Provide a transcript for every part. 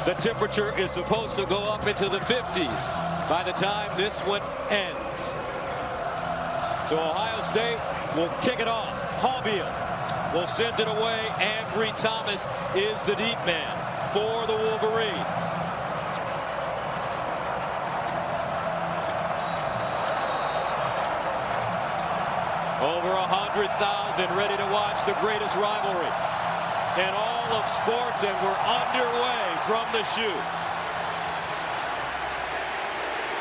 The temperature is supposed to go up into the 50s by the time this one ends. So Ohio State will kick it off. Haubeil will send it away. Ambry Thomas is the deep man for the Wolverines. Over 100,000 ready to watch the greatest rivalry in all of sports, and we're underway from the shoot.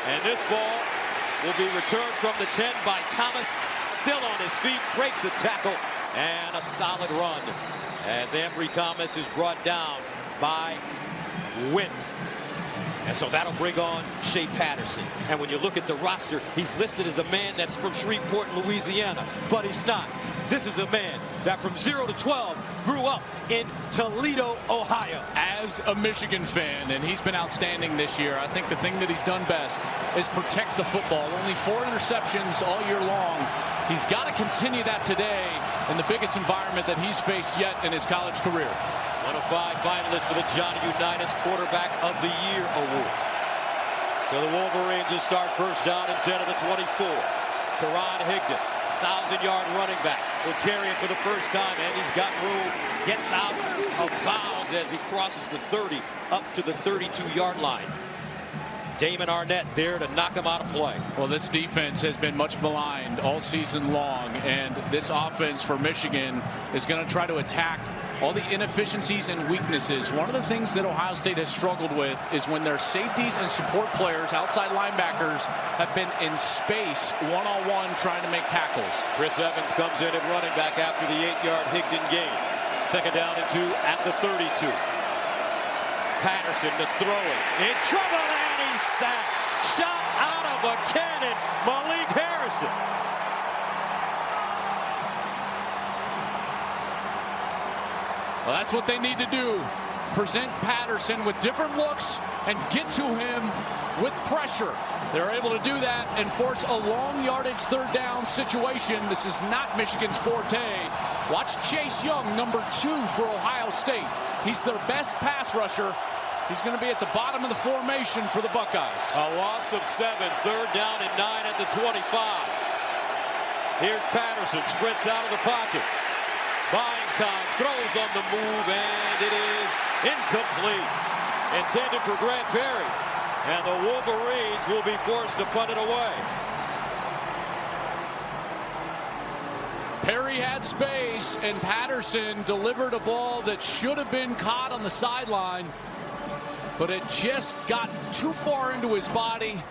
And this ball will be returned from the 10 by Thomas, still on his feet, breaks the tackle, and a solid run as Ambry Thomas is brought down by Wint. And so that'll bring on Shea Patterson. And when you look at the roster, he's listed as a man that's from Shreveport, Louisiana, but he's not. This is a man that from 0 to 12 grew up in Toledo, Ohio. As a Michigan fan, and he's been outstanding this year, I think the thing that he's done best is protect the football. Only 4 interceptions all year long. He's got to continue that today in the biggest environment that he's faced yet in his college career. One of 5 finalists for the Johnny Unitas Quarterback of the Year award. So the Wolverines will start first down and 10 of the 24. Karan Higdon, 1,000-yard running back, will carry it for the first time, and he's got room. Gets out of bounds as he crosses the 30 up to the 32-yard line. Damon Arnett there to knock him out of play. Well, this defense has been much maligned all season long, and this offense for Michigan is going to try to attack all the inefficiencies and weaknesses. One of the things that Ohio State has struggled with is when their safeties and support players, outside linebackers, have been in space one-on-one trying to make tackles. Chris Evans comes in at running back after the 8-yard Higdon gain. Second down and 2 at the 32. Patterson to throw it. In trouble, and he's sacked. Shot out of a cannon, Malik Harrison. Well, that's what they need to do. Present Patterson with different looks and get to him with pressure. They're able to do that and force a long yardage third down situation. This is not Michigan's forte. Watch Chase Young, number 2 for Ohio State. He's their best pass rusher. He's going to be at the bottom of the formation for the Buckeyes. A loss of 7, third down and 9 at the 25. Here's Patterson, sprints out of the pocket. Buying time, throws on the move, and it is incomplete. Intended for Grant Perry. And the Wolverines will be forced to punt it away. Perry had space, and Patterson delivered a ball that should have been caught on the sideline, but it just got too far into his body,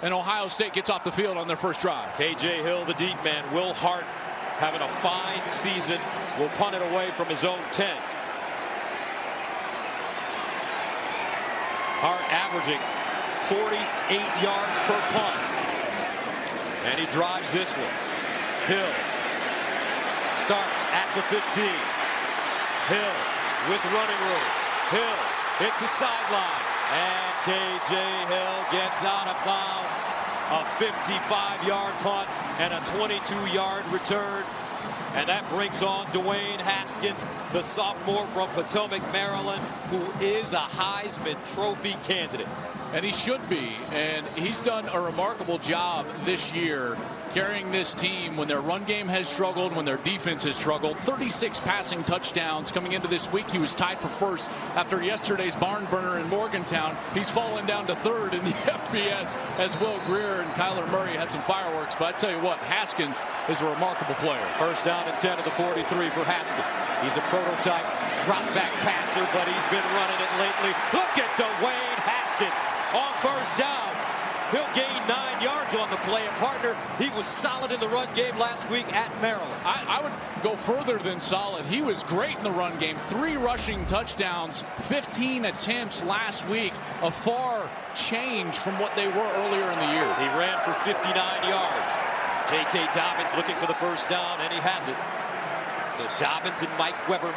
and Ohio State gets off the field on their first drive. KJ Hill, the deep man. Will Hart, having a fine season, will punt it away from his own 10. Hart averaging 48 yards per punt. And he drives this one. Hill starts at the 15. Hill with running room. Hill hits the sideline. And KJ Hill gets out of bounds. A 55-yard punt and a 22-yard return. And that brings on Dwayne Haskins, the sophomore from Potomac, Maryland, who is a Heisman Trophy candidate. And he should be. And he's done a remarkable job this year carrying this team when their run game has struggled, when their defense has struggled. 36 passing touchdowns coming into this week. He was tied for first after yesterday's barn burner in Morgantown. He's fallen down to third in the FBS as Will Greer and Kyler Murray had some fireworks. But I tell you what, Haskins is a remarkable player. First down and 10 of the 43 for Haskins. He's a prototype drop back passer, but he's been running it lately. Look at Dwayne Haskins on first down. He'll gain 9 yards on the play. A partner, he was solid in the run game last week at Maryland. I would go further than solid. He was great in the run game. 3 rushing touchdowns, 15 attempts last week. A far change from what they were earlier in the year. He ran for 59 yards. J.K. Dobbins looking for the first down, and he has it. So Dobbins and Mike Weber,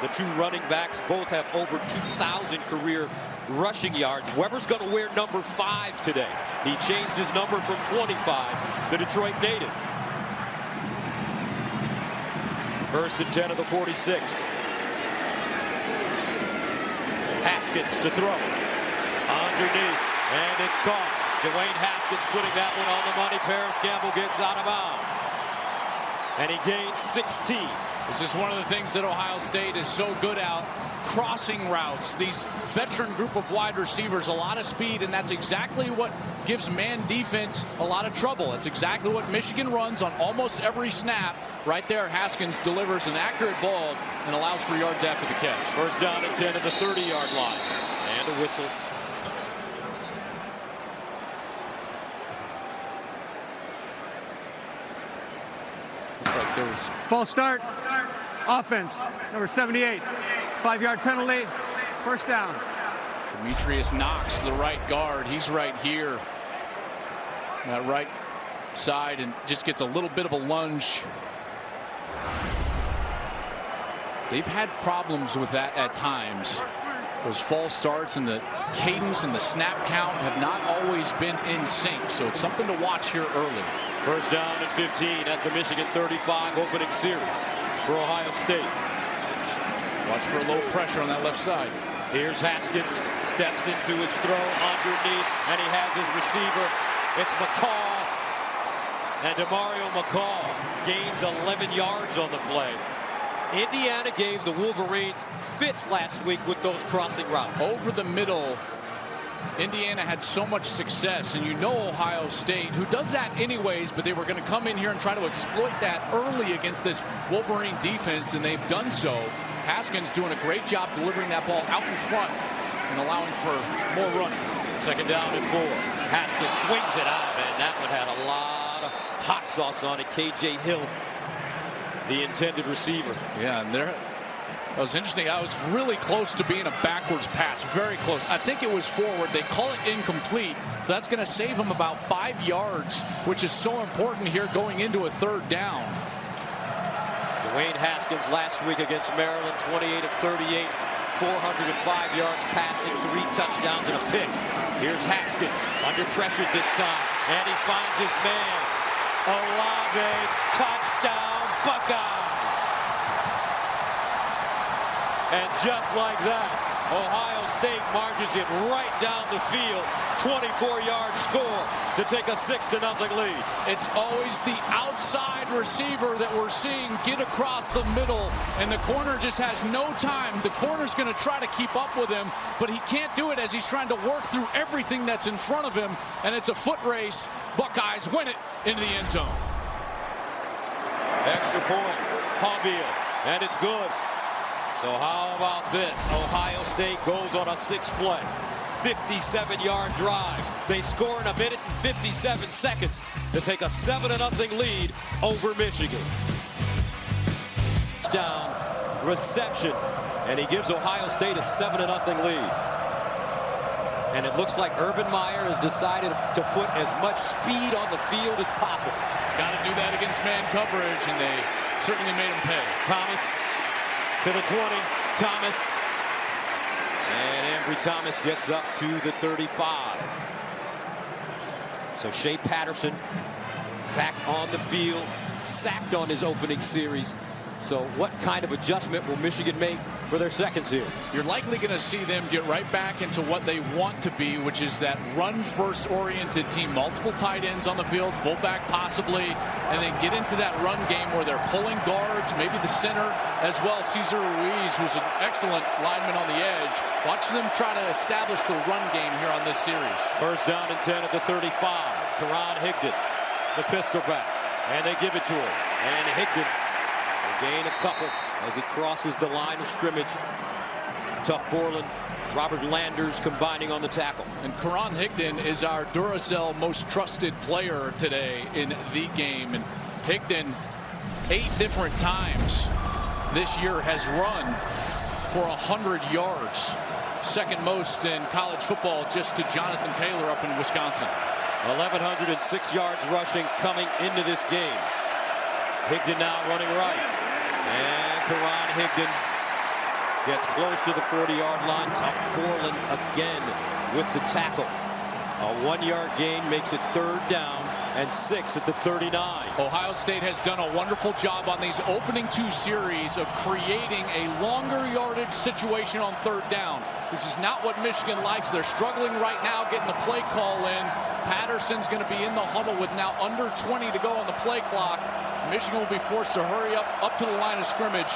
the 2 running backs, both have over 2,000 career rushing yards. Weber's going to wear number 5 today. He changed his number from 25, the Detroit native. First and 10 of the 46. Haskins Haskins to throw. Underneath, and it's caught. Dwayne Haskins putting that one on the money. Paris Campbell gets out of bounds. And he gains 16. This is one of the things that Ohio State is so good at, crossing routes. These veteran group of wide receivers, a lot of speed, and that's exactly what gives man defense a lot of trouble. It's exactly what Michigan runs on almost every snap. Right there, Haskins delivers an accurate ball and allows for yards after the catch. First down and 10 at the 30-yard line. And a whistle. Like there was false start. Offense, number 78. 5-yard penalty. First down. Demetrius Knox, the right guard. He's right here. That right side, and just gets a little bit of a lunge. They've had problems with that at times. Those false starts and the cadence and the snap count have not always been in sync. So it's something to watch here early. First down and 15 at the Michigan 35, opening series for Ohio State. Watch for a little pressure on that left side. Here's Haskins, steps into his throw underneath, and he has his receiver. It's McCall, and DeMario McCall gains 11 yards on the play. Indiana gave the Wolverines fits last week with those crossing routes. Over the middle, Indiana had so much success, and you know Ohio State, who does that anyways, but they were going to come in here and try to exploit that early against this Wolverine defense, and they've done so. Haskins doing a great job delivering that ball out in front and allowing for more running. Second down and 4. Haskins swings it out, and that one had a lot of hot sauce on it. KJ Hill, the intended receiver. Yeah, and there, that was interesting. I was really close to being a backwards pass, very close. I think it was forward. They call it incomplete, so that's going to save him about 5 yards, which is so important here going into a third down. Dwayne Haskins last week against Maryland, 28 of 38, 405 yards passing, 3 touchdowns and a pick. Here's Haskins under pressure this time, and he finds his man. Olave, touchdown, Buckeyes. And just like that, Ohio State marches it right down the field. 24-yard score to take a 6-0 lead. It's always the outside receiver that we're seeing get across the middle, and the corner just has no time. The corner's going to try to keep up with him, but he can't do it as he's trying to work through everything that's in front of him, and it's a foot race. Buckeyes win it into the end zone. Extra point, Hobbiel, and it's good. So how about this? Ohio State goes on a 6-play, 57-yard drive. They score in 1 minute and 57 seconds to take a 7-0 lead over Michigan. Down, reception, and he gives Ohio State a 7-0 lead. And it looks like Urban Meyer has decided to put as much speed on the field as possible. Got to do that against man coverage, and they certainly made him pay. Thomas to the 20, Thomas, and Ambry Thomas gets up to the 35. So Shea Patterson back on the field, sacked on his opening series. So what kind of adjustment will Michigan make for their second series? You're likely going to see them get right back into what they want to be, which is that run-first oriented team. Multiple tight ends on the field, fullback possibly, and then get into that run game where they're pulling guards, maybe the center as well. Cesar Ruiz, who's an excellent lineman on the edge. Watch them try to establish the run game here on this series. First down and 10 at the 35. Karan Higdon, the pistol back, and they give it to him. And Higdon will gain a couple as he crosses the line of scrimmage. Tough Borland, Robert Landers combining on the tackle. And Karan Higdon is our Duracell most trusted player today in the game. And Higdon, 8 different times this year has run for 100 yards. Second most in college football, just to Jonathan Taylor up in Wisconsin. 1,106 yards rushing coming into this game. Higdon now running right. And Karan Higdon gets close to the 40-yard line. Tough Borland again with the tackle. A 1-yard gain makes it third down 6 at the 39. Ohio State has done a wonderful job on these opening 2 series of creating a longer yardage situation on 3rd down. This is not what Michigan likes. They're struggling right now getting the play call in. Patterson's going to be in the huddle with now under 20 to go on the play clock. Michigan will be forced to hurry up to the line of scrimmage.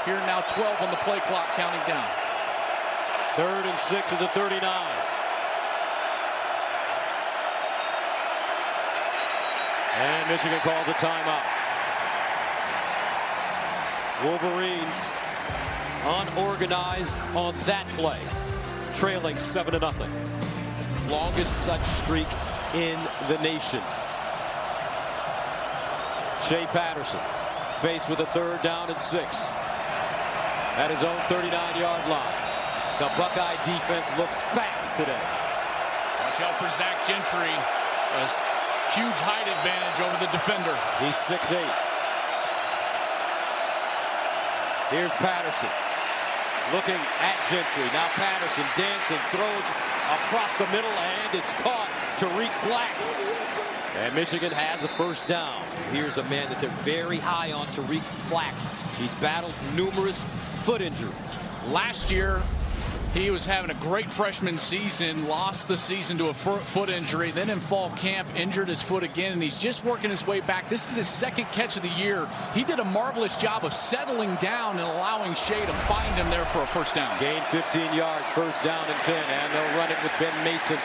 Here now 12 on the play clock, counting down. 3rd and 6 at the 39. And Michigan calls a timeout. Wolverines unorganized on that play, trailing 7-0. Longest such streak in the nation. Shea Patterson faced with a 3rd down and 6 at his own 39-yard line. The Buckeye defense looks fast today. Watch out for Zach Gentry. A huge height advantage over the defender. He's 6'8". Here's Patterson looking at Gentry. Now Patterson dancing, throws across the middle, and it's caught. Tariq Black. And Michigan has a 1st down. Here's a man that they're very high on, Tariq Black. He's battled numerous foot injuries. Last year, he was having a great freshman season, lost the season to a foot injury, then in fall camp injured his foot again, and he's just working his way back. This is his 2nd catch of the year. He did a marvelous job of settling down and allowing Shea to find him there for a 1st down. Gain 15 yards, 1st down and 10, and they'll run it with Ben Mason,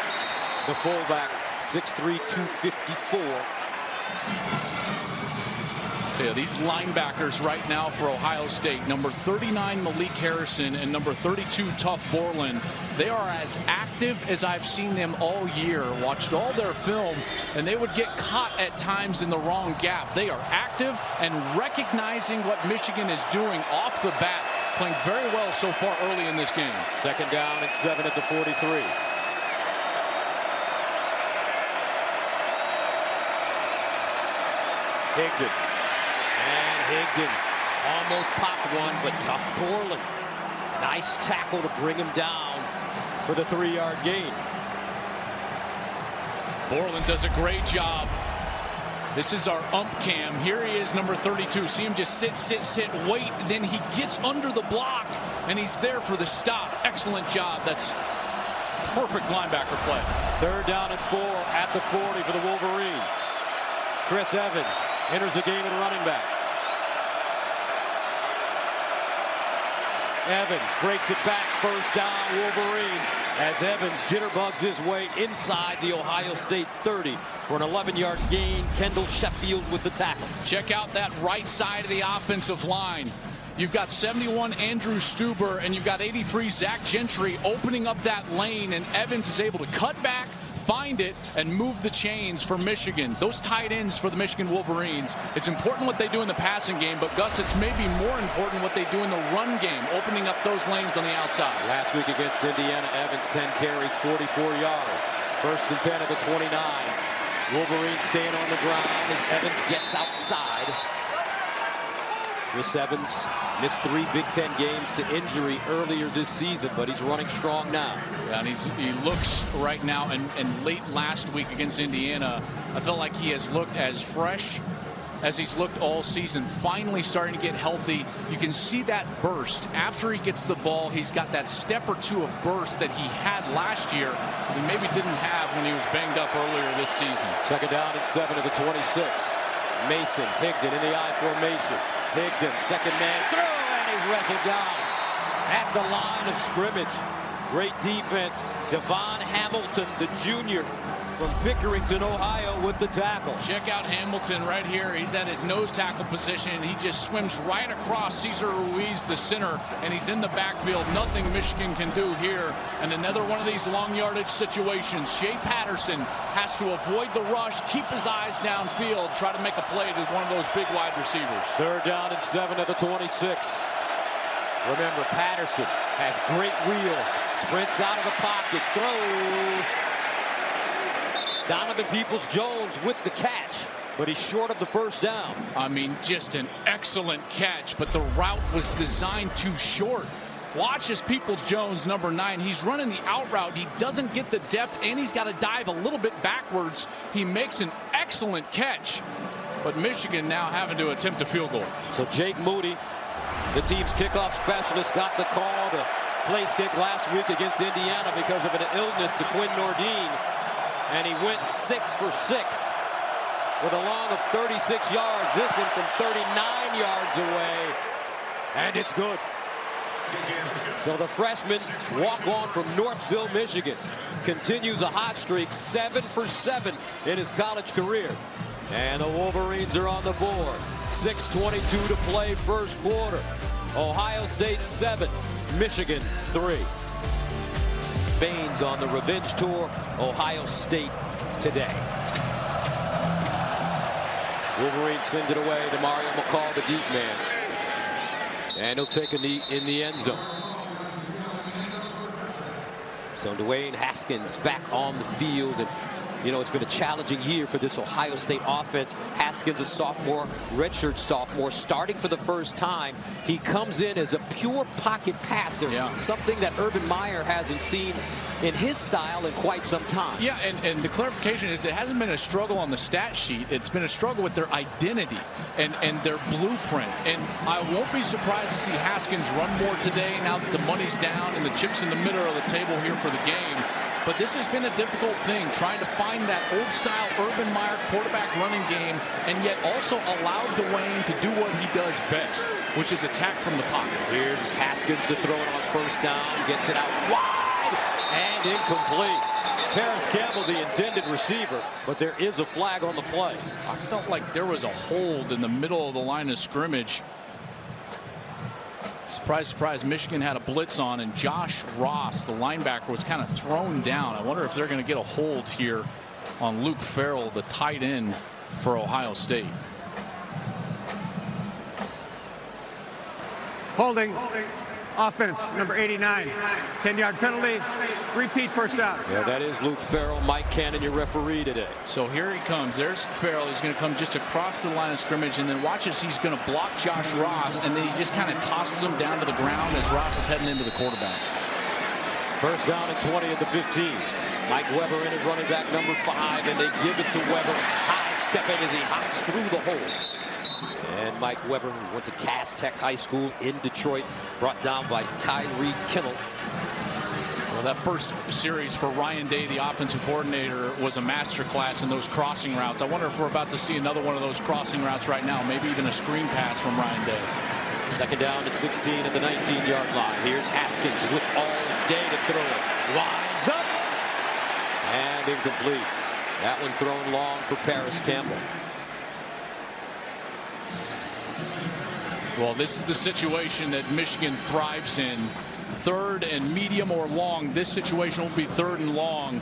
the fullback, 6'3", 254. So yeah, these linebackers right now for Ohio State, number 39 Malik Harrison and number 32 Tuff Borland, they are as active as I've seen them all year. Watched all their film, and they would get caught at times in the wrong gap. They are active and recognizing what Michigan is doing off the bat, playing very well so far early in this game. 2nd down and 7 at the 43. Higdon. And Higdon almost popped one, but Tuff Borland. Nice tackle to bring him down for the 3-yard gain. Borland does a great job. This is our ump cam. Here he is, number 32. See him just sit, wait. Then he gets under the block, and he's there for the stop. Excellent job. That's perfect linebacker play. 3rd down and 4 at the 40 for the Wolverines. Chris Evans enters the game at running back. Evans breaks it back, 1st down Wolverines, as Evans jitterbugs his way inside the Ohio State 30 for an 11-yard gain. Kendall Sheffield with the tackle. Check out that right side of the offensive line. You've got 71 Andrew Stuber, and you've got 83 Zach Gentry opening up that lane, and Evans is able to cut back, find it, and move the chains for Michigan. Those tight ends for the Michigan Wolverines. It's important what they do in the passing game, but Gus, it's maybe more important what they do in the run game, opening up those lanes on the outside. Last week against Indiana, Evans 10 carries, 44 yards. 1st and 10 at the 29. Wolverines staying on the ground as Evans gets outside. Chris Evans missed 3 Big Ten games to injury earlier this season, but he's running strong now. Yeah, and he looks right now, and late last week against Indiana, I felt like he has looked as fresh as he's looked all season, finally starting to get healthy. You can see that burst. After he gets the ball, he's got that step or two of burst that he had last year, and maybe didn't have when he was banged up earlier this season. 2nd down and 7 at the 26. Mason, Higdon in the I formation. Higdon, 2nd man through, and he's wrestled down at the line of scrimmage. Great defense. Devon Hamilton, the junior from Pickerington, Ohio, with the tackle. Check out Hamilton right here. He's at his nose tackle position. He just swims right across Cesar Ruiz, the center, and he's in the backfield. Nothing Michigan can do here. And another one of these long yardage situations. Shea Patterson has to avoid the rush, keep his eyes downfield, try to make a play to one of those big wide receivers. 3rd down and 7 at the 26. Remember, Patterson has great wheels, sprints out of the pocket, throws. Donovan Peoples-Jones with the catch, but he's short of the 1st down. I mean, just an excellent catch, but the route was designed too short. Watch as Peoples-Jones, number 9, he's running the out route. He doesn't get the depth, and he's got to dive a little bit backwards. He makes an excellent excellent catch. But Michigan now having to attempt a field goal. So Jake Moody, the team's kickoff specialist, got the call to place kick last week against Indiana because of an illness to Quinn Nordine. And he went 6 for 6 with a long of 36 yards. This one from 39 yards away. And it's good. So the freshman walk-on from Northville, Michigan, continues a hot streak, 7 for 7 in his college career. And the Wolverines are on the board. 6:22 to play first quarter. Ohio State 7, Michigan 3. Baines on the revenge tour. Ohio State today. Wolverines send it away to Mario McCall, the deep man. And he'll take a knee in the end zone. So Dwayne Haskins back on the field. And you know, it's been a challenging year for this Ohio State offense. Haskins, a sophomore, redshirt sophomore, starting for the first time. He comes in as a pure pocket passer, something that Urban Meyer hasn't seen in his style in quite some time. Yeah, and the clarification is it hasn't been a struggle on the stat sheet. It's been a struggle with their identity and their blueprint. And I won't be surprised to see Haskins run more today now that the money's down and the chip's in the middle of the table here for the game. But this has been a difficult thing, trying to find that old-style Urban Meyer quarterback running game and yet also allow Dwayne to do what he does best, which is attack from the pocket. Here's Haskins to throw it on first down, gets it out wide and incomplete. Paris Campbell, the intended receiver, but there is a flag on the play. I felt like there was a hold in the middle of the line of scrimmage. Surprise, surprise, Michigan had a blitz on, and Josh Ross, the linebacker, was kind of thrown down. I wonder if they're going to get a hold here on Luke Farrell, the tight end for Ohio State. Holding. Offense, number 89. 10-yard penalty. Repeat first down. Yeah, that is Luke Farrell. Mike Cannon, your referee today. So here he comes. There's Farrell. He's going to come just across the line of scrimmage, and then watch as he's going to block Josh Ross, and then he just kind of tosses him down to the ground as Ross is heading into the quarterback. First down and 20 at the 15. Mike Weber in at running back number 5, and they give it to Weber. High stepping as he hops through the hole. And Mike Weber, who went to Cass Tech High School in Detroit, brought down by Tyree Kinnell. Well, that first series for Ryan Day, the offensive coordinator, was a masterclass in those crossing routes. I wonder if we're about to see another one of those crossing routes right now, maybe even a screen pass from Ryan Day. Second down and 16 at the 19-yard line. Here's Haskins with all day to throw. Lines up and incomplete. That one thrown long for Paris Campbell. Well, this is the situation that Michigan thrives in. Third and medium or long. This situation will be third and long.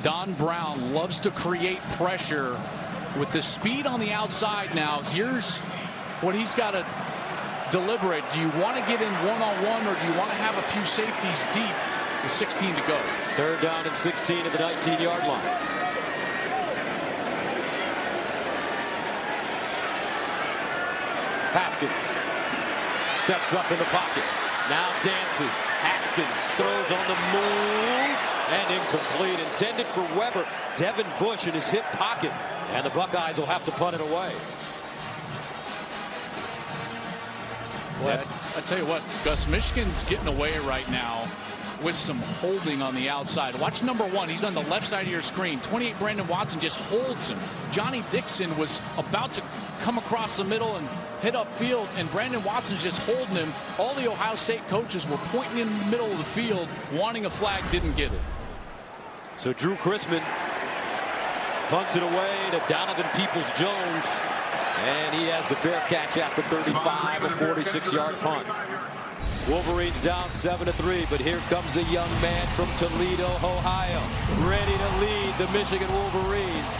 Don Brown loves to create pressure with the speed on the outside. Now, here's what he's got to deliberate. Do you want to get in one-on-one, or do you want to have a few safeties deep with 16 to go? Third down and 16 at the 19-yard line. Haskins steps up in the pocket. Now dances. Haskins throws on the move and incomplete. Intended for Weber. Devin Bush in his hip pocket. And the Buckeyes will have to punt it away. Well, I tell you what, Gus, Michigan's getting away right now with some holding on the outside. Watch number 1. He's on the left side of your screen. 28 Brandon Watson just holds him. Johnny Dixon was about to come across the middle and hit upfield, and Brandon Watson's just holding him. All the Ohio State coaches were pointing in the middle of the field, wanting a flag, didn't get it. So Drew Chrisman punts it away to Donovan Peoples-Jones, and he has the fair catch at the 35, a 46-yard punt. Wolverines down 7-3, but here comes the young man from Toledo, Ohio, ready to lead the Michigan Wolverines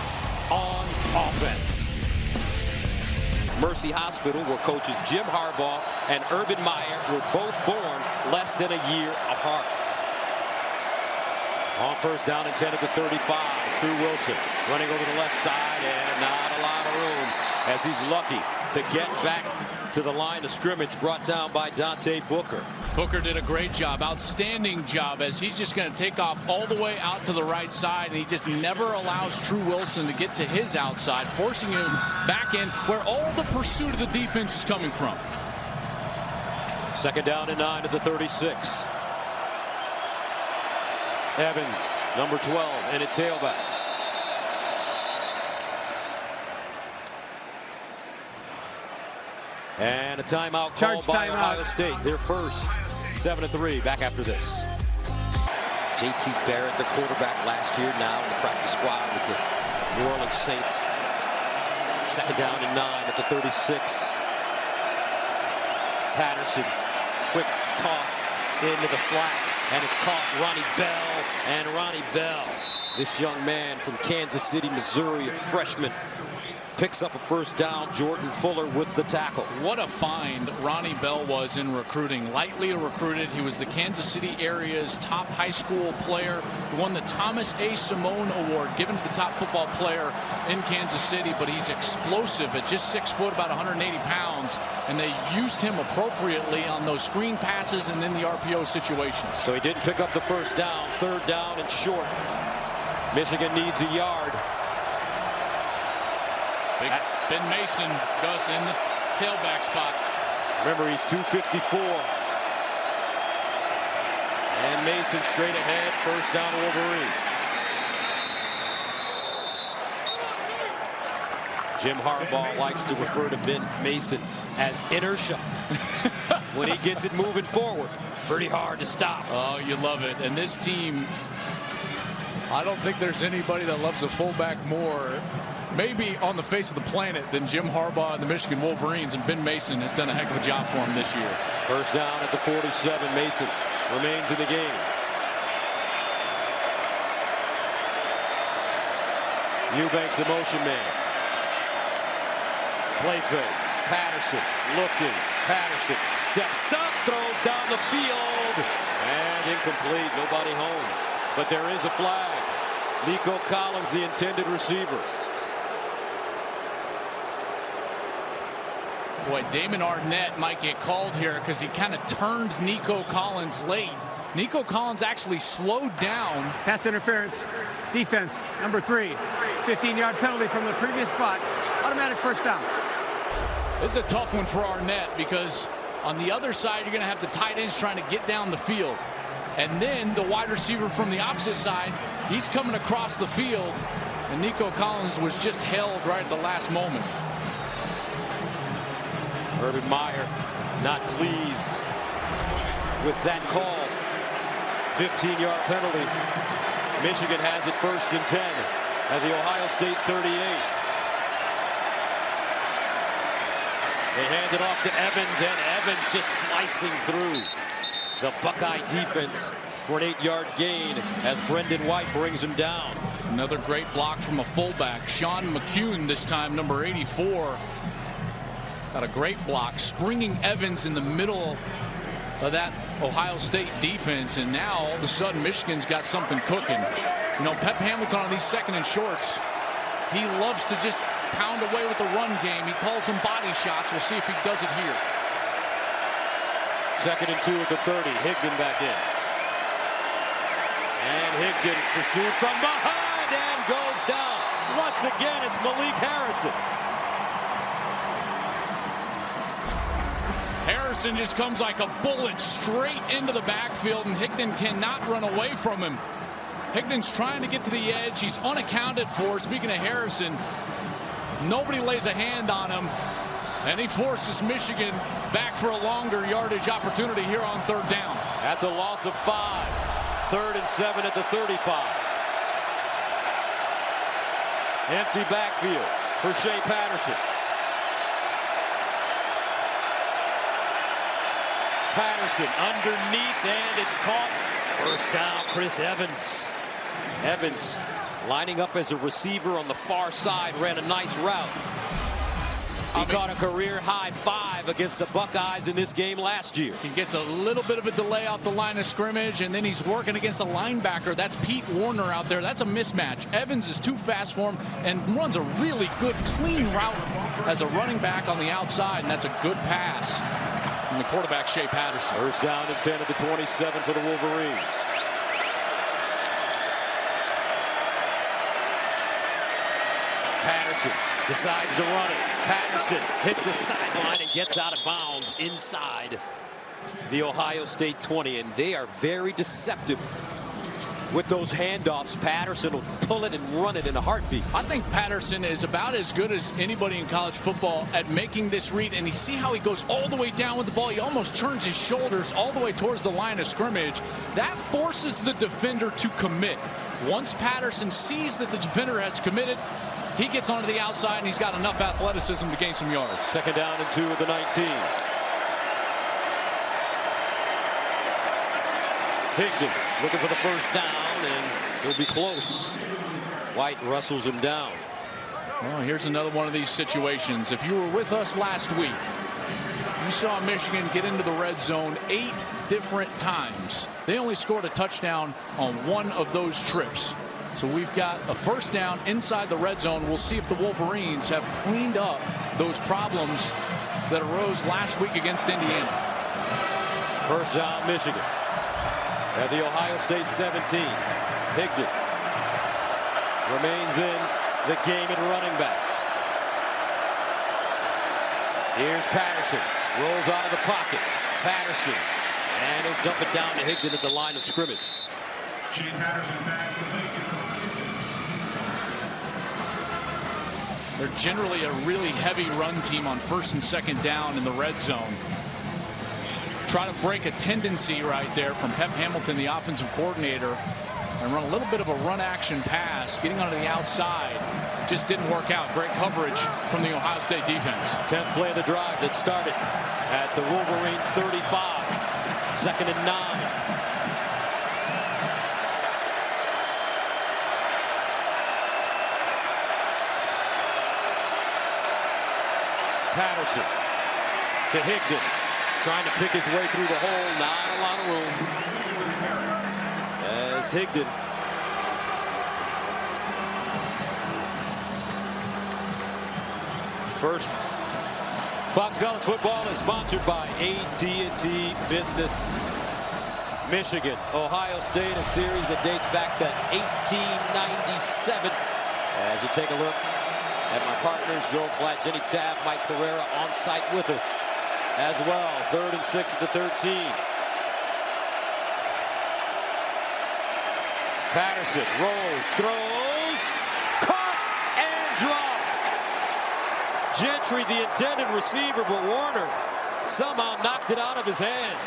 on offense. Mercy Hospital, where coaches Jim Harbaugh and Urban Meyer were both born less than a year apart. On first down and 10 at the 35. True Wilson running over the left side, and not a lot of room as he's lucky to get back to the line of scrimmage, brought down by Dante Booker. Booker did a great job, outstanding job, as he's just going to take off all the way out to the right side, and he just never allows True Wilson to get to his outside, forcing him back in where all the pursuit of the defense is coming from. Second down and 9 at the 36. Evans, number 12, in at tailback. And a timeout called by Ohio State. Their first. 7-3. Back after this. J.T. Barrett, the quarterback last year, now in the practice squad with the New Orleans Saints. Second down and 9 at the 36. Patterson, quick toss into the flats, and it's caught. Ronnie Bell, and Ronnie Bell, this young man from Kansas City, Missouri, a freshman, picks up a first down. Jordan Fuller with the tackle. What a find Ronnie Bell was in recruiting. Lightly recruited. He was the Kansas City area's top high school player. He won the Thomas A. Simone Award, given to the top football player in Kansas City, but he's explosive at just 6 foot, about 180 pounds, and they've used him appropriately on those screen passes and in the RPO situations. So he didn't pick up the first down. Third down and short. Michigan needs a yard. Ben Mason, Gus, in the tailback spot. Remember, he's 254. And Mason straight ahead. First down, Wolverines. Jim Harbaugh likes to refer to Ben Mason as inertia. When he gets it moving forward, pretty hard to stop. Oh, you love it. And this team, I don't think there's anybody that loves a fullback more, maybe on the face of the planet, than Jim Harbaugh and the Michigan Wolverines, and Ben Mason has done a heck of a job for him this year. First down at the 47. Mason remains in the game. Eubanks, the motion man. Play fake. Patterson looking. Patterson steps up, throws down the field, and incomplete. Nobody home. But there is a flag. Nico Collins, the intended receiver. Boy, Damon Arnett might get called here because he kind of turned Nico Collins late. Nico Collins actually slowed down. Pass interference. Defense, number 3. 15-yard penalty from the previous spot. Automatic first down. This is a tough one for Arnett because on the other side, you're going to have the tight ends trying to get down the field. And then the wide receiver from the opposite side, he's coming across the field. And Nico Collins was just held right at the last moment. Urban Meyer not pleased with that call. 15-yard penalty. Michigan has it first and 10 at the Ohio State 38. They hand it off to Evans, and Evans just slicing through the Buckeye defense for an 8-yard gain as Brendan White brings him down. Another great block from a fullback. Sean McCune, this time number 84. Got a great block, springing Evans in the middle of that Ohio State defense, and now all of a sudden Michigan's got something cooking. You know, Pep Hamilton on these second and shorts, he loves to just pound away with the run game. He calls them body shots. We'll see if he does it here. Second and 2 at the 30. Higdon back in. And Higdon pursued from behind and goes down. Once again, it's Malik Harrison. Harrison just comes like a bullet straight into the backfield, and Higdon cannot run away from him. Higdon's trying to get to the edge. He's unaccounted for. Speaking of Harrison, nobody lays a hand on him, and he forces Michigan back for a longer yardage opportunity here on third down. That's a loss of 5. Third and 7 at the 35. Empty backfield for Shea Patterson. Patterson underneath, and it's caught. First down, Chris Evans. Evans lining up as a receiver on the far side, ran a nice route. He caught a career-high 5 against the Buckeyes in this game last year. He gets a little bit of a delay off the line of scrimmage, and then he's working against a linebacker. That's Pete Warner out there. That's a mismatch. Evans is too fast for him and runs a really good, clean route as a running back on the outside, and that's a good pass from the quarterback, Shea Patterson. First down and 10 at the 27 for the Wolverines. Patterson decides to run it. Patterson hits the sideline and gets out of bounds inside the Ohio State 20, and they are very deceptive with those handoffs. Patterson will pull it and run it in a heartbeat. I think Patterson is about as good as anybody in college football at making this read, and you see how he goes all the way down with the ball. He almost turns his shoulders all the way towards the line of scrimmage. That forces the defender to commit. Once Patterson sees that the defender has committed, he gets onto the outside, and he's got enough athleticism to gain some yards. Second down and 2 at the 19. Higdon looking for the first down, and he'll be close. White wrestles him down. Well, here's another one of these situations. If you were with us last week, you saw Michigan get into the red zone 8 different times. They only scored a touchdown on 1 of those trips. So we've got a first down inside the red zone. We'll see if the Wolverines have cleaned up those problems that arose last week against Indiana. First down, Michigan at the Ohio State 17. Higdon remains in the game at running back. Here's Patterson. Rolls out of the pocket. Patterson. And he'll dump it down to Higdon at the line of scrimmage. They're generally a really heavy run team on first and second down in the red zone. Try to break a tendency right there from Pep Hamilton, the offensive coordinator, and run a little bit of a run action pass, getting onto the outside. Just didn't work out. Great coverage from the Ohio State defense. 10th play of the drive that started at the Wolverine 35. Second and 9. Patterson to Higdon, trying to pick his way through the hole. Not a lot of room. As Higdon first. Fox College Football is sponsored by AT&T Business. Michigan, Ohio State, a series that dates back to 1897. As you take a look at my partners, Joel Klatt, Jenny Tabb, Mike Pereira on site with us as well. 3rd and 6 at the 13. Patterson rolls, throws, caught and dropped. Gentry, the intended receiver, but Warner somehow knocked it out of his hands.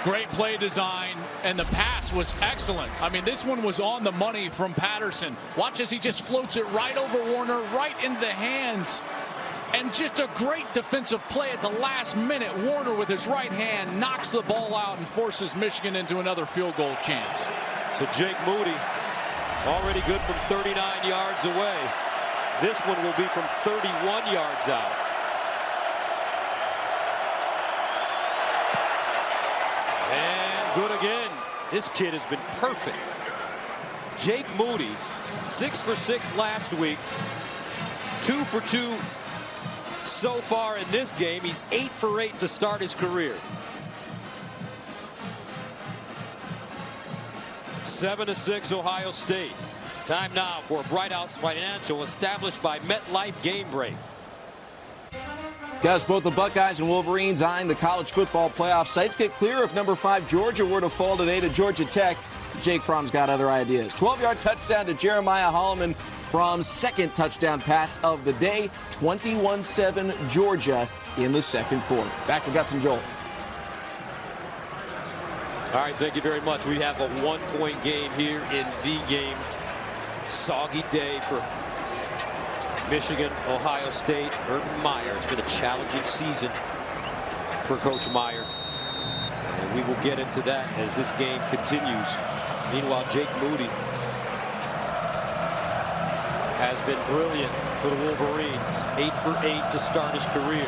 Great play design, and the pass was excellent. I mean, this one was on the money from Patterson. Watch as he just floats it right over Warner, right into the hands. And just a great defensive play at the last minute. Warner with his right hand knocks the ball out and forces Michigan into another field goal chance. So Jake Moody already good from 39 yards away. This one will be from 31 yards out. And good again. This kid has been perfect. Jake Moody, 6 for 6 last week. 2 for 2 so far in this game. He's 8 for 8 to start his career. 7-6 Ohio State. Time now for Bright House Financial, established by MetLife Game Break. Guys, both the Buckeyes and Wolverines eyeing the college football playoff. Sights get clear if number 5 Georgia were to fall today to Georgia Tech. Jake Fromm's got other ideas. 12-yard touchdown to Jeremiah Holloman from second touchdown pass of the day. 21-7 Georgia in the second quarter. Back to Gus and Joel. All right, thank you very much. We have a 1-point game here in the game. Soggy day for Michigan, Ohio State, Urban Meyer. It's been a challenging season for Coach Meyer. And we will get into that as this game continues. Meanwhile, Jake Moody has been brilliant for for the Wolverines. 8 for 8 to start his career.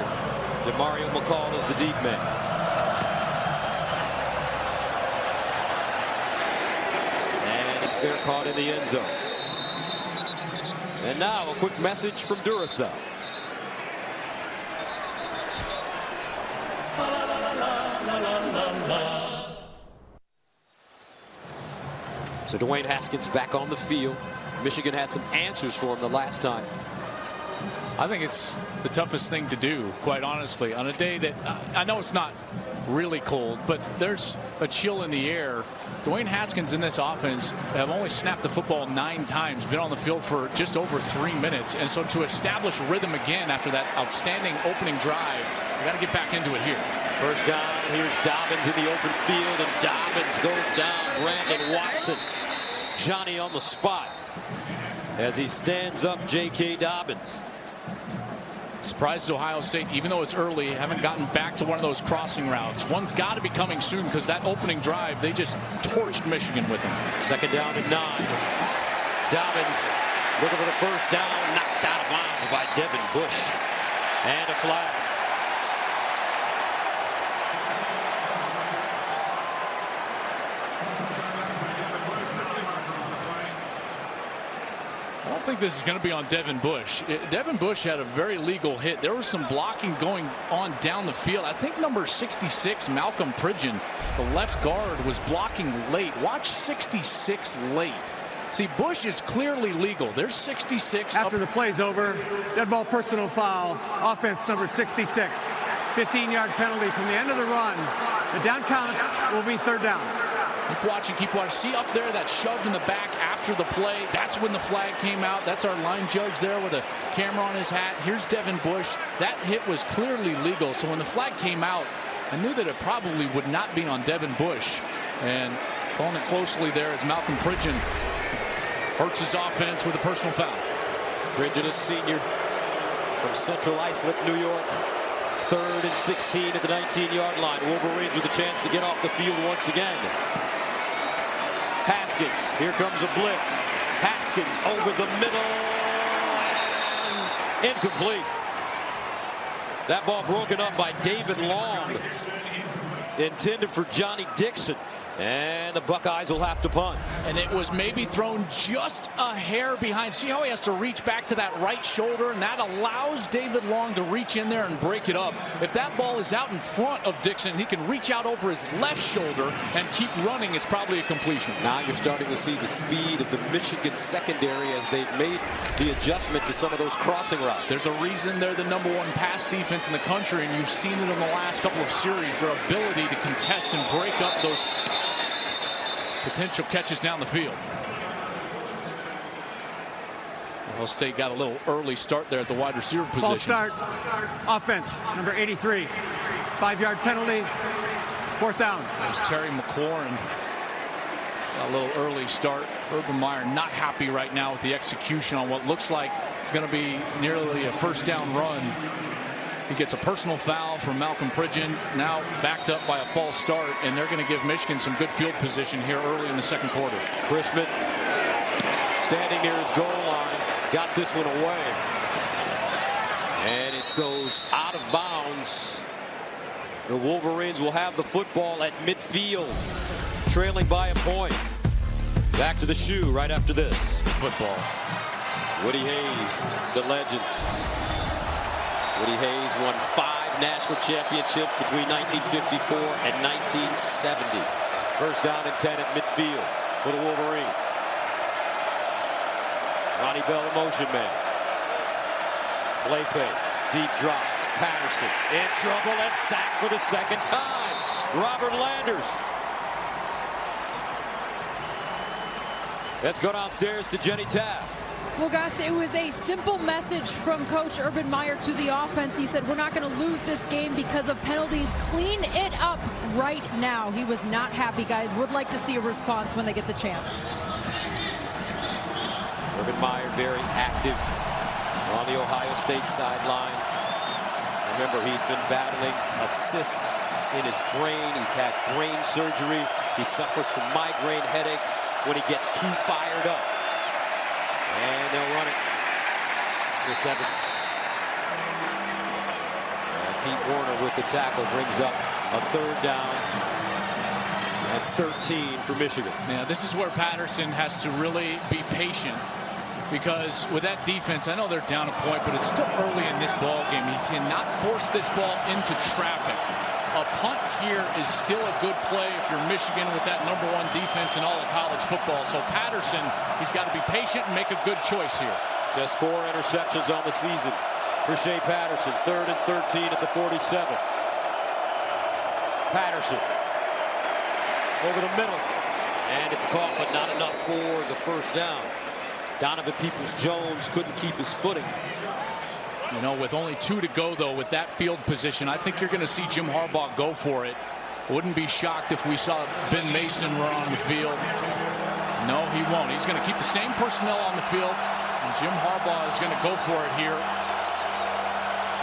DeMario McCall is the deep man. And it's fair caught in the end zone. And now a quick message from Duracell. So Dwayne Haskins back on the field. Michigan had some answers for him the last time. I think it's the toughest thing to do, quite honestly, on a day that I know it's not really cold, but there's a chill in the air. Dwayne Haskins in this offense have only snapped the football 9 times, been on the field for just over 3 minutes. And so to establish rhythm again after that outstanding opening drive, we got to get back into it here. First down, here's Dobbins in the open field, and Dobbins goes down. Brandon Watson, Johnny on the spot as he stands up J.K. Dobbins. Surprised Ohio State, even though it's early, haven't gotten back to one of those crossing routes. One's got to be coming soon because that opening drive, they just torched Michigan with them. Second down and 9. Dobbins looking for the first down, knocked out of bounds by Devin Bush. And a flag. I don't think this is going to be on Devin Bush. Devin Bush had a very legal hit. There was some blocking going on down the field. I think number 66, Malcolm Pridgeon, the left guard, was blocking late. Watch 66 late. See, Bush is clearly legal. There's 66. After the play's over, dead ball personal foul, offense number 66. 15-yard penalty from the end of the run. The down counts will be third down. Keep watching, keep watching. See up there that shove in the back after the play. That's when the flag came out. That's our line judge there with a camera on his hat. Here's Devin Bush. That hit was clearly legal. So when the flag came out, I knew that it probably would not be on Devin Bush. And calling it closely there is Malcolm Pridgeon. Hurts his offense with a personal foul. Pridgeon, a senior from Central Islip, New York. 3rd and 16 at the 19-yard line. Wolverines with a chance to get off the field once again. Haskins, here comes a blitz. Haskins over the middle, and incomplete. That ball broken up by David Long, intended for Johnny Dixon. And the Buckeyes will have to punt. And it was maybe thrown just a hair behind. See how he has to reach back to that right shoulder, and that allows David Long to reach in there and break it up. If that ball is out in front of Dixon, he can reach out over his left shoulder and keep running. It's probably a completion. Now you're starting to see the speed of the Michigan secondary as they've made the adjustment to some of those crossing routes. There's a reason they're the #1 pass defense in the country, and you've seen it in the last couple of series. Their ability to contest and break up those potential catches down the field. Ohio State got a little early start there at the wide receiver position. False start. Offense number 83. 5-yard penalty. 4th down. There's Terry McLaurin. Got a little early start. Urban Meyer not happy right now with the execution on what looks like it's going to be nearly a first down run. He gets a personal foul from Malcolm Pridgeon, now backed up by a false start, and they're going to give Michigan some good field position here early in the second quarter. Chrisman standing near his goal line, got this one away. And it goes out of bounds. The Wolverines will have the football at midfield, trailing by a point. Back to the shoe right after this. Football. Woody Hayes, the legend. Woody Hayes won 5 national championships between 1954 and 1970. First down and 10 at midfield for the Wolverines. Ronnie Bell, the motion man. Play fake, deep drop. Patterson in trouble and sacked for the second time. Robert Landers. Let's go downstairs to Jenny Taft. Well, guys, it was a simple message from Coach Urban Meyer to the offense. He said, we're not going to lose this game because of penalties. Clean it up right now. He was not happy, guys. Would like to see a response when they get the chance. Urban Meyer very active on the Ohio State sideline. Remember, he's been battling a cyst in his brain. He's had brain surgery. He suffers from migraine headaches when he gets too fired up. And they'll run it. the 7th. Pete Warner with the tackle brings up a 3rd down and 13 for Michigan. Yeah, this is where Patterson has to really be patient, because with that defense, I know they're down a point, but it's still early in this ball game. He cannot force this ball into traffic. A punt here is still a good play if you're Michigan with that #1 defense in all of college football. So Patterson, he's got to be patient and make a good choice here. Just 4 interceptions on the season for Shea Patterson. 3rd and 13 at the 47. Patterson over the middle, and it's caught, but not enough for the 1st down. Donovan Peoples-Jones couldn't keep his footing. You know, with only 2 to go, though, with that field position, I think you're going to see Jim Harbaugh go for it. Wouldn't be shocked if we saw Ben Mason run on the field. No, he won't. He's going to keep the same personnel on the field, and Jim Harbaugh is going to go for it here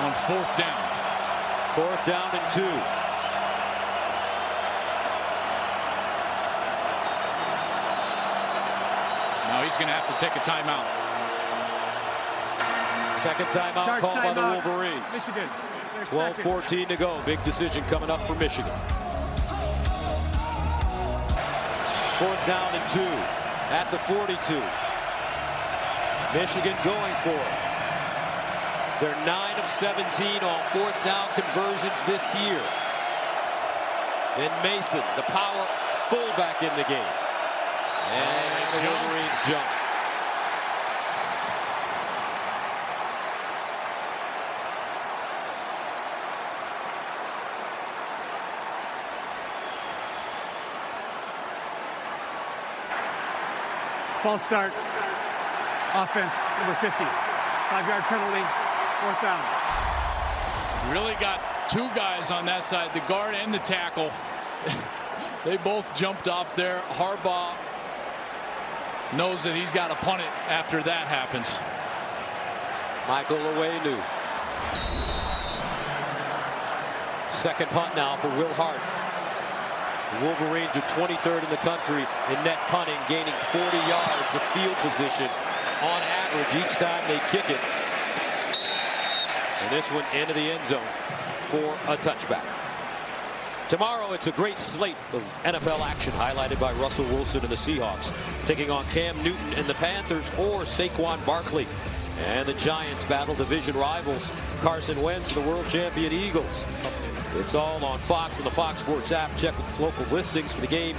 on 4th down. 4th down and 2. Now he's going to have to take a timeout. 2nd timeout called by the Wolverines. Michigan. 12-14 to go. Big decision coming up for Michigan. 4th down and 2 at the 42. Michigan going for it. They're 9 of 17 on 4th down conversions this year. And Mason, the power fullback in the game. And the Wolverines jump. False start. Offense, number 50. 5-yard penalty. 4th down. Really got 2 guys on that side, the guard and the tackle. They both jumped off there. Harbaugh knows that he's got to punt it after that happens. Michael Owenu. 2nd punt now for Will Hart. The Wolverines are 23rd in the country in net punting, gaining 40 yards of field position on average each time they kick it. And this one into the end zone for a touchback. Tomorrow, it's a great slate of NFL action highlighted by Russell Wilson and the Seahawks, taking on Cam Newton and the Panthers, or Saquon Barkley and the Giants battle division rivals Carson Wentz and the world champion Eagles. It's all on Fox and the Fox Sports app. Check with local listings for the game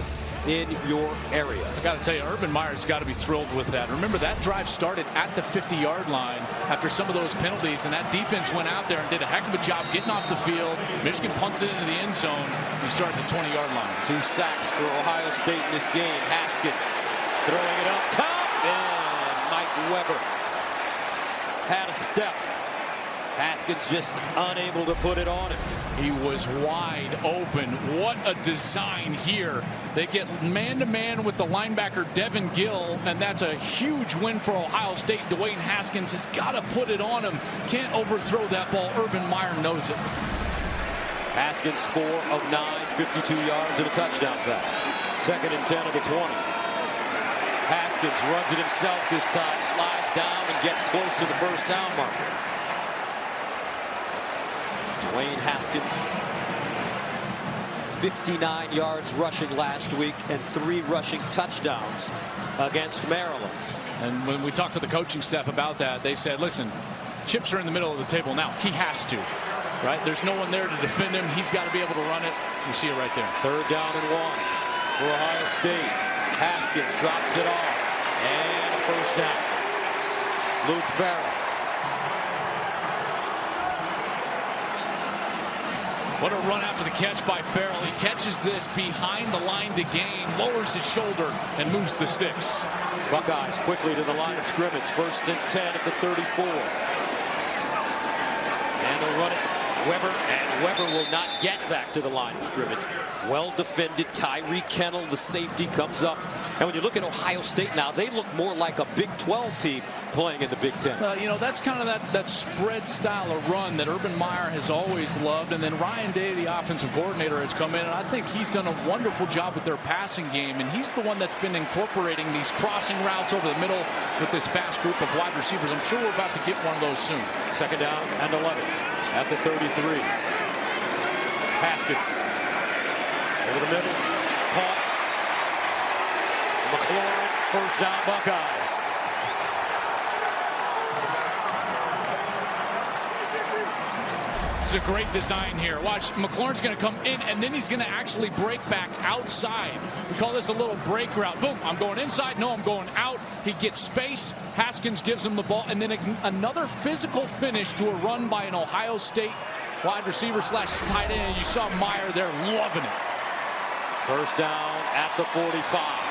in your area. I got to tell you, Urban Meyer's got to be thrilled with that. Remember, that drive started at the 50-yard line after some of those penalties, and that defense went out there and did a heck of a job getting off the field. Michigan punts it into the end zone and started the 20-yard line. 2 sacks for Ohio State in this game. Haskins throwing it up top, and Mike Weber had a step. Haskins just unable to put it on him. He was wide open. What a design here. They get man-to-man with the linebacker Devin Gill, and that's a huge win for Ohio State. Dwayne Haskins has got to put it on him. Can't overthrow that ball. Urban Meyer knows it. Haskins 4 of 9, 52 yards and a touchdown pass. 2nd and 10 of the 20. Haskins runs it himself this time, slides down and gets close to the 1st down marker. Dwayne Haskins, 59 yards rushing last week and 3 rushing touchdowns against Maryland. And when we talked to the coaching staff about that, they said, listen, chips are in the middle of the table now. He has to, right? There's no one there to defend him. He's got to be able to run it. You see it right there. 3rd down and 1 for Ohio State. Haskins drops it off, and a 1st down. Luke Farrell. What a run after the catch by Farrell. He catches this behind the line to gain, lowers his shoulder, and moves the sticks. Buckeyes quickly to the line of scrimmage. 1st and 10 at the 34. And they'll run it. Weber, and Weber will not get back to the line of scrimmage. Well defended. Tyree Kennel, the safety, comes up And when you look at Ohio State now, they look more like a Big 12 team playing in the Big 10. You know, that's kind of that spread style of run that Urban Meyer has always loved. And then Ryan Day, the offensive coordinator, has come in, and I think he's done a wonderful job with their passing game. And he's the one that's been incorporating these crossing routes over the middle with this fast group of wide receivers. I'm sure we're about to get one of those soon. Second down and 11 at the 33. Haskins over the middle, caught. McLaurin, first down, Buckeyes. This is a great design here. Watch, McLaurin's going to come in, and then he's going to actually break back outside. We call this a little break route. Boom, I'm going inside. No, I'm going out. He gets space. Haskins gives him the ball, and then another physical finish to a run by an Ohio State wide receiver / tight end. You saw Meyer there loving it. First down at the 45.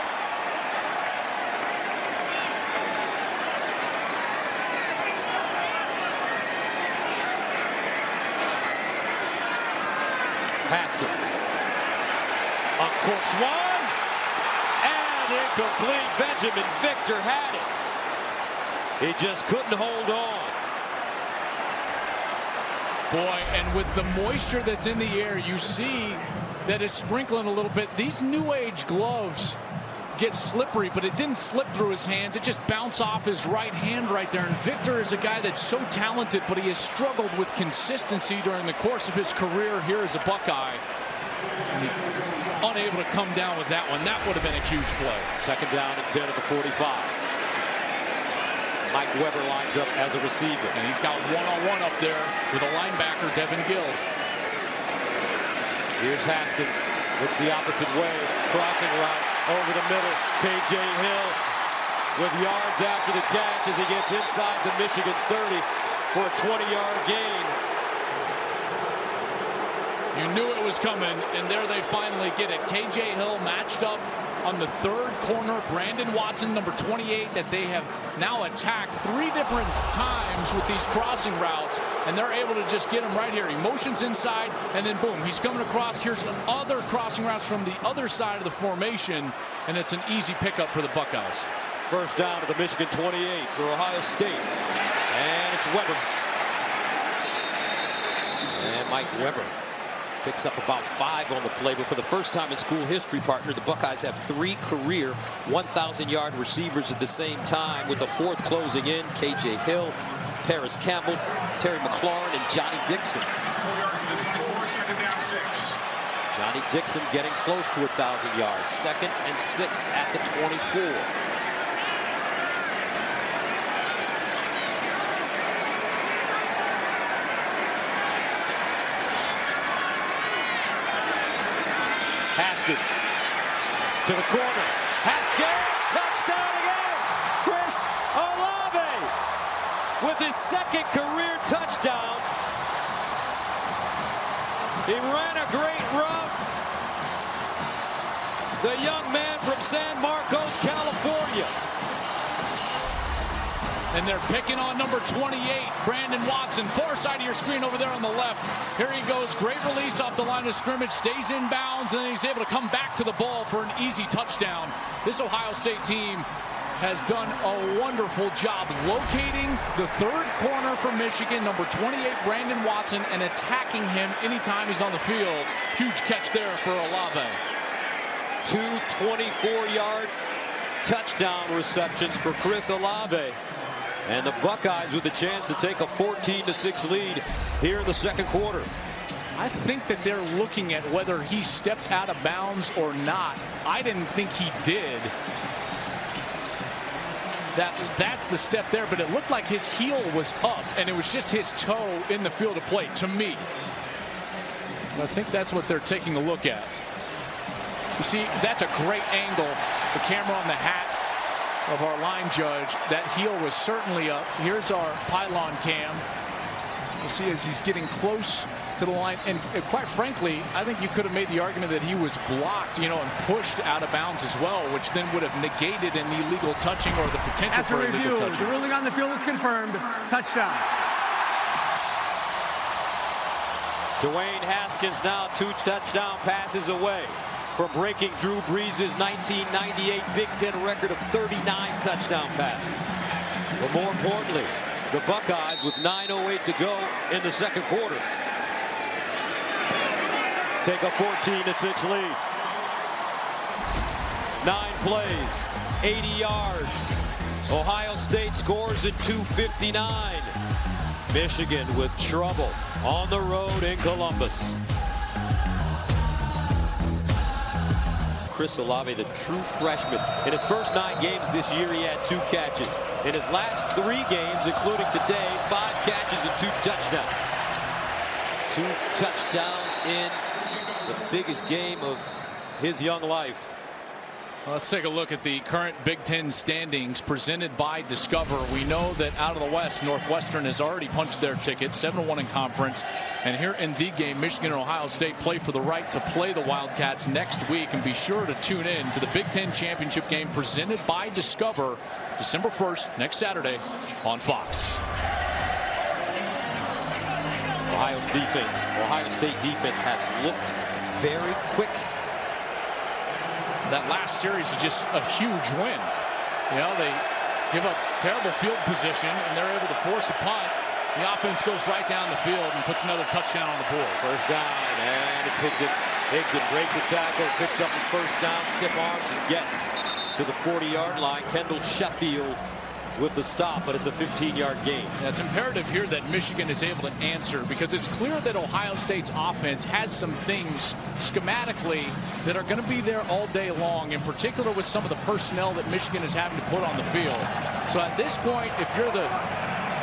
Haskins uncorks one and incomplete. Benjamin Victor had it. He just couldn't hold on. Boy, and with the moisture that's in the air, you see that it's sprinkling a little bit. These new age gloves get slippery, but it didn't slip through his hands. It just bounced off his right hand right there. And Victor is a guy that's so talented, but he has struggled with consistency during the course of his career here as a Buckeye. And he unable to come down with that one. That would have been a huge play. Second down and 10 at the 45. Mike Weber lines up as a receiver. And he's got one-on-one up there with a linebacker, Devin Gill. Here's Haskins. Looks the opposite way. Crossing route over the middle. KJ Hill with yards after the catch as he gets inside the Michigan 30 for a 20-yard gain. You knew it was coming, and there they finally get it. KJ Hill matched up on the third corner. Brandon Watson, number 28, that they have now attacked 3 different times with these crossing routes, and they're able to just get him right here. He motions inside, and then boom, he's coming across. Here's other crossing routes from the other side of the formation, and it's an easy pickup for the Buckeyes. First down to the Michigan 28 for Ohio State, and it's Weber. And Mike Weber picks up about 5 on the play, but for the first time in school history, partner, the Buckeyes have 3 career 1,000-yard receivers at the same time, with the 4th closing in. KJ Hill, Paris Campbell, Terry McLaurin, and Johnny Dixon. Johnny Dixon getting close to 1,000 yards. 2nd and 6 at the 24. Haskins to the corner. Haskins, touchdown again. Chris Olave with his 2nd career touchdown. He ran a great route. The young man from San Marcos, California. And they're picking on number 28, Brandon Watson. Far side of your screen over there on the left. Here he goes. Great release off the line of scrimmage. Stays in bounds, and then he's able to come back to the ball for an easy touchdown. This Ohio State team has done a wonderful job locating the 3rd corner for Michigan, number 28, Brandon Watson, and attacking him anytime he's on the field. Huge catch there for Olave. 2 24-yard touchdown receptions for Chris Olave. And the Buckeyes with a chance to take a 14-6 lead here in the 2nd quarter. I think that they're looking at whether he stepped out of bounds or not. I didn't think he did. That's the step there, but it looked like his heel was up, and it was just his toe in the field of play, to me. I think that's what they're taking a look at. You see, that's a great angle. The camera on the hat of our line judge. That heel was certainly up. Here's our pylon cam. You'll see as he's getting close to the line, and quite frankly, I think you could have made the argument that he was blocked, you know, and pushed out of bounds as well, which then would have negated an illegal touching or the potential for illegal touching. The ruling on the field is confirmed. Touchdown. Dwayne Haskins now 2 touchdown passes away. for breaking Drew Brees' 1998 Big Ten record of 39 touchdown passes. But more importantly, the Buckeyes, with 9:08 to go in the second quarter, take a 14-6 lead. 9 plays, 80 yards. Ohio State scores in 2:59. Michigan with trouble on the road in Columbus. Chris Olave, the true freshman. In his first 9 games this year, he had 2 catches. In his last 3 games, including today, 5 catches and 2 touchdowns. 2 touchdowns in the biggest game of his young life. Let's take a look at the current Big Ten standings presented by Discover. We know that out of the West, Northwestern has already punched their ticket, 7-1 in conference. And here in the game, Michigan and Ohio State play for the right to play the Wildcats next week. And be sure to tune in to the Big Ten championship game presented by Discover, December 1st, next Saturday on Fox. Ohio State defense has looked very quick. That last series is just a huge win. You know, they give up terrible field position and they're able to force a punt. The offense goes right down the field and puts another touchdown on the board. First down, and it's Higdon. Higdon breaks a tackle, picks up a first down, stiff arms, and gets to the 40-yard line. Kendall Sheffield with the stop, but it's a 15-yard gain. It's imperative here that Michigan is able to answer, because it's clear that Ohio State's offense has some things schematically that are going to be there all day long, in particular with some of the personnel that Michigan is having to put on the field. So at this point, if you're the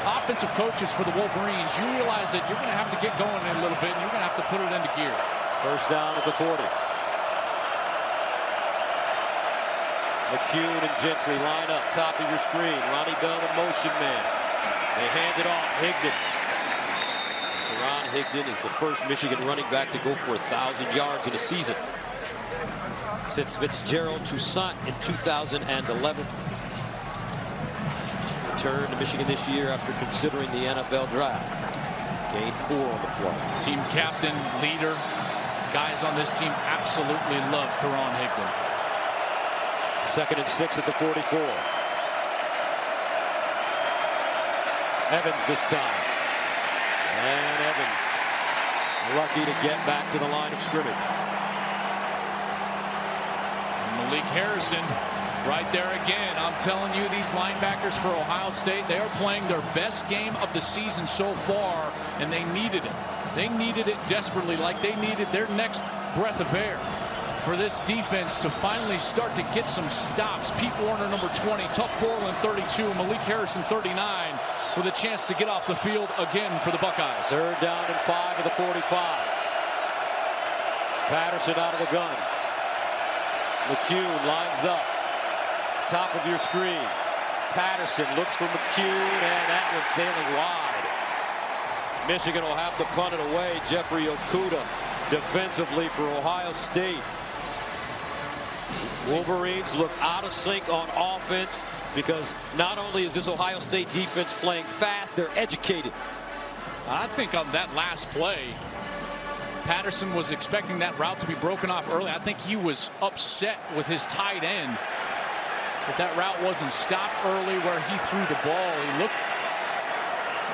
offensive coaches for the Wolverines, you realize that you're going to have to get going in a little bit and you're going to have to put it into gear. First down at the 40. McCune and Gentry line up, top of your screen. Ronnie Bell, the motion man. They hand it off. Higdon. Ron Higdon is the first Michigan running back to go for 1,000 yards in a season since Fitzgerald Toussaint in 2011. Returned to Michigan this year after considering the NFL draft. Gained 4 on the play. Team captain, leader. Guys on this team absolutely love Karan Higdon. 2nd and 6 at the 44. Evans this time. And Evans lucky to get back to the line of scrimmage. Malik Harrison right there again. I'm telling you, these linebackers for Ohio State, they are playing their best game of the season so far, and they needed it. They needed it desperately, like they needed their next breath of air for this defense to finally start to get some stops. Pete Warner, number 20, Tuff Borland, 32, Malik Harrison, 39, with a chance to get off the field again for the Buckeyes. 3rd down and 5 of the 45. Patterson out of the gun. McCune lines up. Top of your screen. Patterson looks for McCune, and that one's sailing wide. Michigan will have to punt it away. Jeffrey Okuda defensively for Ohio State. Wolverines look out of sync on offense, because not only is this Ohio State defense playing fast, they're educated. I think on that last play, Patterson was expecting that route to be broken off early. I think he was upset with his tight end. If that route wasn't stopped early where he threw the ball, he looked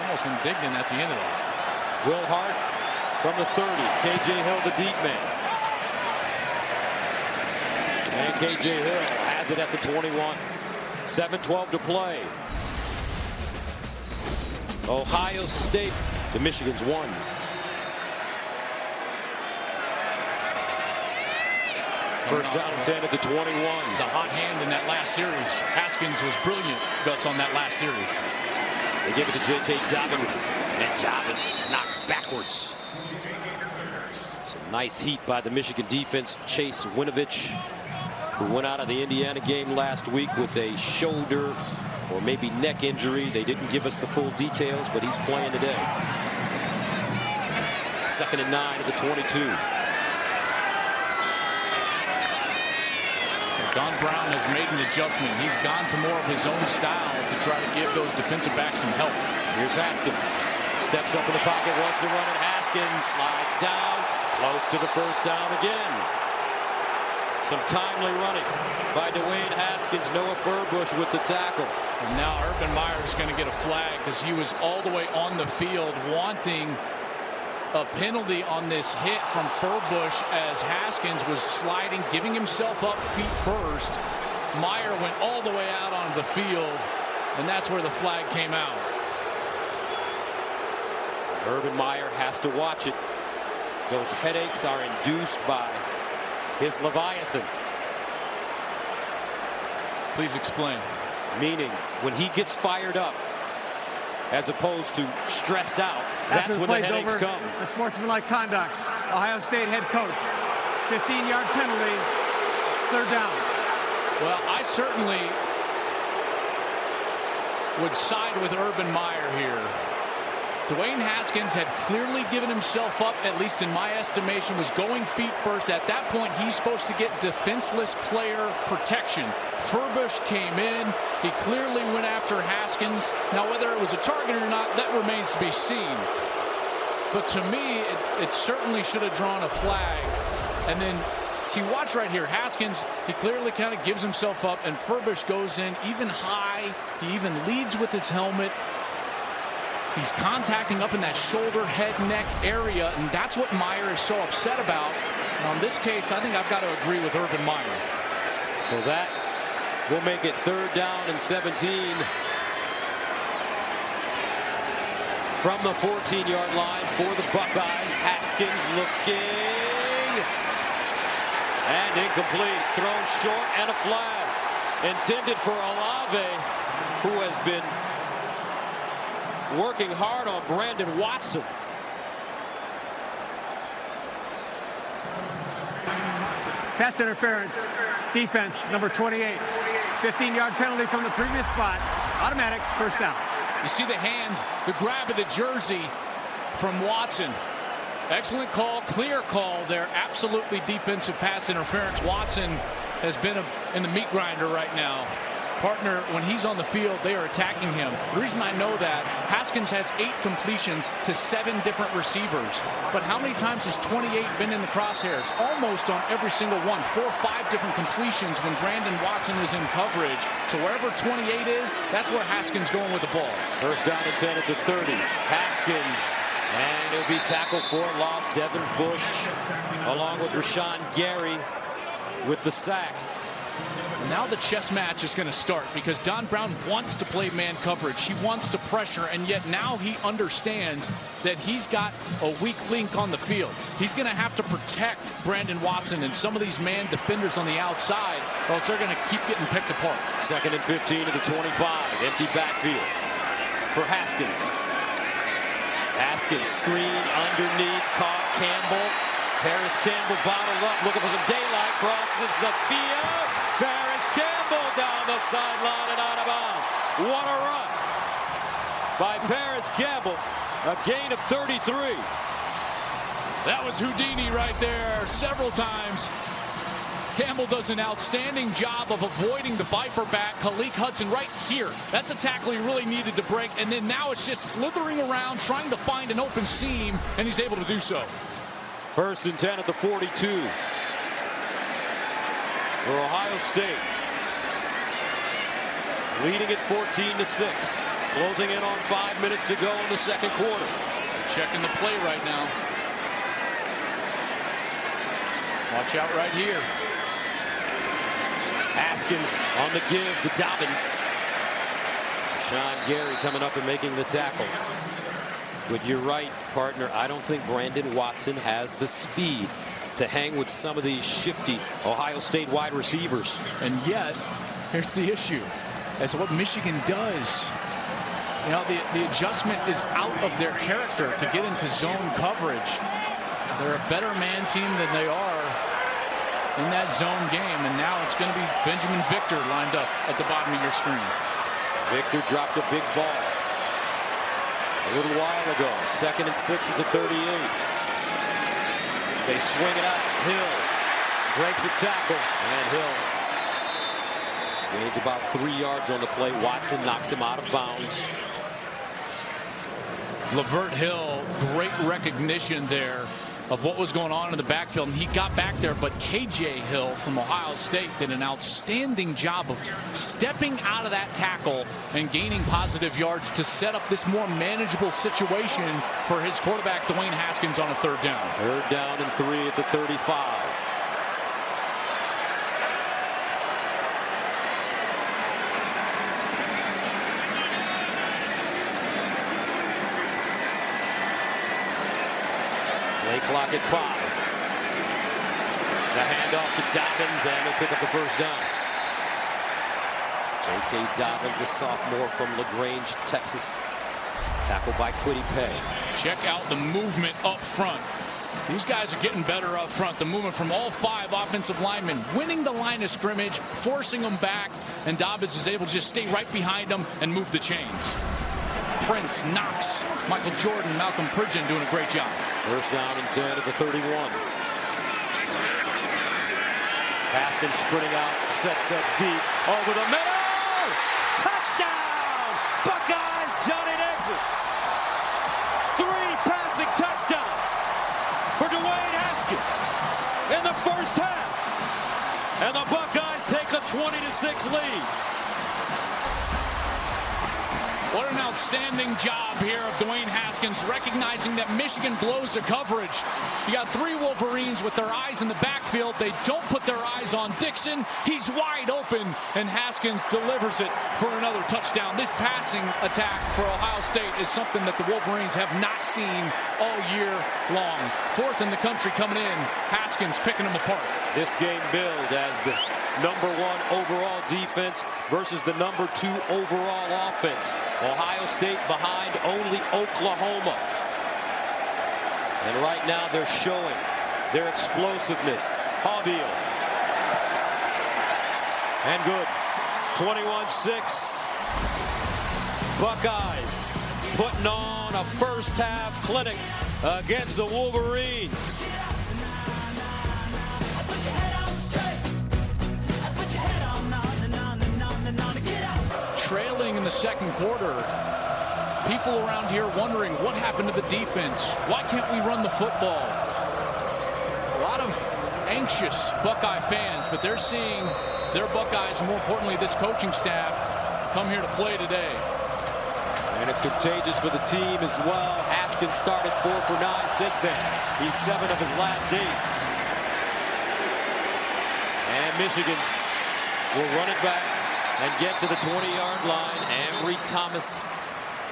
almost indignant at the end of that. Will Hart from the 30. KJ Hill, the deep man. And KJ Hill has it at the 21. 7:12 to play. Ohio State to Michigan's 1. First down and 10 at the 21. The hot hand in that last series. Haskins was brilliant, Gus, on that last series. They give it to J.K. Dobbins, and Dobbins knocked backwards. Some nice heat by the Michigan defense. Chase Winovich, who went out of the Indiana game last week with a shoulder or maybe neck injury. They didn't give us the full details, but he's playing today. 2nd and 9 at the 22. Don Brown has made an adjustment. He's gone to more of his own style to try to give those defensive backs some help. Here's Haskins. Steps up in the pocket, wants to run it. Haskins slides down, close to the first down again. Some timely running by Dwayne Haskins. Noah Furbush with the tackle. And now Urban Meyer is going to get a flag because he was all the way on the field wanting a penalty on this hit from Furbush as Haskins was sliding, giving himself up feet first. Meyer went all the way out onto the field, and that's where the flag came out. Urban Meyer has to watch it. Those headaches are induced by his Leviathan. Please explain. Meaning, when he gets fired up, as opposed to stressed out, that's when the headaches come. That's sportsmanlike conduct. Ohio State head coach. 15-yard penalty. 3rd down. Well, I certainly would side with Urban Meyer here. Dwayne Haskins had clearly given himself up, at least in my estimation, was going feet first. At that point, he's supposed to get defenseless player protection. Furbush came in. He clearly went after Haskins. Now, whether it was a target or not, that remains to be seen. But to me, it certainly should have drawn a flag. And then, see, watch right here. Haskins, he clearly kind of gives himself up, and Furbush goes in even high. He even leads with his helmet. He's contacting up in that shoulder, head, neck area, and that's what Meyer is so upset about. Now, in this case, I think I've got to agree with Urban Meyer. So that will make it 3rd down and 17. From the 14-yard line for the Buckeyes. Haskins looking. And incomplete. Thrown short and a flag. Intended for Olave, who has been working hard on Brandon Watson. Pass interference. Defense, number 28. 15-yard penalty from the previous spot. Automatic 1st down. You see the hand, the grab of the jersey from Watson. Excellent call, clear call there. Absolutely defensive pass interference. Watson has been in the meat grinder right now. Partner, when he's on the field, they are attacking him. The reason I know that, Haskins has 8 completions to 7 different receivers. But how many times has 28 been in the crosshairs? Almost on every single one. 4 or 5 different completions when Brandon Watson is in coverage. So wherever 28 is, that's where Haskins going with the ball. 1st down and 10 at the 30. Haskins. And it'll be tackled for loss. Devin Bush along with Rashawn Gary with the sack. Now the chess match is going to start because Don Brown wants to play man coverage. He wants to pressure, and yet now he understands that he's got a weak link on the field. He's going to have to protect Brandon Watson and some of these man defenders on the outside, or else they're going to keep getting picked apart. 2nd and 15 to the 25. Empty backfield for Haskins. Haskins screen underneath. Caught Campbell. Paris Campbell bottled up, looking for some daylight. Crosses the field. Paris Campbell down the sideline and out of bounds. What a run by Paris Campbell. A gain of 33. That was Houdini right there several times. Campbell does an outstanding job of avoiding the Viper back. Khaleke Hudson right here. That's a tackle he really needed to break. And then now it's just slithering around, trying to find an open seam, and he's able to do so. 1st and 10 at the 42. For Ohio State. Leading at 14-6. Closing in on 5 minutes to go in the 2nd quarter. Checking the play right now. Watch out right here. Haskins on the give to Dobbins. Sean Gary coming up and making the tackle. But you're right, partner. I don't think Brandon Watson has the speed to hang with some of these shifty Ohio State wide receivers. And yet, here's the issue. That's what Michigan does. You know, the adjustment is out of their character to get into zone coverage. They're a better man team than they are in that zone game. And now it's going to be Benjamin Victor lined up at the bottom of your screen. Victor dropped a big ball a little while ago. 2nd and 6 at the 38. They swing it out. Hill breaks a tackle, and Hill gains about 3 yards on the play. Watson knocks him out of bounds. Lavert Hill, great recognition there. of what was going on in the backfield, and he got back there. But KJ Hill from Ohio State did an outstanding job of stepping out of that tackle and gaining positive yards to set up this more manageable situation for his quarterback, Dwayne Haskins, on a third down. Third down and 3 at the 35. Play clock at 5. The handoff to Dobbins, and he'll pick up the first down. J.K. Dobbins, a sophomore from LaGrange, Texas. Tackled by Kwity Paye. Check out the movement up front. These guys are getting better up front. The movement from all 5 offensive linemen, winning the line of scrimmage, forcing them back, and Dobbins is able to just stay right behind them and move the chains. Prince, Knox, Michael Jordan, Malcolm Pridgeon doing a great job. First down and 10 at the 31. Haskins sprinting out, sets up deep, over the middle! Touchdown! Buckeyes, Johnny Dixon! 3 passing touchdowns for Dwayne Haskins in the first half. And the Buckeyes take a 20-6 lead. What an outstanding job here of Dwayne Haskins, recognizing that Michigan blows the coverage. You got 3 Wolverines with their eyes in the backfield. They don't put their eyes on Dixon. He's wide open, and Haskins delivers it for another touchdown. This passing attack for Ohio State is something that the Wolverines have not seen all year long. 4th in the country coming in. Haskins picking them apart. This game billed as the #1 overall defense versus the #2 overall offense. Ohio State behind only Oklahoma. And right now they're showing their explosiveness. Hobbiel. And good. 21-6. Buckeyes putting on a first half clinic against the Wolverines. Trailing in the second quarter, people around here wondering what happened to the defense. Why can't we run the football? A lot of anxious Buckeye fans, but they're seeing their Buckeyes, and more importantly this coaching staff, come here to play today. And it's contagious for the team as well. Haskins started 4 for 9 since then. He's 7 of his last 8. And Michigan will run it back and get to the 20-yard line. Ambry Thomas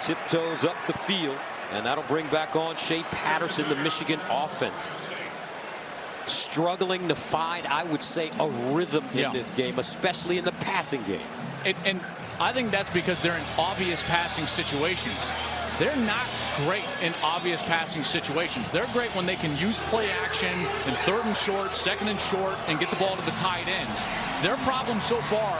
tiptoes up the field, and that'll bring back on Shea Patterson, the Michigan offense. Struggling to find, I would say, a rhythm in this game, especially in the passing game. And I think that's because they're in obvious passing situations. They're not great in obvious passing situations. They're great when they can use play action in 3rd and short, 2nd and short, and get the ball to the tight ends. Their problem so far,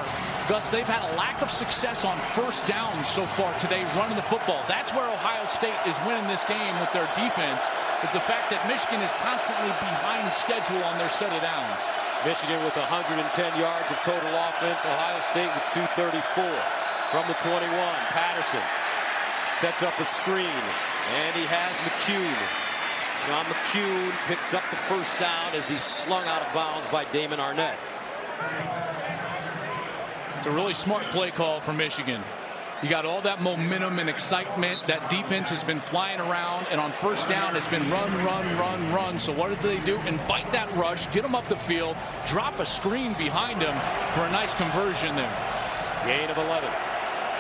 Gus, they've had a lack of success on first down so far today running the football. That's where Ohio State is winning this game with their defense, is the fact that Michigan is constantly behind schedule on their set of downs. Michigan with 110 yards of total offense. Ohio State with 234 from the 21. Patterson sets up a screen, and he has McCune. Sean McCune picks up the first down as he's slung out of bounds by Damon Arnett. It's a really smart play call for Michigan. You got all that momentum and excitement. That defense has been flying around, and on first down it's been run, run, run, run. So what do they do? Invite that rush, get them up the field, drop a screen behind them for a nice conversion there. Gain of 11.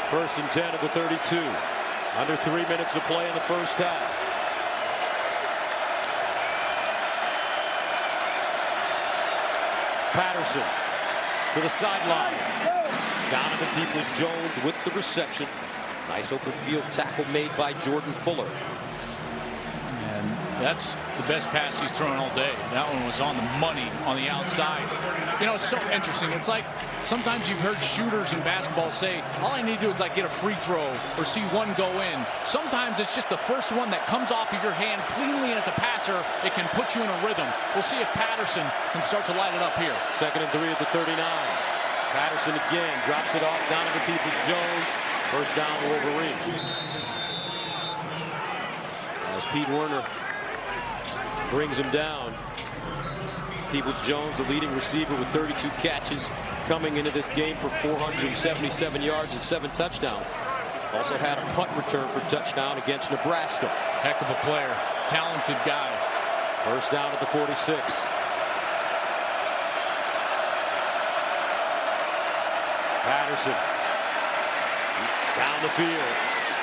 1st and 10 of the 32. Under 3 minutes of play in the first half. Patterson to the sideline. Donovan Peoples-Jones with the reception. Nice open field tackle made by Jordan Fuller. And that's the best pass he's thrown all day. That one was on the money on the outside. You know, it's so interesting. It's like sometimes you've heard shooters in basketball say, all I need to do is like get a free throw or see one go in. Sometimes it's just the first one that comes off of your hand cleanly, and as a passer, it can put you in a rhythm. We'll see if Patterson can start to light it up here. 2nd and 3 at the 39. Patterson again drops it off Donovan Peoples-Jones. First down, Wolverines. As Pete Werner brings him down. Peoples-Jones, the leading receiver with 32 catches, coming into this game for 477 yards and 7 touchdowns. Also had a punt return for touchdown against Nebraska. Heck of a player, talented guy. First down at the 46. Patterson down the field.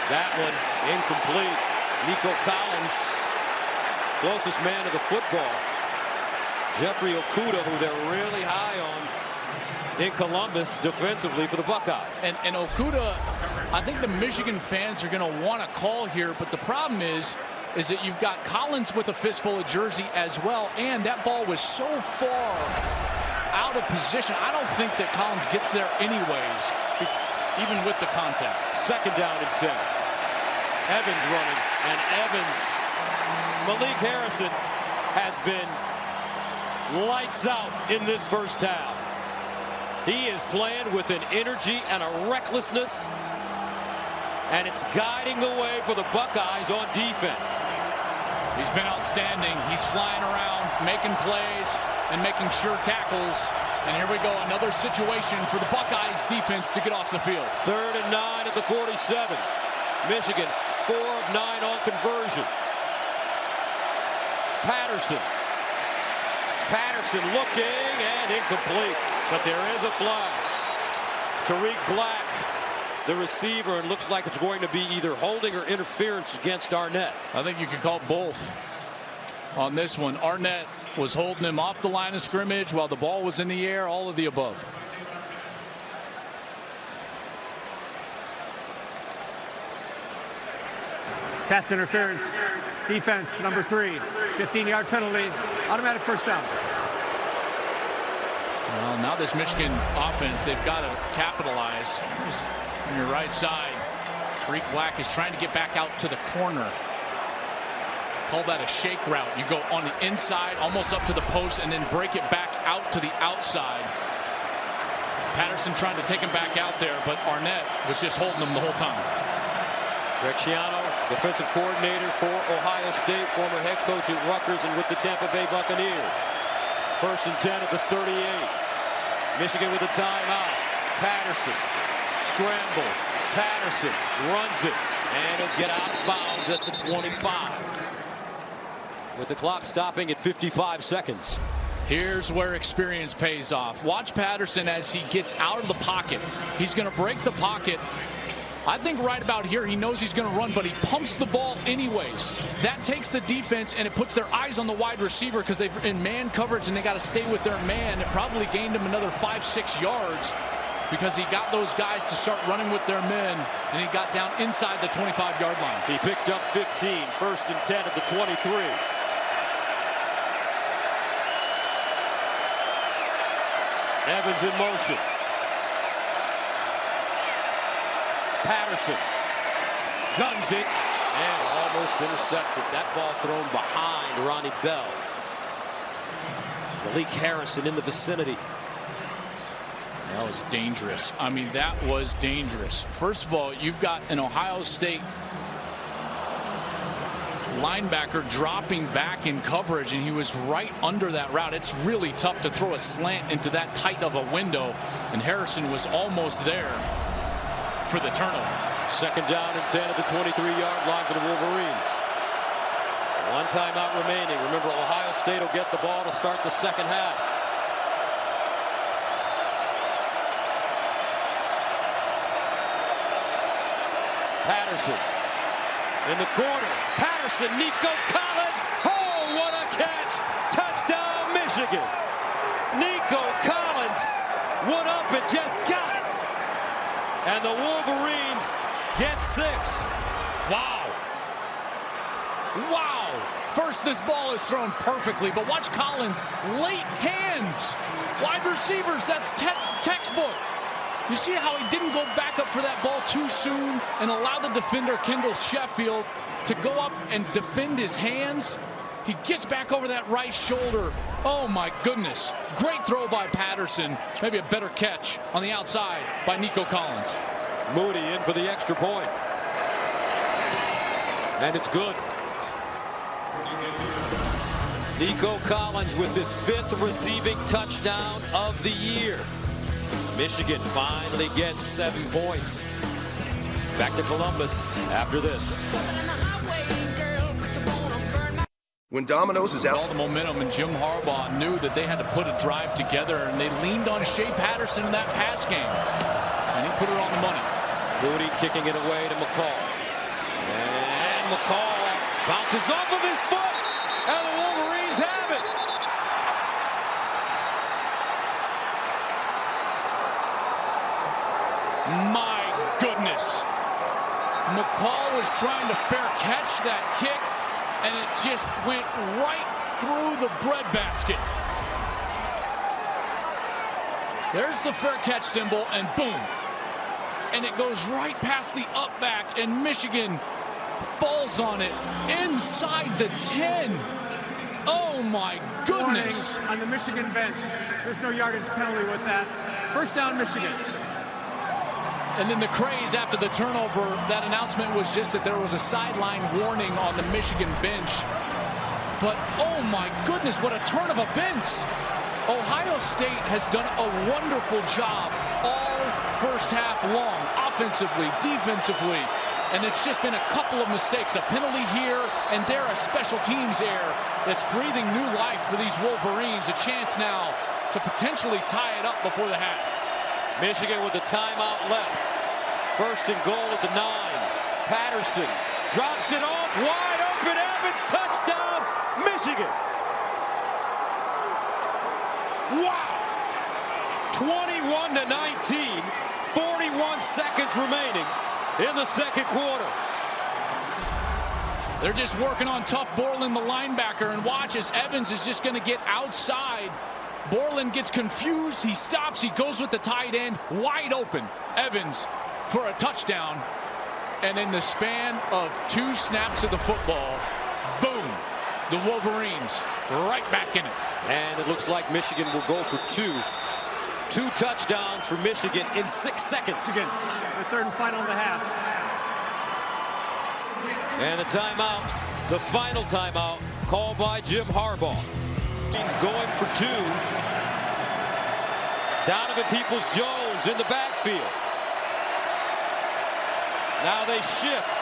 That one incomplete. Nico Collins, closest man to the football. Jeffrey Okudah, who they're really high on in Columbus defensively for the Buckeyes. And Okudah, I think the Michigan fans are going to want to call here, but the problem is that you've got Collins with a fistful of jersey as well, and that ball was so far out of position. I don't think that Collins gets there anyways, even with the contact. Second down and 10. Evans running, and Evans, Malik Harrison has been lights out in this first half. He is playing with an energy and a recklessness, and it's guiding the way for the Buckeyes on defense. He's been outstanding. He's flying around, making plays, and making sure tackles. And here we go, another situation for the Buckeyes defense to get off the field. 3rd and 9 at the 47. Michigan 4 of 9 on conversions. Patterson looking and incomplete, but there is a flag. Tariq Black, the receiver, and looks like it's going to be either holding or interference against Arnett. I think you can call both on this one. Arnett was holding him off the line of scrimmage while the ball was in the air, all of the above. Pass interference. Defense, number 3. 15-yard penalty. Automatic first down. Well, now this Michigan offense, they've got to capitalize. Here's on your right side. Tariq Black is trying to get back out to the corner. Call that a shake route. You go on the inside, almost up to the post, and then break it back out to the outside. Patterson trying to take him back out there, but Arnett was just holding him the whole time. Greg Schiano, defensive coordinator for Ohio State, former head coach at Rutgers and with the Tampa Bay Buccaneers. 1st and 10 at the 38. Michigan with a timeout. Patterson scrambles. Patterson runs it, and he'll get out of bounds at the 25. With the clock stopping at 55 seconds. Here's where experience pays off. Watch Patterson as he gets out of the pocket. He's going to break the pocket. I think right about here he knows he's going to run, but he pumps the ball anyways. That takes the defense and it puts their eyes on the wide receiver because they're in man coverage and they got to stay with their man. It probably gained him another 5-6 yards because he got those guys to start running with their men, and he got down inside the 25-yard line. He picked up 15. 1st and 10 at the 23. Evans in motion. Patterson guns it and almost intercepted. That ball thrown behind Ronnie Bell. Malik Harrison in the vicinity. That was dangerous. I mean, that was dangerous. First of all, you've got an Ohio State linebacker dropping back in coverage, and he was right under that route. It's really tough to throw a slant into that tight of a window, and Harrison was almost there for the turnover. 2nd down and 10 at the 23-yard line for the Wolverines. 1 timeout remaining. Remember, Ohio State will get the ball to start the second half. Patterson in the corner. Patterson, Nico Collins. Oh, what a catch! Touchdown, Michigan. Nico Collins went up and just got it. And the Wolverines get 6. Wow. Wow. First, this ball is thrown perfectly, but watch Collins. Late hands. Wide receivers, that's textbook. You see how he didn't go back up for that ball too soon and allow the defender, Kendall Sheffield, to go up and defend his hands? He gets back over that right shoulder. Oh, my goodness. Great throw by Patterson. Maybe a better catch on the outside by Nico Collins. Moody in for the extra point. And it's good. Nico Collins with his 5th receiving touchdown of the year. Michigan finally gets 7 points. Back to Columbus after this. When Domino's is out, all the momentum, and Jim Harbaugh knew that they had to put a drive together, and they leaned on Shea Patterson in that pass game, and he put it on the money. Moody kicking it away to McCall. And McCall bounces off of his foot, and the Wolverines have it. My goodness. McCall was trying to fair catch that kick, and it just went right through the breadbasket. There's the fair catch symbol, and boom. And it goes right past the up back, and Michigan falls on it inside the 10. Oh my goodness. Warning on the Michigan bench. There's no yardage penalty with that. First down, Michigan. And then the craze after the turnover, that announcement was just that there was a sideline warning on the Michigan bench. But oh my goodness, what a turn of events. Ohio State has done a wonderful job all first half long, offensively, defensively. And it's just been a couple of mistakes, a penalty here and there, a special teams error that's breathing new life for these Wolverines. A chance now to potentially tie it up before the half. Michigan with a timeout left. First and goal at the 9. Patterson drops it off. Wide open. Evans, touchdown, Michigan. Wow. 21-19. 41 seconds remaining in the second quarter. They're just working on tough Borland, the linebacker, and watch as Evans is just going to get outside. Borland gets confused. He stops. He goes with the tight end. Wide open. Evans for a touchdown. And in the span of 2 snaps of the football, boom, the Wolverines right back in it. And it looks like Michigan will go for 2. 2 touchdowns for Michigan in 6 seconds. Michigan, the 3rd and final of the half. And the timeout, the final timeout, called by Jim Harbaugh. He's going for 2. Donovan Peoples-Jones in the backfield. Now they shift.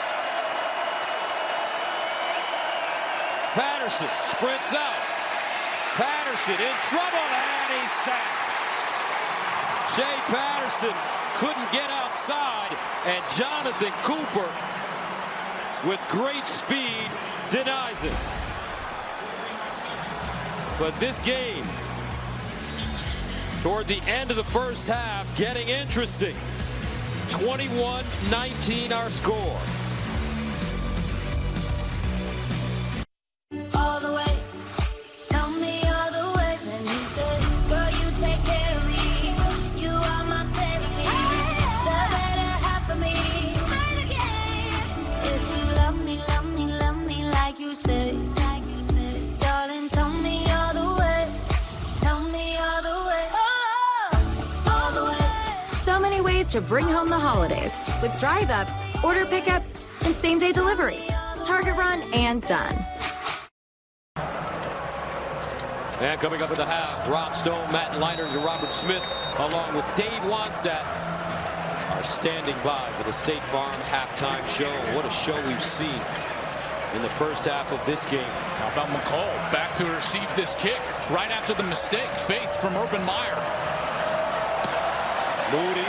Patterson sprints out. Patterson in trouble, and he's sacked. Shea Patterson couldn't get outside, and Jonathan Cooper, with great speed, denies it. But this game, toward the end of the first half, getting interesting. 21-19 our score. All the way, tell me all the ways, and you said, girl, you take care of me. You are my therapy, the better half of me. Say it again. If you love me, love me, love me like you say. Darling, tell me all the ways. Tell me all the ways. Oh, all the ways. So many ways to bring home the holidays with Drive Up, order pickups, and same-day delivery. Target Run and done. And coming up in the half, Rob Stone, Matt Leiner, and Robert Smith, along with Dave Wanstadt, are standing by for the State Farm halftime show. What a show we've seen in the first half of this game. How about McCall back to receive this kick right after the mistake. Faith from Urban Meyer. Moody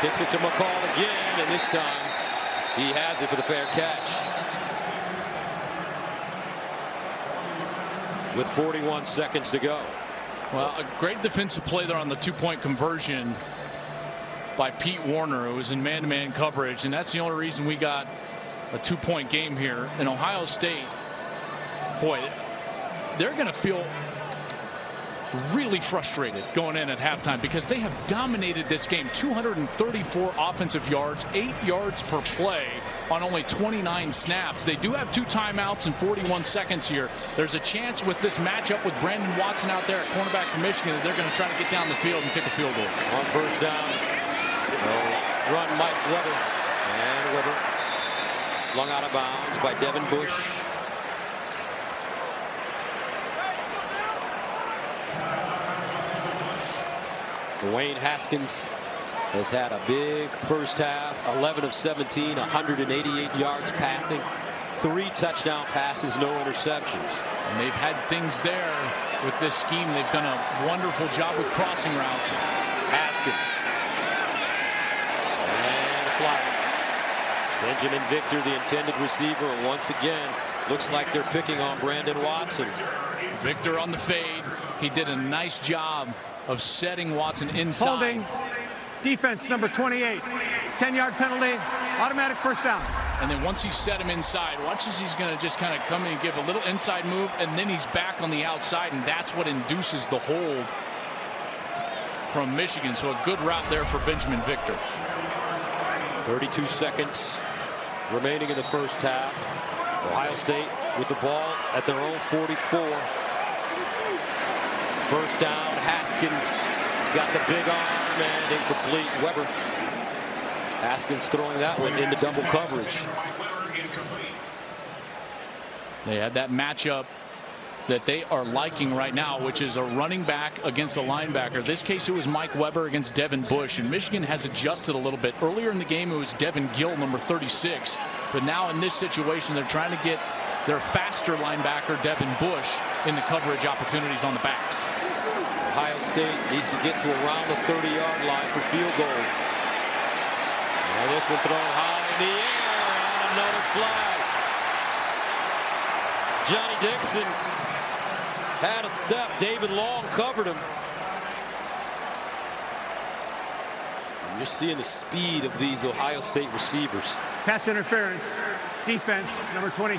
kicks it to McCall again, and this time he has it for the fair catch. With 41 seconds to go. Well, a great defensive play there on the 2-point conversion by Pete Warner. It was in man-to-man coverage, and that's the only reason we got a 2-point game here. In Ohio State, boy, they're going to feel really frustrated going in at halftime because they have dominated this game. 234 offensive yards, 8 yards per play on only 29 snaps. They do have 2 timeouts and 41 seconds here. There's a chance with this matchup with Brandon Watson out there at cornerback for Michigan that they're going to try to get down the field and kick a field goal. On first down, run Mike Weber, and Weber slung out of bounds by Devin Bush. Dwayne Haskins has had a big first half, 11 of 17, 188 yards passing, 3 touchdown passes, no interceptions. And they've had things there with this scheme. They've done a wonderful job with crossing routes. Haskins. And a flag. Benjamin Victor, the intended receiver, and once again, looks like they're picking on Brandon Watson. Victor on the fade. He did a nice job of setting Watson inside. Holding. Defense number 28. 10-yard penalty. Automatic first down. And then once he set him inside, watch as he's going to just kind of come in and give a little inside move, and then he's back on the outside, and that's what induces the hold from Michigan. So a good route there for Benjamin Victor. 32 seconds remaining in the first half. Ohio State with the ball at their own 44. First down, Haskins has got the big arm and incomplete. Weber. Haskins throwing that one into double coverage. They had that matchup that they are liking right now, which is a running back against a linebacker. This case, it was Mike Weber against Devin Bush, and Michigan has adjusted a little bit. Earlier in the game, it was Devin Gill, number 36. But now in this situation, they're trying to get their faster linebacker, Devin Bush, in the coverage opportunities on the backs. Ohio State needs to get to around the 30-yard line for field goal. And this one thrown high in the air, and another flag. Johnny Dixon had a step. David Long covered him. I'm just seeing the speed of these Ohio State receivers. Pass interference. Defense number 22.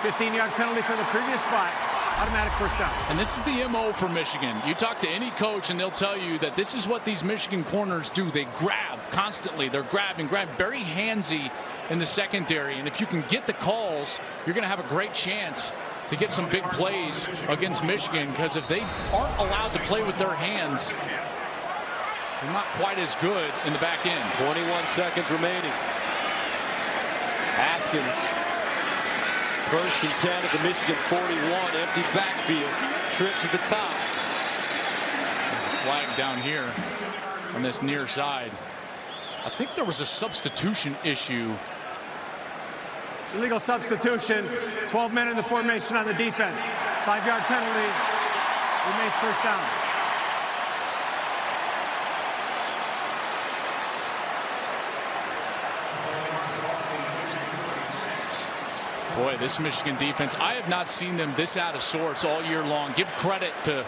15-yard penalty for the previous spot. Automatic first down. And this is the MO for Michigan. You talk to any coach and they'll tell you that this is what these Michigan corners do. They grab constantly. They're grabbing, very handsy in the secondary. And if you can get the calls, you're going to have a great chance to get some big plays against Michigan, because if they aren't allowed to play with their hands, they're not quite as good in the back end. 21 seconds remaining. Haskins, 1st and 10 at the Michigan 41, empty backfield, trips at the top. There's a flag down here on this near side. I think there was a substitution issue. Illegal substitution. 12 men in the formation on the defense. 5-yard penalty. Remains first down. Boy, this Michigan defense, I have not seen them this out of sorts all year long. Give credit to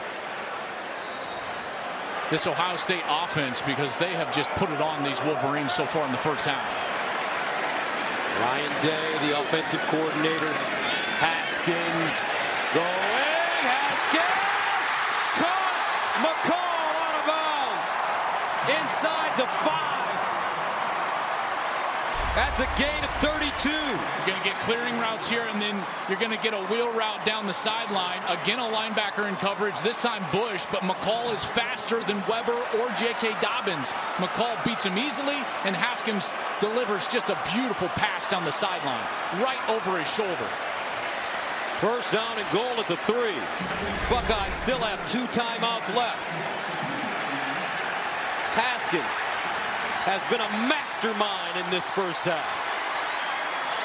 this Ohio State offense, because they have just put it on these Wolverines so far in the first half. Ryan Day, the offensive coordinator. Haskins going. Haskins caught. McCall out of bounds inside the 5. That's a gain of 32. You're going to get clearing routes here, and then you're going to get a wheel route down the sideline. Again, a linebacker in coverage, this time Bush, but McCall is faster than Weber or J.K. Dobbins. McCall beats him easily, and Haskins delivers just a beautiful pass down the sideline, right over his shoulder. First down and goal at the 3. Buckeyes still have 2 timeouts left. Haskins has been a mastermind in this first half.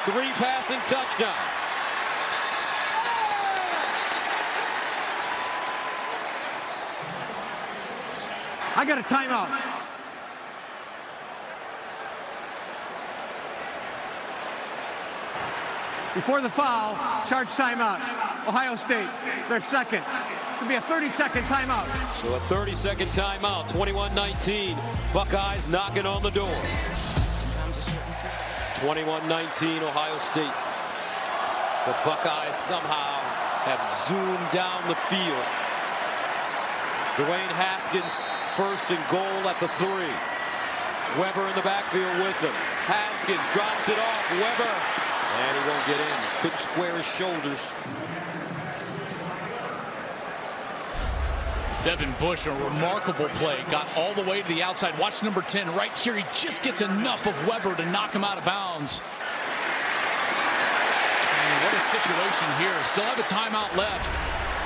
3 passing touchdowns. I got a timeout. Before the foul, charge timeout. Ohio State, their second. This will be a 30-second timeout. So a 30-second timeout, 21-19. Buckeyes knocking on the door. 21-19, Ohio State. The Buckeyes somehow have zoomed down the field. Dwayne Haskins, 1st and goal at the 3. Weber in the backfield with them. Haskins drops it off. Weber. And he won't get in. Couldn't square his shoulders. Devin Bush, a remarkable play. Got all the way to the outside. Watch number 10 right here. He just gets enough of Weber to knock him out of bounds. And what a situation here. Still have a timeout left.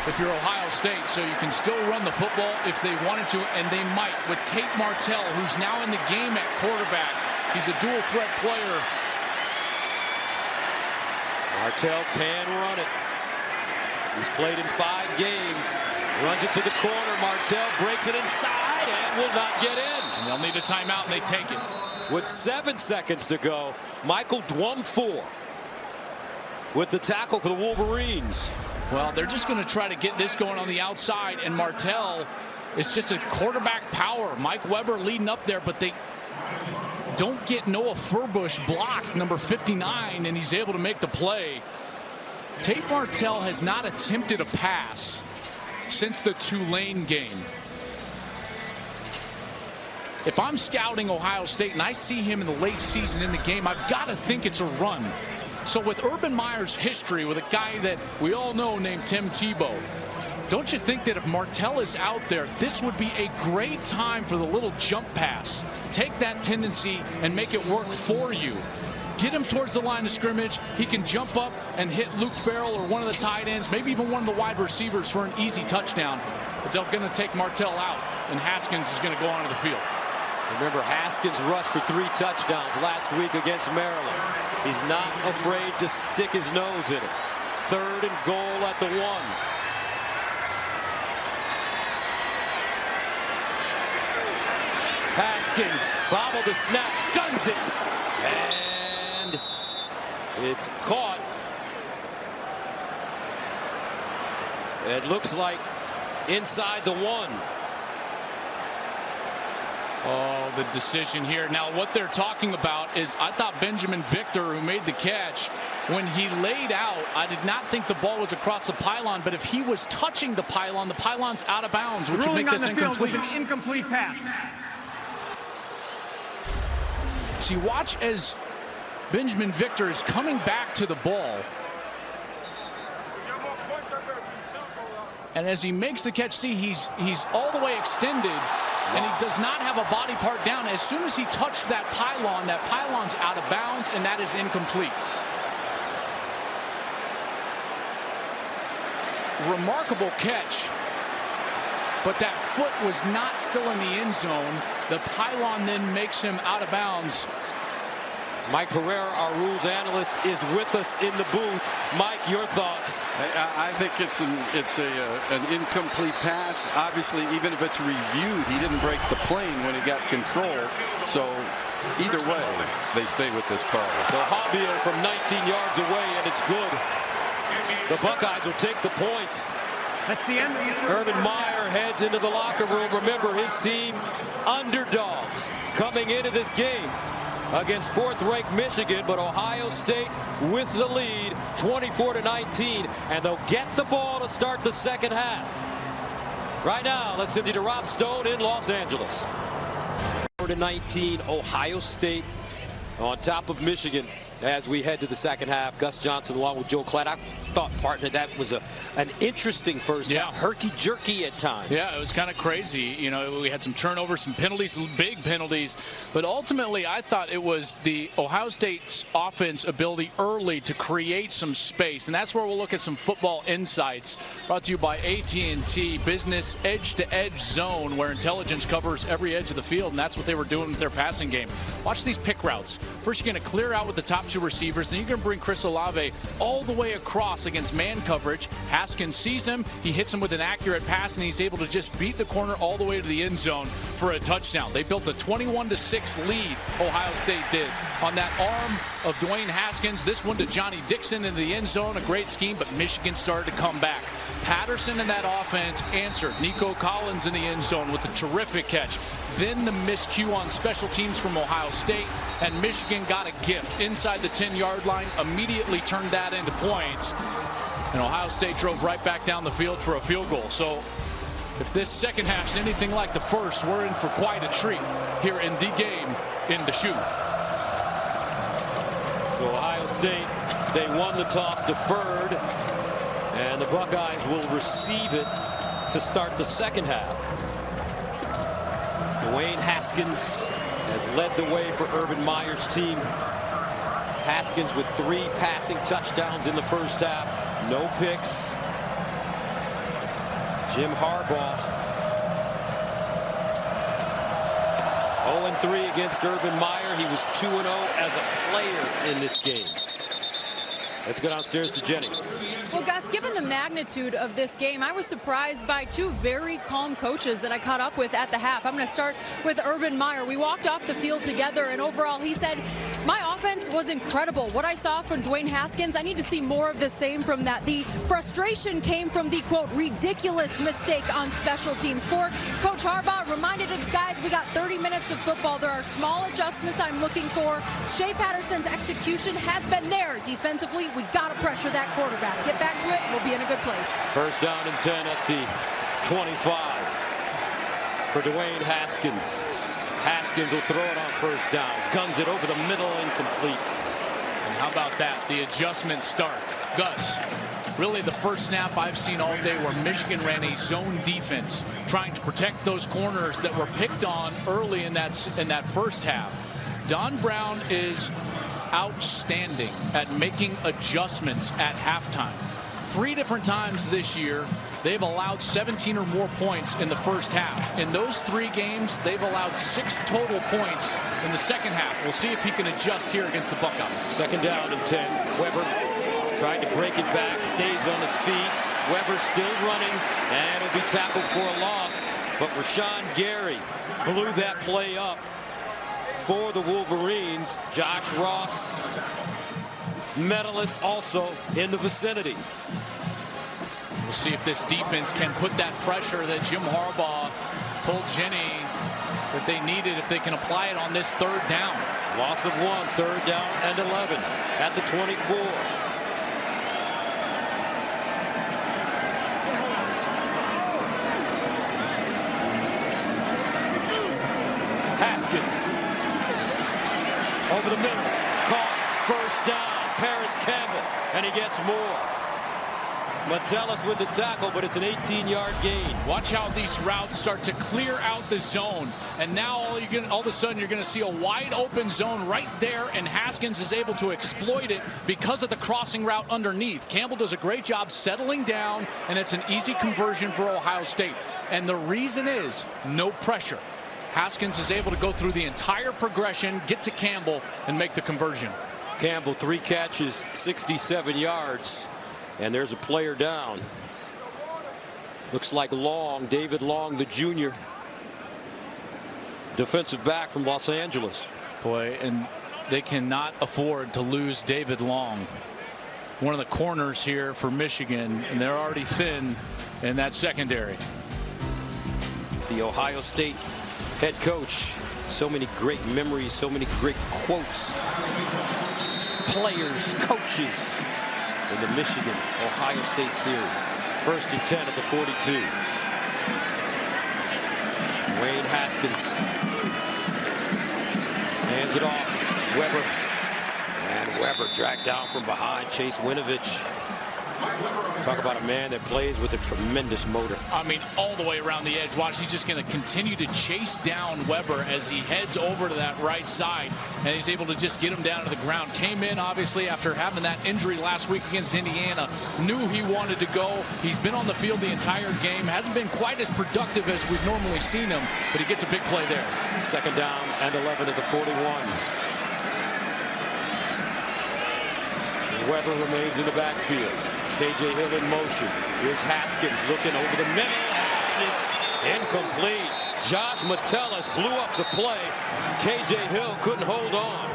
if you're Ohio State, so you can still run the football if they wanted to, and they might with Tate Martell, who's now in the game at quarterback. He's a dual threat player. Martell can run it. He's played in 5 games. Runs it to the corner. Martell breaks it inside and will not get in. And they'll need a timeout, and they take it. With 7 seconds to go, Michael Dwumfor with the tackle for the Wolverines. Well, they're just going to try to get this going on the outside, and Martell is just a quarterback power. Mike Weber leading up there, but they don't get Noah Furbush blocked, number 59, and he's able to make the play. Tate Martell has not attempted a pass since the Tulane game. If I'm scouting Ohio State and I see him in the late season in the game, I've got to think it's a run. So with Urban Meyer's history with a guy that we all know named Tim Tebow, don't you think that if Martell is out there, this would be a great time for the little jump pass? Take that tendency and make it work for you. Get him towards the line of scrimmage. He can jump up and hit Luke Farrell or one of the tight ends, maybe even one of the wide receivers for an easy touchdown. But they're going to take Martell out, and Haskins is going to go onto the field. Remember, Haskins rushed for 3 touchdowns last week against Maryland. He's not afraid to stick his nose in it. 3rd and goal at the 1. Haskins bobbled the snap, guns it, and it's caught. It looks like inside the 1. Oh, the decision here. Now, what they're talking about is, I thought Benjamin Victor, who made the catch, when he laid out, I did not think the ball was across the pylon, but if he was touching the pylon's out of bounds, which would make this incomplete. An incomplete pass. See, watch as Benjamin Victor is coming back to the ball. And as he makes the catch, see, he's all the way extended, and he does not have a body part down. As soon as he touched that pylon's out of bounds, and that is incomplete. Remarkable catch, but that foot was not still in the end zone. The pylon then makes him out of bounds. Mike Pereira, our rules analyst, is with us in the booth. Mike, your thoughts? I think it's an incomplete pass. Obviously, even if it's reviewed, he didn't break the plane when he got control. So either way, they stay with this call. So Hobio from 19 yards away, and it's good. The Buckeyes will take the points. That's the end. Urban Meyer heads into the locker room. Remember, his team underdogs coming into this game against 4th-ranked Michigan, but Ohio State with the lead, 24-19, and they'll get the ball to start the second half. Right now, let's send you to Rob Stone in Los Angeles. 24-19, Ohio State on top of Michigan as we head to the second half. Gus Johnson along with Joe Klatt. I thought, partner, that was an interesting first half. Herky-jerky at times. Yeah, it was kind of crazy. You know, we had some turnovers, some penalties, some big penalties. But ultimately, I thought it was the Ohio State's offense ability early to create some space. And that's where we'll look at some football insights brought to you by AT&T Business Edge-to-Edge Zone, where intelligence covers every edge of the field. And that's what they were doing with their passing game. Watch these pick routes. First, you're going to clear out with the top 2 receivers. Then you're going to bring Chris Olave all the way across against man coverage. Haskins sees him. He hits him with an accurate pass, and he's able to just beat the corner all the way to the end zone for a touchdown. They built a 21-6 lead, Ohio State did, on that arm of Dwayne Haskins. This one to Johnny Dixon into the end zone. A great scheme, but Michigan started to come back. Patterson in that offense answered. Nico Collins in the end zone with a terrific catch. Then the miscue on special teams from Ohio State, and Michigan got a gift inside the 10-yard line, immediately turned that into points, and Ohio State drove right back down the field for a field goal. So if this second half's anything like the first, we're in for quite a treat here in the game in the shoe. So Ohio State, they won the toss, deferred, and the Buckeyes will receive it to start the second half. Dwayne Haskins has led the way for Urban Meyer's team. Haskins with 3 passing touchdowns in the first half. No picks. Jim Harbaugh 0-3 against Urban Meyer. He was 2-0 as a player in this game. Let's go downstairs to Jenny. Well, Gus, given the magnitude of this game, I was surprised by two very calm coaches that I caught up with at the half. I'm going to start with Urban Meyer. We walked off the field together, and overall, he said, my offense was incredible. What I saw from Dwayne Haskins, I need to see more of the same from that. The frustration came from the, quote, ridiculous mistake on special teams. For Coach Harbaugh, reminded us, guys, we got 30 minutes of football. There are small adjustments I'm looking for. Shea Patterson's execution has been there defensively. We got to pressure that quarterback. Get back to it, we'll be in a good place. First down and 10 at the 25 for Dwayne Haskins. Haskins will throw it on first down. Guns it over the middle, incomplete. And how about that? The adjustment start. Gus, really the first snap I've seen all day where Michigan ran a zone defense, trying to protect those corners that were picked on early in that first half. Don Brown is outstanding at making adjustments at halftime. 3 different times this year, they've allowed 17 or more points in the first half. In those 3 games, they've allowed 6 total points in the second half. We'll see if he can adjust here against the Buckeyes. Second down and 10. Weber tried to break it back, stays on his feet. Weber still running, and it'll be tackled for a loss. But Rashawn Gary blew that play up for the Wolverines. Josh Ross, medalist, also in the vicinity. We'll see if this defense can put that pressure that Jim Harbaugh told Jenny that they needed, if they can apply it on this third down. Loss of 1, third down and 11 at the 24. Haskins over the middle, caught, first down. Paris Campbell, and he gets more. Metellus with the tackle, but it's an 18-yard gain. Watch how these routes start to clear out the zone, and now all of a sudden you're going to see a wide open zone right there, and Haskins is able to exploit it because of the crossing route underneath. Campbell does a great job settling down, and it's an easy conversion for Ohio State. And the reason is no pressure. Haskins is able to go through the entire progression, get to Campbell, and make the conversion. Campbell, 3 catches, 67 yards, and there's a player down. Looks like Long, David Long, the junior, defensive back from Los Angeles. Boy, and they cannot afford to lose David Long, one of the corners here for Michigan, and they're already thin in that secondary. The Ohio State head coach, so many great memories, so many great quotes. Players, coaches in the Michigan-Ohio State series. First and 10 at the 42. Dwayne Haskins hands it off. Weber. And Weber dragged down from behind. Chase Winovich. Talk about a man that plays with a tremendous motor. I mean, all the way around the edge. Watch, he's just going to continue to chase down Weber as he heads over to that right side, and he's able to just get him down to the ground. Came in, obviously, after having that injury last week against Indiana. Knew he wanted to go. He's been on the field the entire game. Hasn't been quite as productive as we've normally seen him, but he gets a big play there. Second down and 11 at the 41. Weber remains in the backfield. KJ Hill in motion. Here's Haskins looking over the middle, and it's incomplete. Josh Metellus blew up the play. KJ Hill couldn't hold on.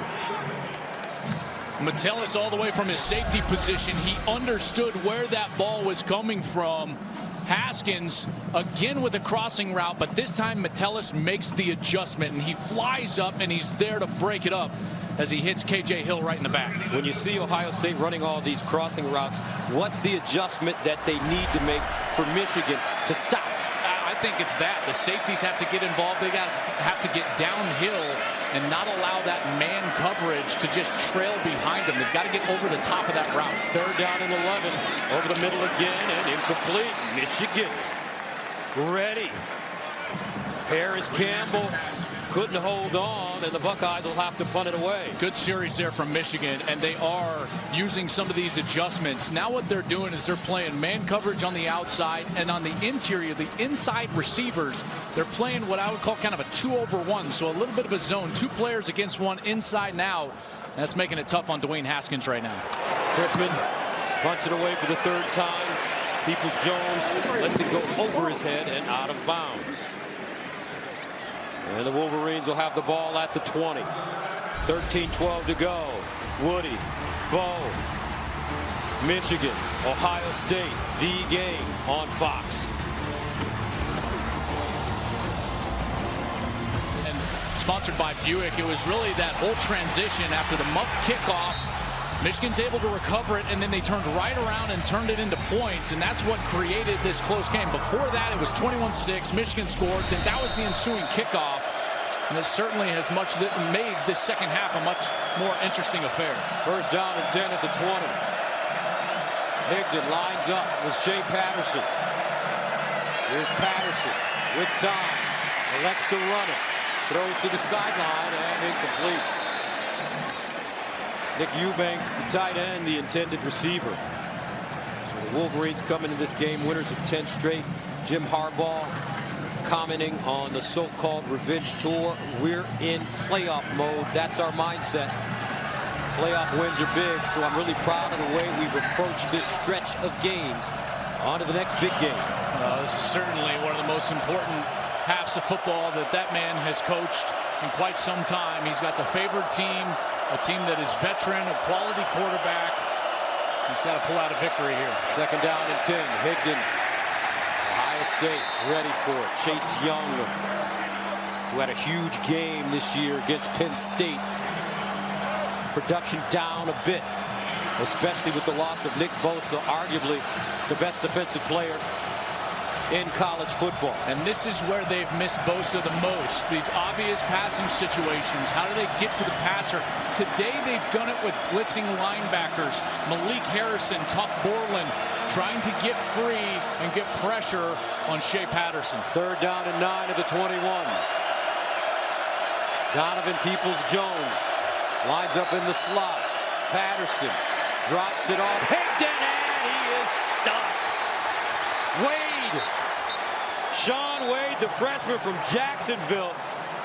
Metellus, all the way from his safety position, he understood where that ball was coming from. Haskins again with a crossing route, but this time Metellus makes the adjustment, and he flies up, and he's there to break it up as he hits KJ Hill right in the back. When you see Ohio State running all these crossing routes, what's the adjustment that they need to make for Michigan to stop? I think it's that. The safeties have to get involved. They have to get downhill and not allow that man coverage to just trail behind them. They've got to get over the top of that route. Third down and 11. Over the middle again, and incomplete. Michigan ready. Paris Campbell couldn't hold on, and the Buckeyes will have to punt it away. Good series there from Michigan, and they are using some of these adjustments. Now what they're doing is they're playing man coverage on the outside, and on the interior, the inside receivers, they're playing what I would call kind of a 2-over-1, so a little bit of a zone. 2 players against 1 inside and out. That's making it tough on Dwayne Haskins right now. Freshman punts it away for the 3rd time. Peoples-Jones lets it go over his head and out of bounds. And the Wolverines will have the ball at the 20. 13-12 to go. Woody, Bo, Michigan, Ohio State, the game on Fox. And sponsored by Buick, it was really that whole transition after the muff kickoff. Michigan's able to recover it, and then they turned right around and turned it into points, and that's what created this close game. Before that, it was 21-6. Michigan scored. Then that was the ensuing kickoff, and it certainly has made this second half a much more interesting affair. 1st down and 10 at the 20. Higdon lines up with Shea Patterson. Here's Patterson with time. Elects to run it. Throws to the sideline and incomplete. Nick Eubanks, the tight end, the intended receiver. So the Wolverines come into this game winners of 10 straight. Jim Harbaugh commenting on the so-called revenge tour. We're in playoff mode. That's our mindset. Playoff wins are big, so I'm really proud of the way we've approached this stretch of games. On to the next big game. This is certainly one of the most important halves of football that man has coached in quite some time. He's got the favored team, a team that is veteran, a quality quarterback. He's got to pull out a victory here. 2nd down and 10. Higdon, Ohio State, ready for it. Chase Young, who had a huge game this year against Penn State. Production down a bit, especially with the loss of Nick Bosa, arguably the best defensive player in college football. And this is where they've missed Bosa the most. These obvious passing situations. How do they get to the passer? Today they've done it with blitzing linebackers. Malik Harrison, Tuff Borland, trying to get free and get pressure on Shea Patterson. 3rd down and 9 at the 21. Donovan Peoples-Jones lines up in the slot. Patterson drops it off. Higdon, and he is stuck. Wade, Sean Wade, the freshman from Jacksonville,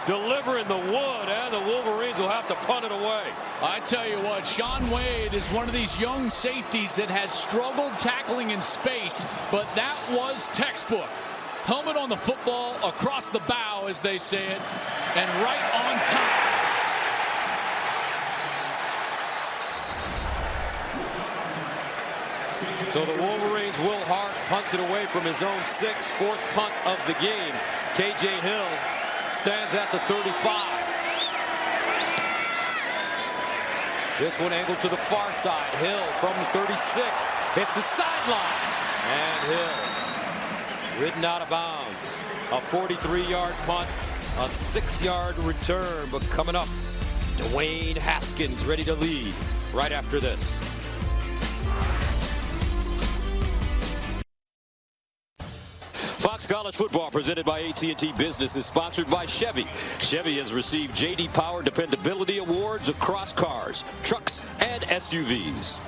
delivering the wood, and the Wolverines will have to punt it away. I tell you what, Sean Wade is one of these young safeties that has struggled tackling in space, but that was textbook. Helmet on the football, across the bow, as they say it, and right on time. So the Wolverines, Will Hart punts it away from his own 6th, 4th punt of the game. KJ Hill stands at the 35. This one angled to the far side. Hill from the 36 hits the sideline, and Hill ridden out of bounds. A 43-yard punt, a 6-yard return. But coming up, Dwayne Haskins ready to lead right after this. Fox College Football, presented by AT&T Business, is sponsored by Chevy. Chevy has received J.D. Power Dependability Awards across cars, trucks, and SUVs.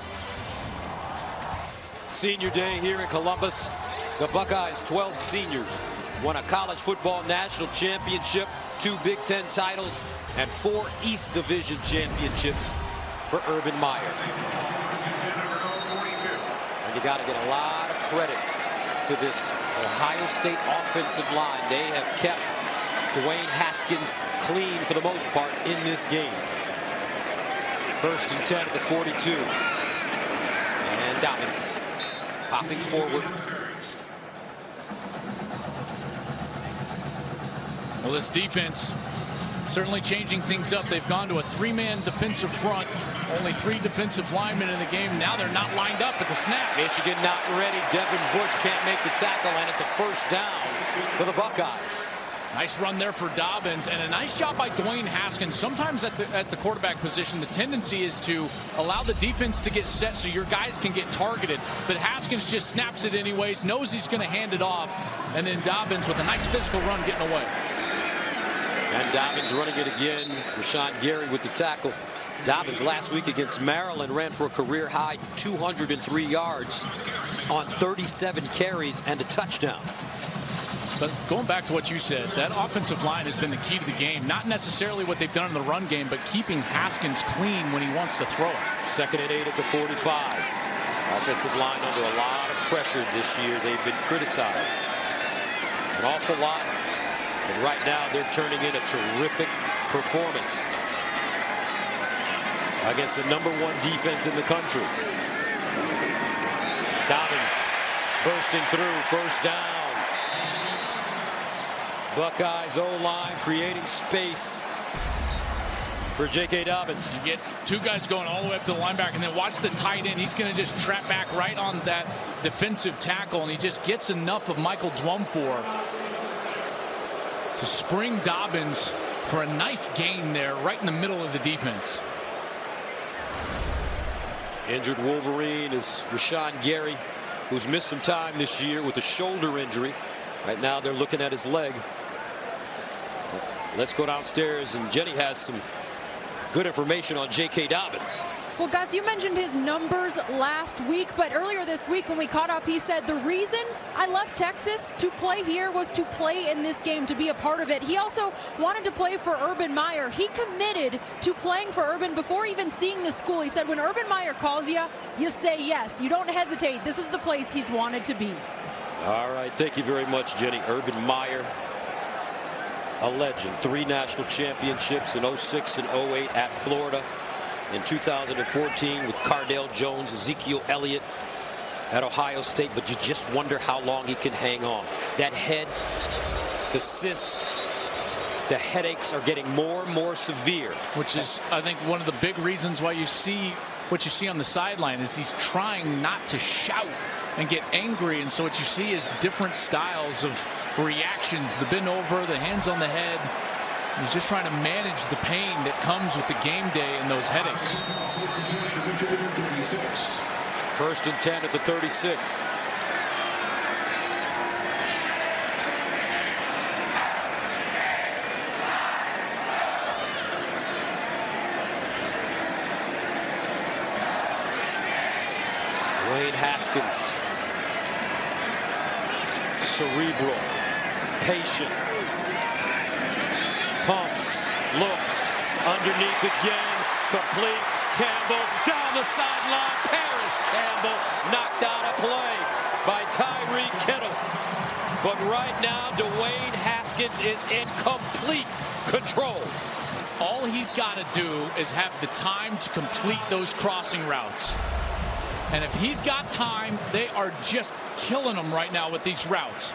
Senior day here in Columbus. The Buckeyes, 12 seniors, won a college football national championship, 2 Big Ten titles, and 4 East Division championships for Urban Meyer. And you got to get a lot of credit to this Ohio State offensive line. They have kept Dwayne Haskins clean for the most part in this game. 1st and 10 at the 42. And Dobbins popping forward. Well, this defense certainly changing things up. They've gone to a 3-man defensive front. Only 3 defensive linemen in the game. Now they're not lined up at the snap. Michigan not ready. Devin Bush can't make the tackle, and it's a 1st down for the Buckeyes. Nice run there for Dobbins, and a nice job by Dwayne Haskins. Sometimes at the quarterback position, the tendency is to allow the defense to get set so your guys can get targeted. But Haskins just snaps it anyways, knows he's going to hand it off, and then Dobbins with a nice physical run getting away. And Dobbins running it again. Rashawn Gary with the tackle. Dobbins last week against Maryland ran for a career high 203 yards on 37 carries and a touchdown. But going back to what you said, that offensive line has been the key to the game. Not necessarily what they've done in the run game, but keeping Haskins clean when he wants to throw it. 2nd and 8 at the 45. Offensive line under a lot of pressure this year. They've been criticized an awful lot. But right now they're turning in a terrific performance against the #1 defense in the country. Dobbins bursting through, first down. Buckeyes O-line creating space for J.K. Dobbins. You get two guys going all the way up to the linebacker, and then watch the tight end. He's going to just trap back right on that defensive tackle, and he just gets enough of Michael Dwumfor to spring Dobbins for a nice gain there right in the middle of the defense. Injured Wolverine is Rashawn Gary, who's missed some time this year with a shoulder injury. Right now they're looking at his leg. Let's go downstairs, and Jenny has some good information on J.K. Dobbins. Well, Gus, you mentioned his numbers last week, but earlier this week when we caught up, he said the reason I left Texas to play here was to play in this game, to be a part of it. He also wanted to play for Urban Meyer. He committed to playing for Urban before even seeing the school. He said when Urban Meyer calls you, you say yes. You don't hesitate. This is the place he's wanted to be. All right, thank you very much, Jenny. Urban Meyer, a legend. 3 national championships in 06 and 08 at Florida. In 2014 with Cardale Jones, Ezekiel Elliott at Ohio State. But you just wonder how long he can hang on. That head, the cysts, the headaches are getting more and more severe. Which is, I think, one of the big reasons why you see what you see on the sideline is he's trying not to shout and get angry, and so what you see is different styles of reactions. The bend over, the hands on the head. He's just trying to manage the pain that comes with the game day and those headaches. 1st and 10 at the 36. Dwayne Haskins, cerebral, patient, pumps, looks, underneath again, complete, Campbell down the sideline, Paris Campbell knocked out a play by Tyreek Kittle. But right now, Dwayne Haskins is in complete control. All he's got to do is have the time to complete those crossing routes. And if he's got time, they are just killing him right now with these routes.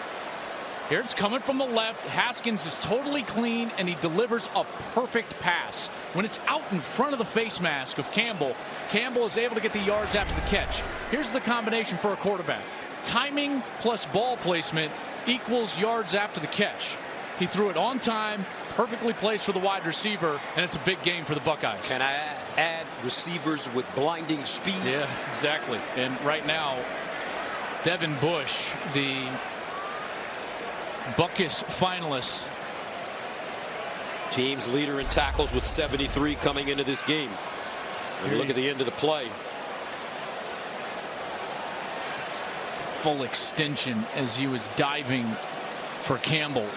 Here it's coming from the left. Haskins is totally clean, and he delivers a perfect pass. When it's out in front of the face mask of Campbell, Campbell is able to get the yards after the catch. Here's the combination for a quarterback. Timing plus ball placement equals yards after the catch. He threw it on time, perfectly placed for the wide receiver, and it's a big game for the Buckeyes. Can I add receivers with blinding speed? Yeah, exactly. And right now, Devin Bush, the Buckeyes finalist, team's leader in tackles with 73 coming into this game. And look at the end of the play. Full extension as he was diving for Campbell.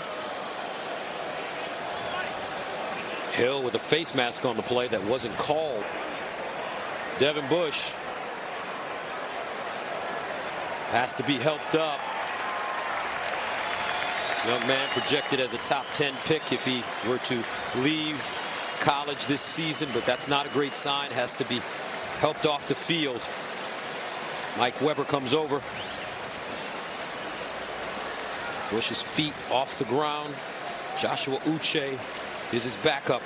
Hill with a face mask on the play that wasn't called. Devin Bush has to be helped up. This young man projected as a top 10 pick if he were to leave college this season, but that's not a great sign. Has to be helped off the field. Mike Weber comes over. Bush's feet off the ground. Joshua Uche is his backup.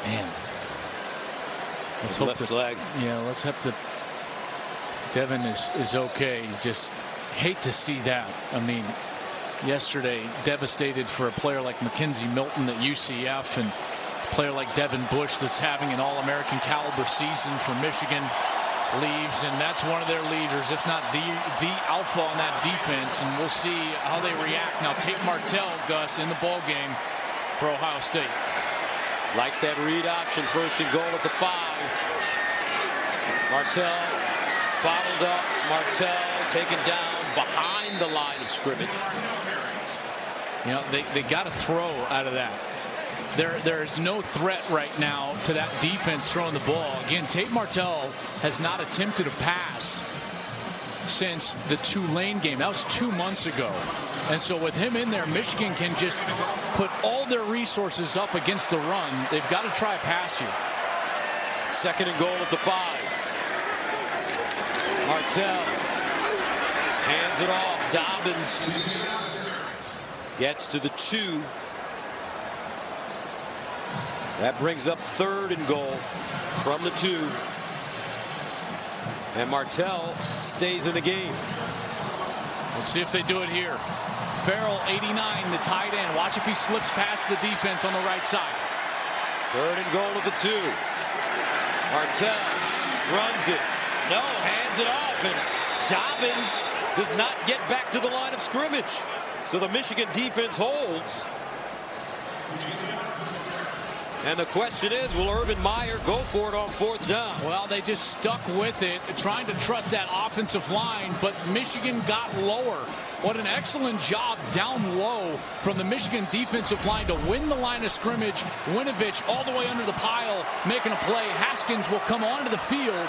Man, let's hope left leg. Yeah, let's hope that Devin is okay. Just hate to see that. I mean, yesterday devastated for a player like Mackenzie Milton at UCF, and a player like Devin Bush that's having an All-American caliber season for Michigan. leaves, and that's one of their leaders, if not the alpha on that defense, and we'll see how they react. Now Tate Martell, Gus, in the ball game for Ohio State. Likes that read option, 1st and goal at the 5. Martell bottled up. Martell taken down behind the line of scrimmage. You know, they got to throw out of that. There's no threat right now to that defense throwing the ball. Again, Tate Martell has not attempted a pass since the Tulane game. That was 2 months ago. And so with him in there, Michigan can just put all their resources up against the run. They've got to try a pass here. 2nd and goal at the 5. Martell hands it off. Dobbins gets to the 2. That brings up 3rd and goal from the 2. And Martell stays in the game. Let's see if they do it here. Farrell, 89, the tight end. Watch if he slips past the defense on the right side. 3rd and goal at the 2. Martell runs it. No, hands it off, and Dobbins does not get back to the line of scrimmage. So the Michigan defense holds. And the question is, will Urban Meyer go for it on 4th down? Well, they just stuck with it, trying to trust that offensive line, but Michigan got lower. What an excellent job down low from the Michigan defensive line to win the line of scrimmage. Winovich all the way under the pile, making a play. Haskins will come onto the field.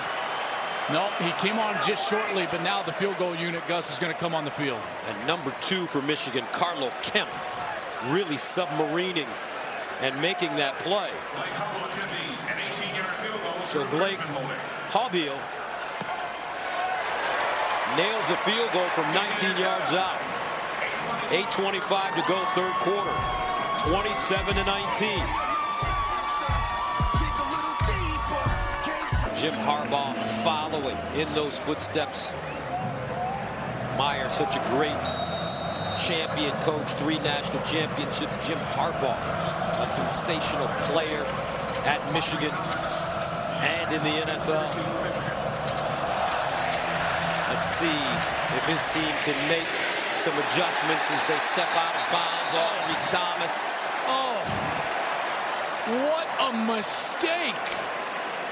Nope, he came on just shortly, but now the field goal unit, Gus, is going to come on the field. And number 2 for Michigan, Carlo Kemp, really submarining and making that play. So Blake Haubeil nails the field goal from 19 yards out. 8:25 to go, 3rd quarter. 27-19. Jim Harbaugh following in those footsteps. Meyer, such a great champion coach, 3 national championships. Jim Harbaugh, a sensational player at Michigan and in the NFL. Let's see if his team can make some adjustments as they step out of bounds. Aubrey Thomas. Oh, what a mistake.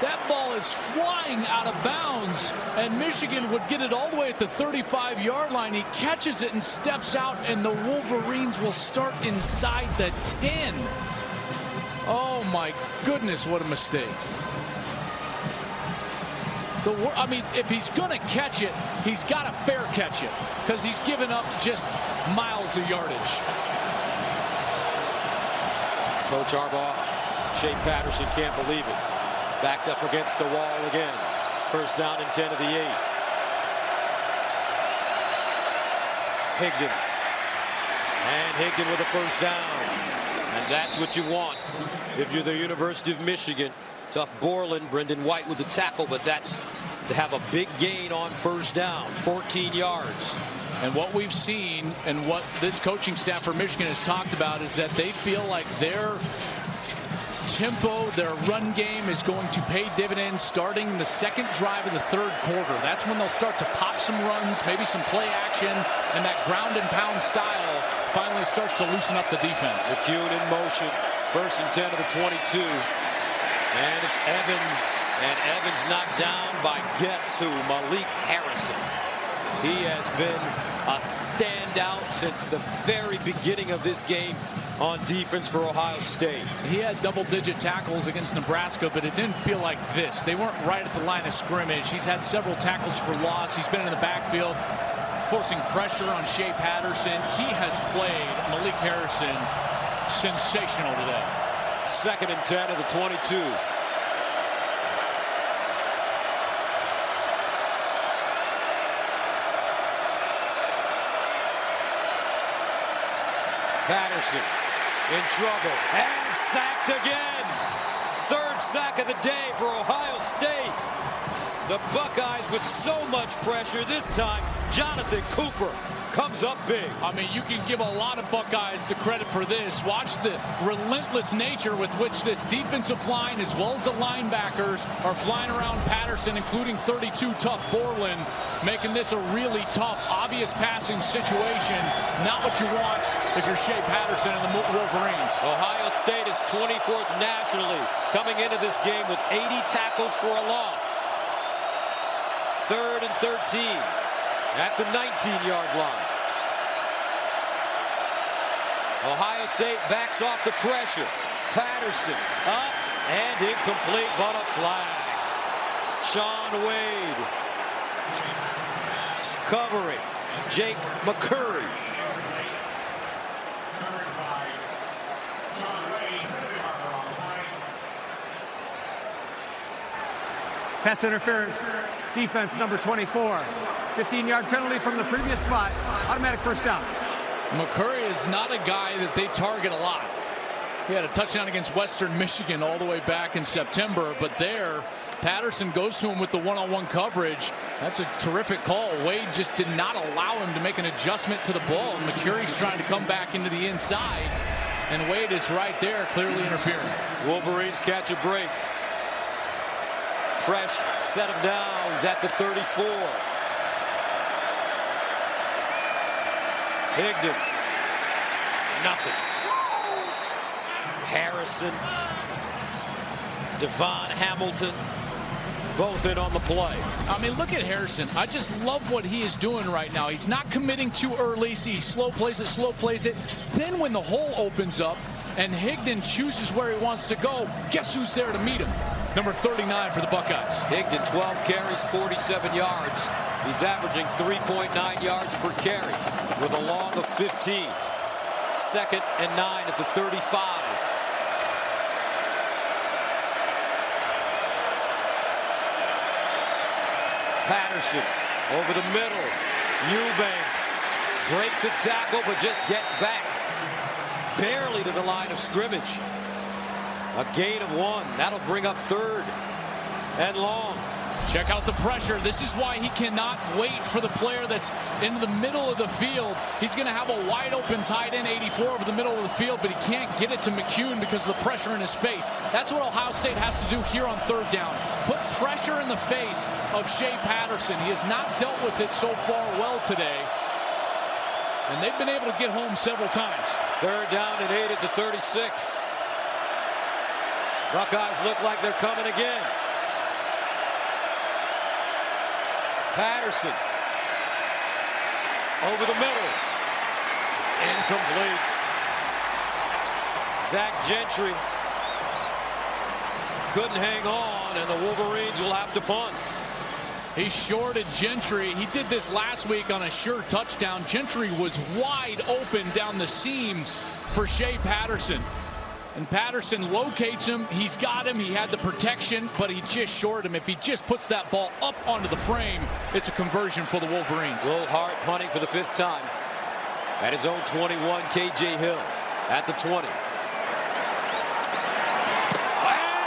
That ball is flying out of bounds, and Michigan would get it all the way at the 35-yard line. He catches it and steps out, and the Wolverines will start inside the 10. Oh, my goodness, what a mistake. I mean, if he's going to catch it, he's got to fair catch it, because he's given up just miles of yardage. Coach Harbaugh, Shea Patterson can't believe it. Backed up against the wall again. 1st down and 10 of the 8. Higdon. And Higdon with a 1st down. And that's what you want if you're the University of Michigan. Tough Borland, Brendan White with the tackle, but that's to have a big gain on 1st down. 14 yards. And what we've seen and what this coaching staff for Michigan has talked about is that they feel like their tempo, their run game is going to pay dividends starting the 2nd drive of the 3rd quarter. That's when they'll start to pop some runs, maybe some play action, and that ground and pound style finally starts to loosen up the defense. McCune in motion. 1st and 10 of the 22. And it's Evans. And Evans knocked down by guess who? Malik Harrison. He has been a standout since the very beginning of this game on defense for Ohio State. He had double-digit tackles against Nebraska, but it didn't feel like this. They weren't right at the line of scrimmage. He's had several tackles for loss. He's been in the backfield, forcing pressure on Shea Patterson. He has played, Malik Harrison, sensational today. 2nd and 10 of the 22. Patterson in trouble and sacked again. 3rd sack of the day for Ohio State. The Buckeyes with so much pressure. This time, Jonathan Cooper comes up big. I mean, you can give a lot of Buckeyes the credit for this. Watch the relentless nature with which this defensive line, as well as the linebackers, are flying around Patterson, including 32 tough Borland, making this a really tough, obvious passing situation. Not what you want if you're Shea Patterson and the Wolverines. Ohio State is 24th nationally, coming into this game with 80 tackles for a loss. 3rd and 13 at the 19-yard line. Ohio State backs off the pressure. Patterson up and incomplete, but a flag. Shaun Wade covering Jake McCurry. Pass interference, defense number 24. 15-yard penalty from the previous spot. Automatic first down. McCurry is not a guy that they target a lot. He had a touchdown against Western Michigan all the way back in September, but there, Patterson goes to him with the one-on-one coverage. That's a terrific call. Wade just did not allow him to make an adjustment to the ball. McCurry's trying to come back into the inside, and Wade is right there, clearly interfering. Wolverines catch a break. Fresh set of downs at the 34. Higdon. Nothing. Harrison. Devon Hamilton. Both in on the play. I mean, look at Harrison. I just love what he is doing right now. He's not committing too early. See, he slow plays it. Then when the hole opens up and Higdon chooses where he wants to go, guess who's there to meet him? Number 39 for the Buckeyes. Higdon, 12 carries, 47 yards. He's averaging 3.9 yards per carry with a long of 15. 2nd and 9 at the 35. Patterson over the middle. Eubanks breaks a tackle but just gets back barely to the line of scrimmage. A gain of 1. That'll bring up 3rd and long. Check out the pressure. This is why he cannot wait for the player that's in the middle of the field. He's going to have a wide open tight end 84 over the middle of the field, but he can't get it to McCune because of the pressure in his face. That's what Ohio State has to do here on 3rd down. Put pressure in the face of Shea Patterson. He has not dealt with it so far well today, and they've been able to get home several times. 3rd down and 8 at the 36. Buckeyes look like they're coming again. Patterson over the middle. Incomplete. Zach Gentry couldn't hang on, and the Wolverines will have to punt. He shorted Gentry. He did this last week on a sure touchdown. Gentry was wide open down the seam for Shea Patterson. And Patterson locates him. He's got him. He had the protection, but he just shorted him. If he just puts that ball up onto the frame, it's a conversion for the Wolverines. Will Hart punting for the 5th time. At his own 21, KJ Hill at the 20. And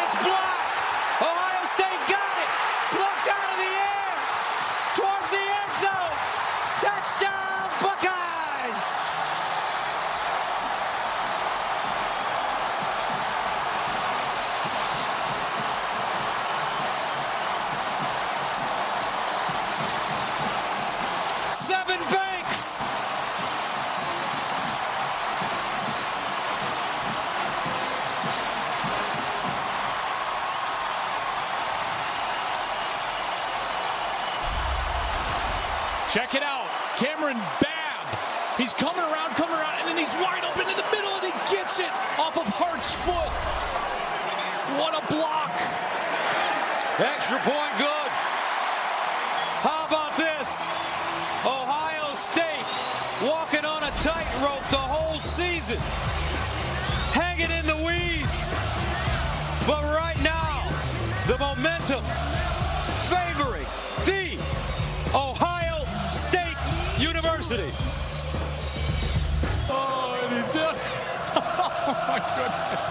it's blocked! Ohio State got it! Blocked out of the air! Towards the end zone! Touchdown, Buckeyes! Check it out. Cameron Babb. He's coming around, and then he's wide open in the middle, and he gets it off of Hart's foot. What a block. Extra point good. How about this? Ohio State walking on a tightrope the whole season. Hanging in the weeds. But right now, the momentum favoring the Ohio State University. Oh, and he's down. Oh, my goodness.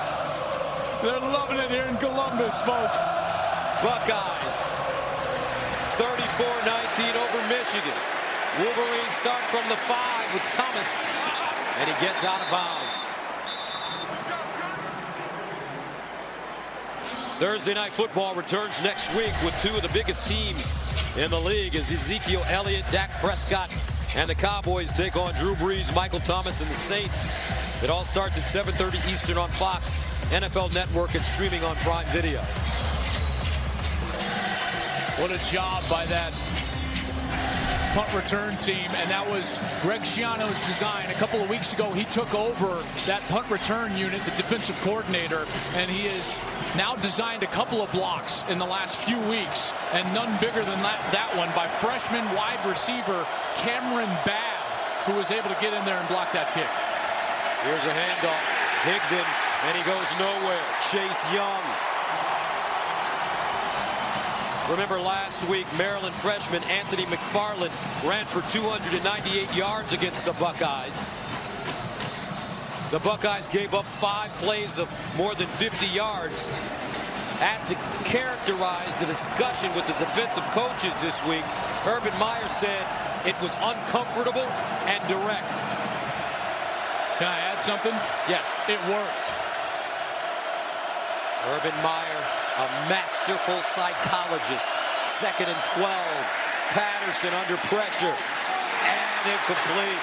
They're loving it here in Columbus, folks. Buckeyes 34-19 over Michigan. Wolverines start from the 5 with Thomas, and he gets out of bounds. Thursday Night Football returns next week with two of the biggest teams in the league as Ezekiel Elliott, Dak Prescott, and the Cowboys take on Drew Brees, Michael Thomas, and the Saints. It all starts at 7:30 Eastern on Fox, NFL Network, and streaming on Prime Video. What a job by that punt return team, and that was Greg Schiano's design. A couple of weeks ago, he took over that punt return unit, the defensive coordinator, and he has now designed a couple of blocks in the last few weeks, and none bigger than that one by freshman wide receiver Cameron Babb, who was able to get in there and block that kick. Here's a handoff. Higdon, and he goes nowhere. Chase Young. Remember last week, Maryland freshman Anthony McFarland ran for 298 yards against the Buckeyes. The Buckeyes gave up 5 plays of more than 50 yards. Asked to characterize the discussion with the defensive coaches this week, Urban Meyer said it was uncomfortable and direct. Can I add something? Yes. It worked. Urban Meyer, a masterful psychologist. 2nd and 12. Patterson under pressure. And incomplete.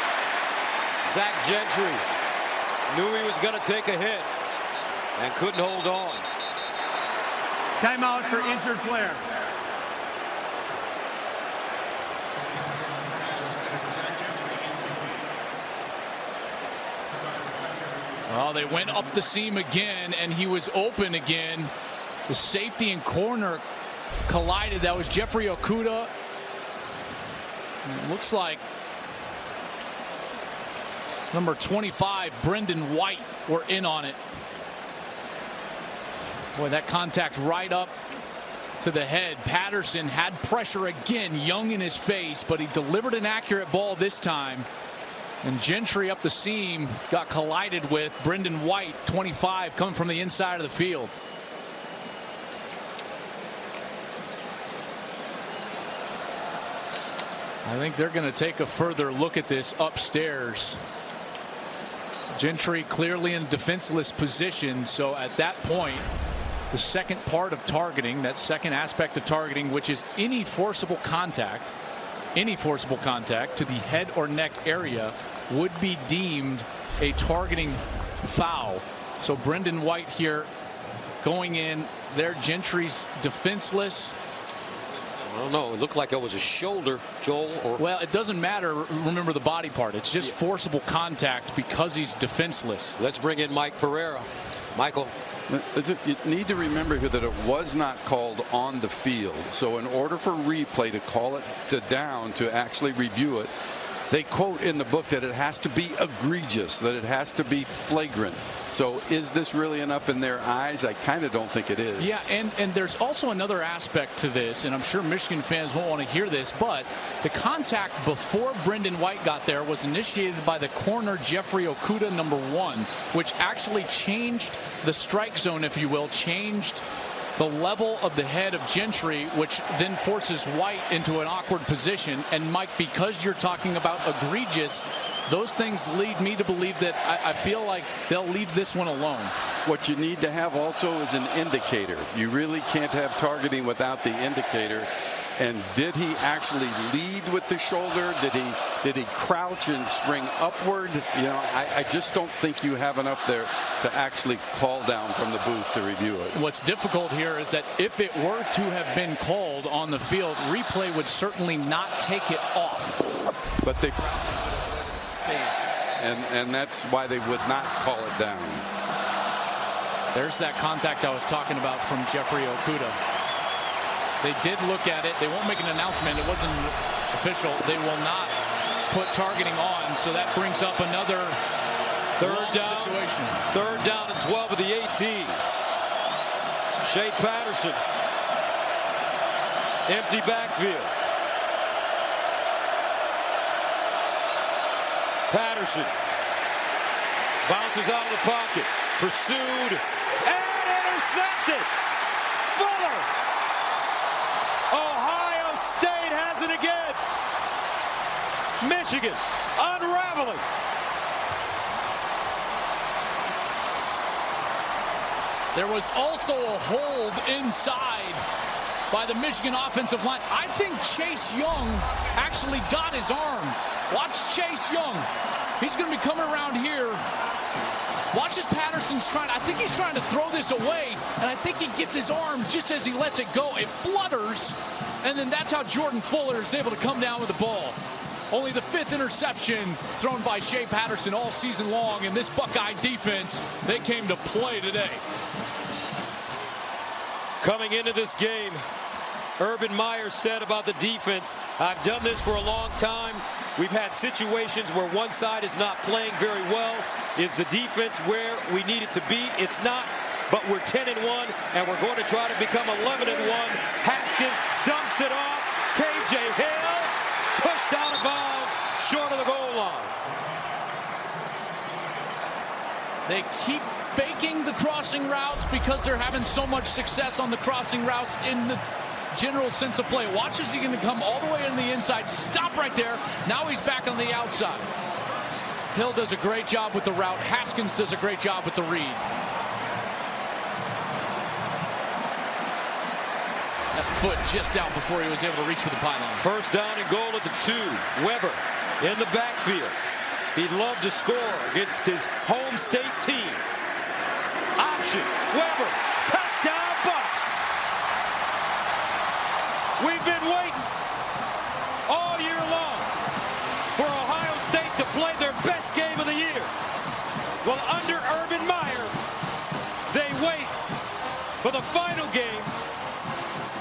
Zach Gentry knew he was going to take a hit and couldn't hold on. Timeout for injured player. Well, they went up the seam again, and he was open again. The safety and corner collided. That was Jeffrey Okudah. It looks like number 25, Brendan White, were in on it. Boy, that contact right up to the head. Patterson had pressure again, Young in his face, but he delivered an accurate ball this time. And Gentry up the seam got collided with Brendan White, 25, coming from the inside of the field. I think they're going to take a further look at this upstairs. Gentry clearly in defenseless position, so at that point, the second part of targeting, that second aspect of targeting, which is any forcible contact to the head or neck area, would be deemed a targeting foul. So Brendan White here going in there. Gentry's defenseless. I don't know. It looked like it was a shoulder, Joel. Or well, it doesn't matter. Remember the body part. It's just forcible contact because he's defenseless. Let's bring in Mike Pereira. Michael. You need to remember here that it was not called on the field. So in order for replay to call it to down, to actually review it, they quote in the book that it has to be egregious, that it has to be flagrant. So is this really enough in their eyes? I kind of don't think it is. Yeah, and there's also another aspect to this, and I'm sure Michigan fans won't want to hear this, but the contact before Brendan White got there was initiated by the corner Jeffrey Okudah, number 1, which actually changed the strike zone, if you will, changed the level of the head of Gentry, which then forces White into an awkward position. And Mike, because you're talking about egregious, those things lead me to believe that I feel like they'll leave this one alone. What you need to have also is an indicator. You really can't have targeting without the indicator. And did he actually lead with the shoulder? Did he crouch and spring upward? You know, I just don't think you have enough there to actually call down from the booth to review it. What's difficult here is that if it were to have been called on the field, replay would certainly not take it off. But they stand, and that's why they would not call it down. There's that contact I was talking about from Jeffrey Okudah. They did look at it. They won't make an announcement. It wasn't official. They will not put targeting on. So that brings up another third down situation. 3rd down and 12 of the 18. Shea Patterson. Empty backfield. Patterson bounces out of the pocket. Pursued and intercepted. Fuller. Ohio State has it again. Michigan unraveling. There was also a hold inside by the Michigan offensive line. I think Chase Young actually got his arm. Watch Chase Young. He's going to be coming around here. Watch as Patterson's trying. I think he's trying to throw this away, and I think he gets his arm just as he lets it go. It flutters, and then that's how Jordan Fuller is able to come down with the ball. Only the 5th interception thrown by Shea Patterson all season long, and this Buckeye defense, they came to play today. Coming into this game, Urban Meyer said about the defense, I've done this for a long time. We've had situations where one side is not playing very well. Is the defense where we need it to be? It's not, but we're 10-1, and we're going to try to become 11-1. Haskins dumps it off. KJ Hill pushed out of bounds, short of the goal line. They keep faking the crossing routes because they're having so much success on the crossing routes in the general sense of play. Watch as he's going to come all the way in the inside. Stop right there. Now he's back on the outside. Hill does a great job with the route. Haskins does a great job with the read. That foot just out before he was able to reach for the pylon. First down and goal at the 2. Weber in the backfield. He'd love to score against his home state team. Option, Weber, touchdown Bucks. We've been waiting all year long for Ohio State to play their best game of the year. Well, under Urban Meyer, they wait for the final game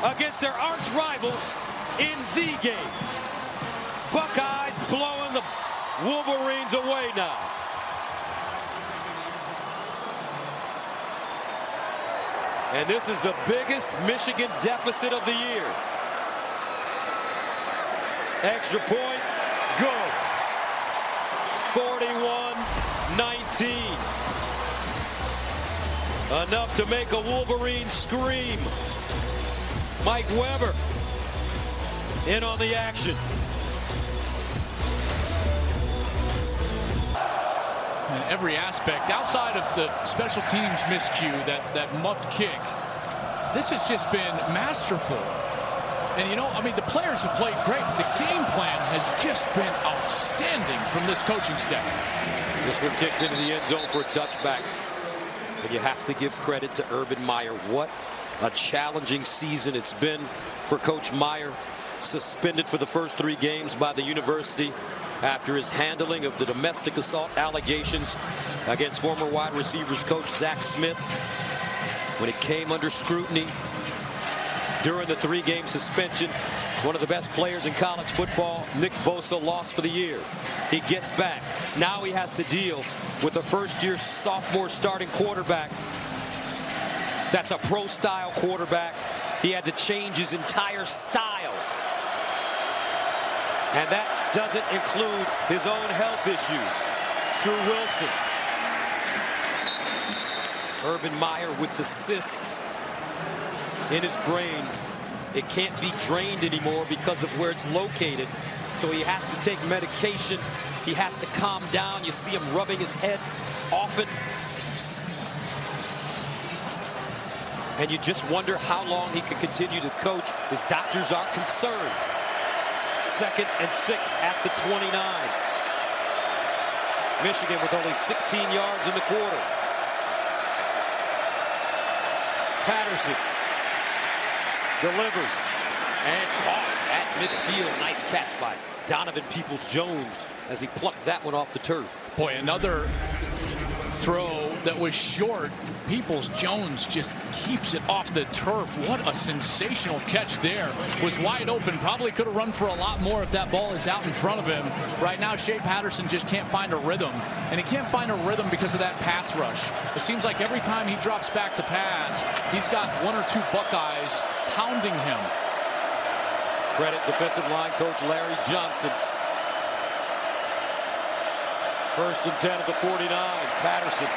against their arch rivals in the game. Buckeyes blowing the Wolverines away now. And this is the biggest Michigan deficit of the year. Extra point, good. 41-19. Enough to make a Wolverine scream. Mike Weber in on the action. In every aspect, outside of the special teams miscue, that muffed kick, this has just been masterful. And you know, I mean, the players have played great, but the game plan has just been outstanding from this coaching staff. This one kicked into the end zone for a touchback. And you have to give credit to Urban Meyer. What a challenging season it's been for Coach Meyer. Suspended for the first 3 games by the university after his handling of the domestic assault allegations against former wide receivers coach Zach Smith. When it came under scrutiny during the 3-game suspension, one of the best players in college football, Nick Bosa, lost for the year. He gets back. Now he has to deal with a first-year sophomore starting quarterback. That's a pro-style quarterback. He had to change his entire style. And that doesn't include his own health issues. Drew Wilson. Urban Meyer with the cyst in his brain. It can't be drained anymore because of where it's located. So he has to take medication. He has to calm down. You see him rubbing his head often. And you just wonder how long he could continue to coach. His doctors are concerned. 2nd and 6 at the 29. Michigan with only 16 yards in the quarter. Patterson delivers and caught at midfield. Nice catch by Donovan Peoples-Jones as he plucked that one off the turf. Boy, another throw that was short. Peoples-Jones just keeps it off the turf. What a sensational catch there. Was wide open. Probably could have run for a lot more if that ball is out in front of him. Right now, Shea Patterson just can't find a rhythm. And he can't find a rhythm because of that pass rush. It seems like every time he drops back to pass, he's got 1 or 2 Buckeyes hounding him. Credit defensive line coach Larry Johnson. 1st and 10 at the 49. Patterson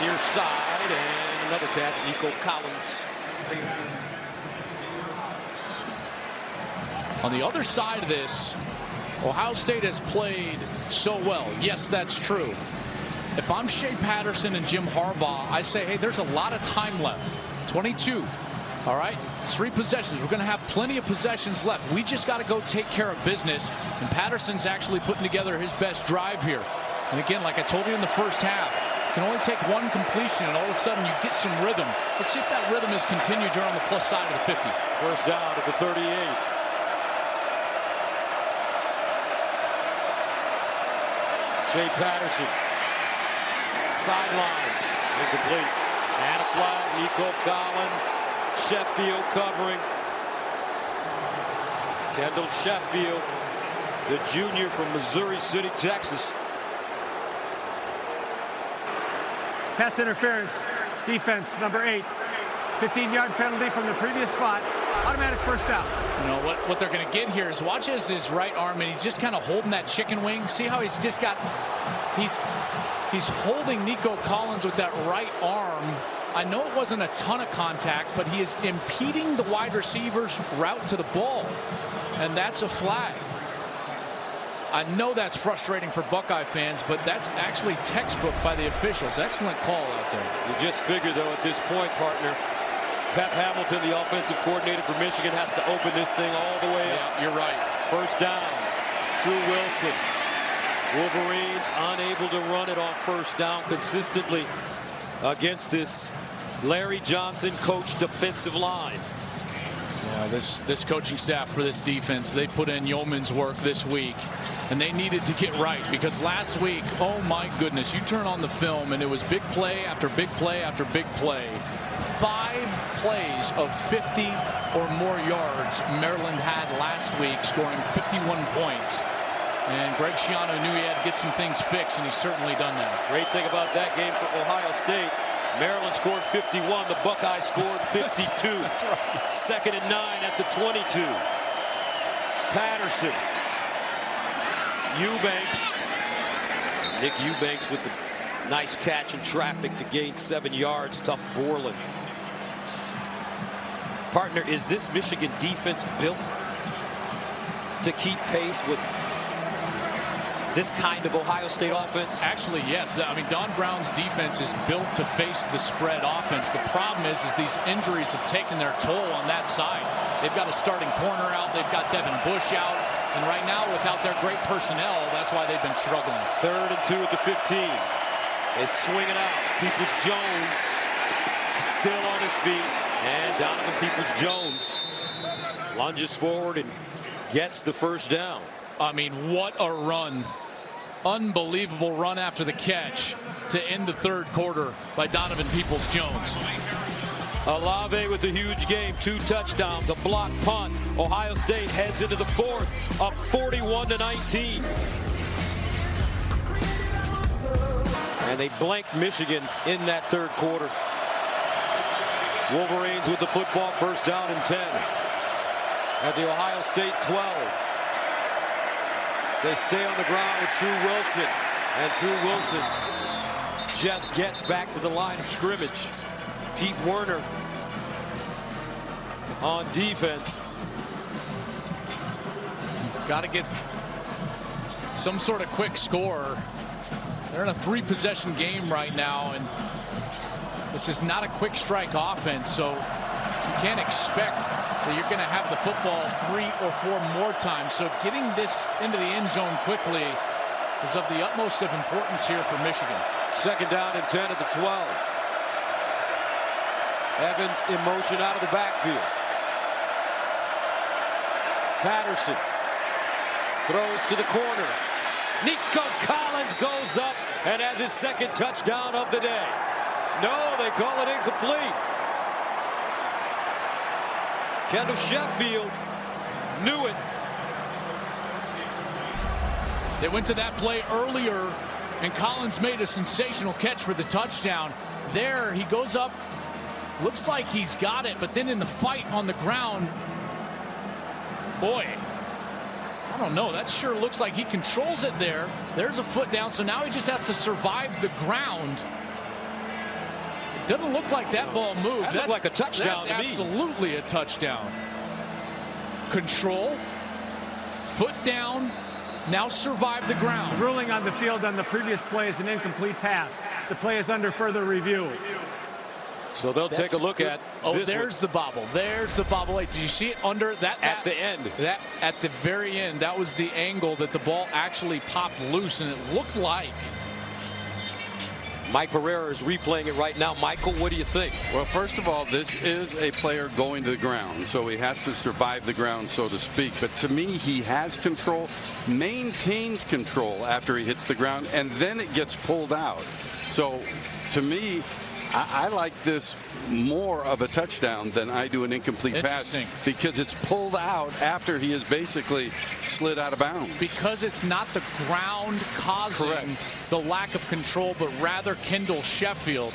near side, and another catch, Nico Collins. On the other side of this, Ohio State has played so well. Yes, that's true. If I'm Shea Patterson and Jim Harbaugh, I say, hey, there's a lot of time left. 22. All right, 3 possessions. We're going to have plenty of possessions left. We just got to go take care of business. And Patterson's actually putting together his best drive here. And again, like I told you in the first half, you can only take 1 completion, and all of a sudden you get some rhythm. Let's see if that rhythm is continued here on the plus side of the 50. First down at the 38. Shea Patterson. Sideline. Incomplete. And a flag. Nico Collins. Sheffield covering. Kendall Sheffield, the junior from Missouri City, Texas. Pass interference. Defense, number 8. 15-yard penalty from the previous spot. Automatic first down. You know what they're going to get here is watch as his right arm, and he's just kind of holding that chicken wing. See how he's just got, he's holding Nico Collins with that right arm. I know it wasn't a ton of contact, but he is impeding the wide receiver's route to the ball, and that's a flag. I know that's frustrating for Buckeye fans, but that's actually textbook by the officials. Excellent call out there. You just figure, though, at this point, partner, Pep Hamilton, the offensive coordinator for Michigan, has to open this thing all the way up. You're right. First down. True Wilson. Wolverines unable to run it on first down consistently against this Larry Johnson coached defensive line. Yeah, this coaching staff for this defense, they put in yeoman's work this week, and they needed to get right, because last week, oh my goodness, you turn on the film and it was big play after big play after big play. 5 plays of 50 or more yards Maryland had last week, scoring 51 points. And Greg Schiano knew he had to get some things fixed, and he's certainly done that. Great thing about that game for Ohio State, Maryland scored 51. The Buckeyes scored 52. That's right. 2nd and 9 at the 22. Patterson. Eubanks. Nick Eubanks with a nice catch in traffic to gain 7 yards. Tough Borland. Partner, is this Michigan defense built to keep pace with this kind of Ohio State offense? Actually, yes. I mean, Don Brown's defense is built to face the spread offense. The problem is these injuries have taken their toll on that side. They've got a starting corner out. They've got Devin Bush out. And right now, without their great personnel, that's why they've been struggling. 3rd and 2 at the 15. They swing it out. Peoples-Jones still on his feet. And Donovan Peoples-Jones lunges forward and gets the first down. I mean, what a run. Unbelievable run after the catch to end the 3rd quarter by Donovan Peoples-Jones. Olave with a huge game. 2 touchdowns, a block punt. Ohio State heads into the 4th, up 41-19. And they blanked Michigan in that 3rd quarter. Wolverines with the football, first down and 10. At the Ohio State 12. They stay on the ground with True Wilson. And True Wilson just gets back to the line of scrimmage. Pete Werner on defense. Got to get some sort of quick score. They're in a 3-possession game right now, and this is not a quick strike offense, so you can't expect that you're going to have the football 3 or 4 more times. So getting this into the end zone quickly is of the utmost of importance here for Michigan. 2nd down and 10 at the 12. Evans in motion out of the backfield. Patterson throws to the corner. Nico Collins goes up and has his 2nd touchdown of the day. No, they call it incomplete. Kendall Sheffield knew it. They went to that play earlier, and Collins made a sensational catch for the touchdown. There, he goes up, looks like he's got it, but then in the fight on the ground, boy, I don't know. That sure looks like he controls it there. There's a foot down, so now he just has to survive the ground. It doesn't look like that ball moved. That looked like a touchdown to me. Absolutely a touchdown. Control, foot down, now survive the ground. Ruling on the field on the previous play is an incomplete pass. The play is under further review. So they'll take a look at this there's one. the bobble. There's the bobble. Wait, do you see it under that? At the end. That at the very end, that was the angle that the ball actually popped loose, and it looked like. Mike Pereira is replaying it right now. Michael, what do you think? Well, first of all, this is a player going to the ground, so he has to survive the ground, so to speak. But to me, he has control, maintains control after he hits the ground, and then it gets pulled out. So to me, I like this more of a touchdown than I do an incomplete pass, because it's pulled out after he has basically slid out of bounds. Because it's not the ground causing the lack of control, but rather Kendall Sheffield.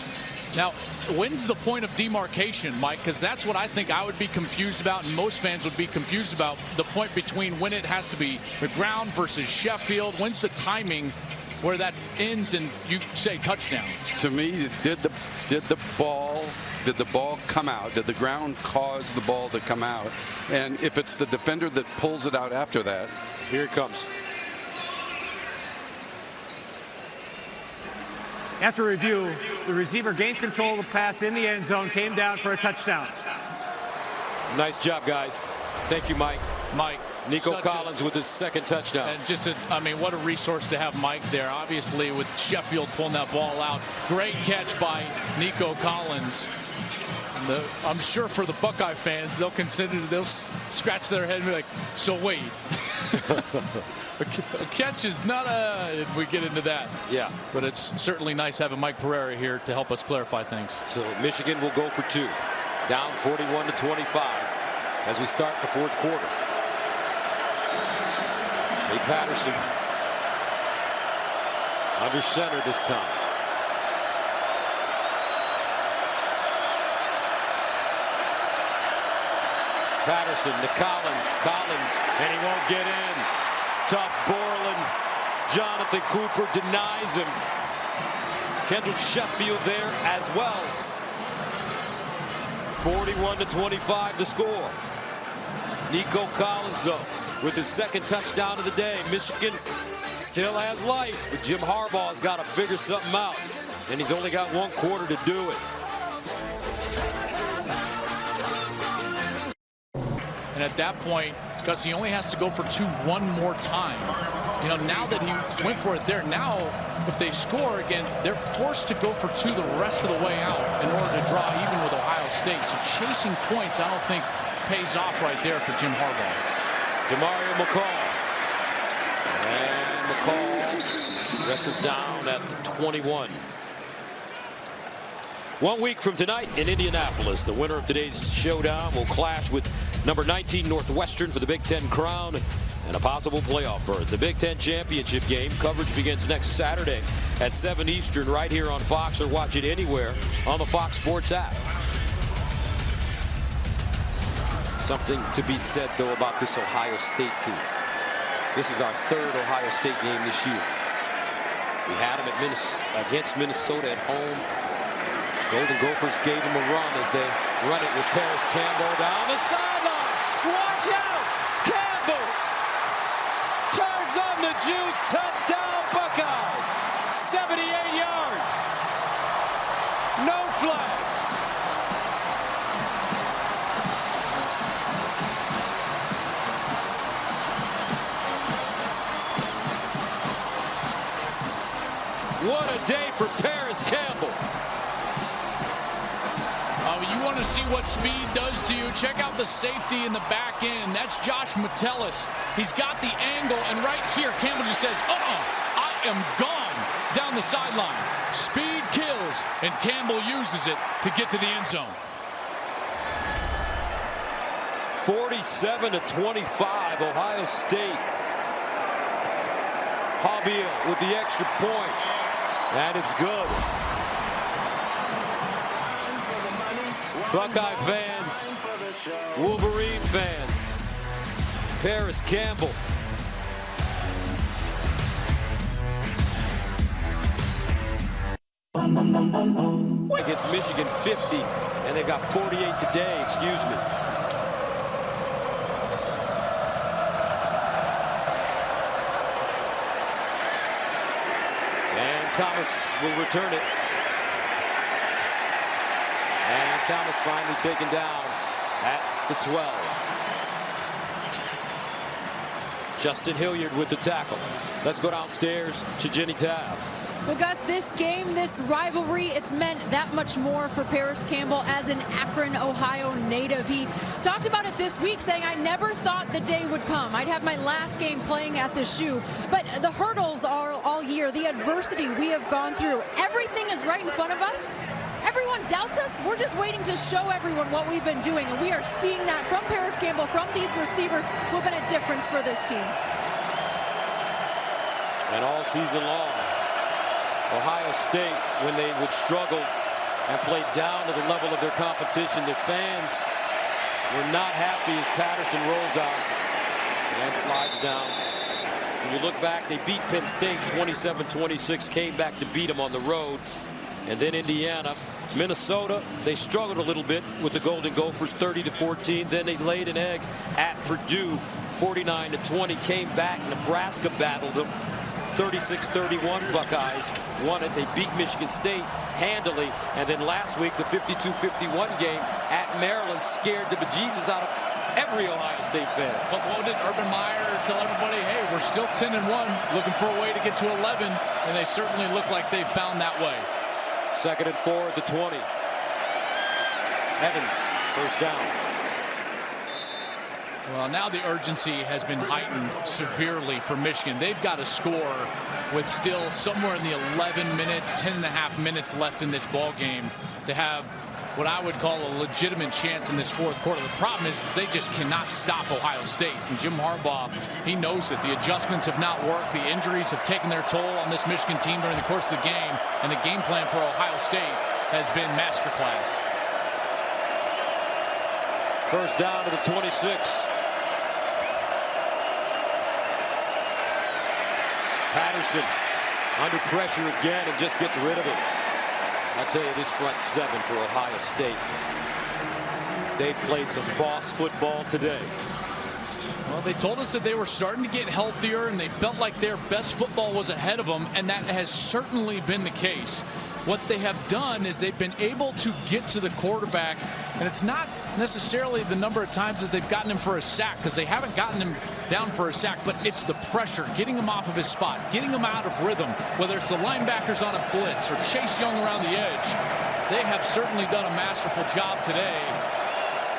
Now, when's the point of demarcation, Mike? Because that's what I think I would be confused about, and most fans would be confused about, the point between when it has to be the ground versus Sheffield. When's the timing where that ends and you say touchdown? To me, did the ball come out? Did the ground cause the ball to come out? And if it's the defender that pulls it out after that, here it comes. After review, the receiver gained control of the pass in the end zone, came down for a touchdown. Nice job, guys. Thank you, Mike. Mike. Nico Collins with his second touchdown. And just, I mean, what a resource to have Mike there. Obviously, with Sheffield pulling that ball out. Great catch by Nico Collins. I'm sure for the Buckeye fans, they'll scratch their head and be like, so wait. A catch is not if we get into that. Yeah. But it's certainly nice having Mike Pereira here to help us clarify things. So Michigan will go for 2. Down 41-25 as we start the fourth quarter. Shea Patterson under center this time. Patterson to Collins, and he won't get in. Tough Borland. Jonathan Cooper denies him. Kendall Sheffield there as well. 41-25 the score. Nico Collins, though, with his second touchdown of the day. Michigan still has life, but Jim Harbaugh's got to figure something out, and he's only got 1 quarter to do it. And at that point, Gus, he only has to go for 2 one more time. You know, now that he went for it there, now if they score again, they're forced to go for 2 the rest of the way out in order to draw even with Ohio State. So chasing points, I don't think pays off right there for Jim Harbaugh. Demario McCall. And McCall wrestled down at the 21. 1 week from tonight in Indianapolis, the winner of today's showdown will clash with number 19 Northwestern for the Big Ten crown and a possible playoff berth. The Big Ten championship game coverage begins next Saturday at 7 Eastern right here on Fox, or watch it anywhere on the Fox Sports app. Something to be said, though, about this Ohio State team. This is our 3rd Ohio State game this year. We had them at against Minnesota at home. Golden Gophers gave them a run as they run it with Paris Campbell down the sideline. Watch out! Campbell turns on the juice. Touchdown, Buckeyes. 78 yards. No flags. What a day for Paris Campbell. You want to see what speed does to you? Check out the safety in the back end. That's Josh Metellus. He's got the angle, and right here, Campbell just says, I am gone down the sideline. Speed kills, and Campbell uses it to get to the end zone. 47-25, Ohio State. Hobbiel with the extra point, and it's good. Buckeye fans, Wolverine fans, Paris Campbell. Against Michigan, 50, and they've got 48 today, excuse me. Thomas will return it. And Thomas finally taken down at the 12. Justin Hilliard with the tackle. Let's go downstairs to Jenny Tabb. Well, Gus, this game, this rivalry, it's meant that much more for Paris Campbell as an Akron, Ohio native. He talked about it this week, saying, I never thought the day would come. I'd have my last game playing at the shoe. But the hurdles are all year, the adversity we have gone through. Everything is right in front of us. Everyone doubts us. We're just waiting to show everyone what we've been doing. And we are seeing that from Paris Campbell, from these receivers who have been a difference for this team. And all season long, Ohio State, when they would struggle and play down to the level of their competition, the fans were not happy as Patterson rolls out and slides down. When you look back, they beat Penn State 27-26, came back to beat them on the road. And then Indiana. Minnesota, they struggled a little bit with the Golden Gophers, 30-14. Then they laid an egg at Purdue, 49-20. Came back. Nebraska battled them, 36-31. Buckeyes won it. They beat Michigan State handily. And then last week, the 52-51 game at Maryland scared the bejesus out of every Ohio State fan. But what did Urban Meyer tell everybody? Hey, we're still 10-1, looking for a way to get to 11. And they certainly look like they've found that way. 2nd and 4 at the 20. Evans, first down. Well, now the urgency has been heightened severely for Michigan. They've got to score with still somewhere in the 11 minutes, 10.5 minutes left in this ball game to have what I would call a legitimate chance in this fourth quarter. The problem is they just cannot stop Ohio State. And Jim Harbaugh, he knows it. The adjustments have not worked. The injuries have taken their toll on this Michigan team during the course of the game. And the game plan for Ohio State has been masterclass. First down to the 26. Patterson under pressure again and just gets rid of it. I tell you, this front seven for Ohio State, they've played some boss football today. Well, they told us that they were starting to get healthier and they felt like their best football was ahead of them, and that has certainly been the case. What they have done is they've been able to get to the quarterback, and it's not necessarily the number of times that they've gotten him for a sack, because they haven't gotten him down for a sack, but it's the pressure, getting him off of his spot, getting him out of rhythm, whether it's the linebackers on a blitz or Chase Young around the edge. They have certainly done a masterful job today,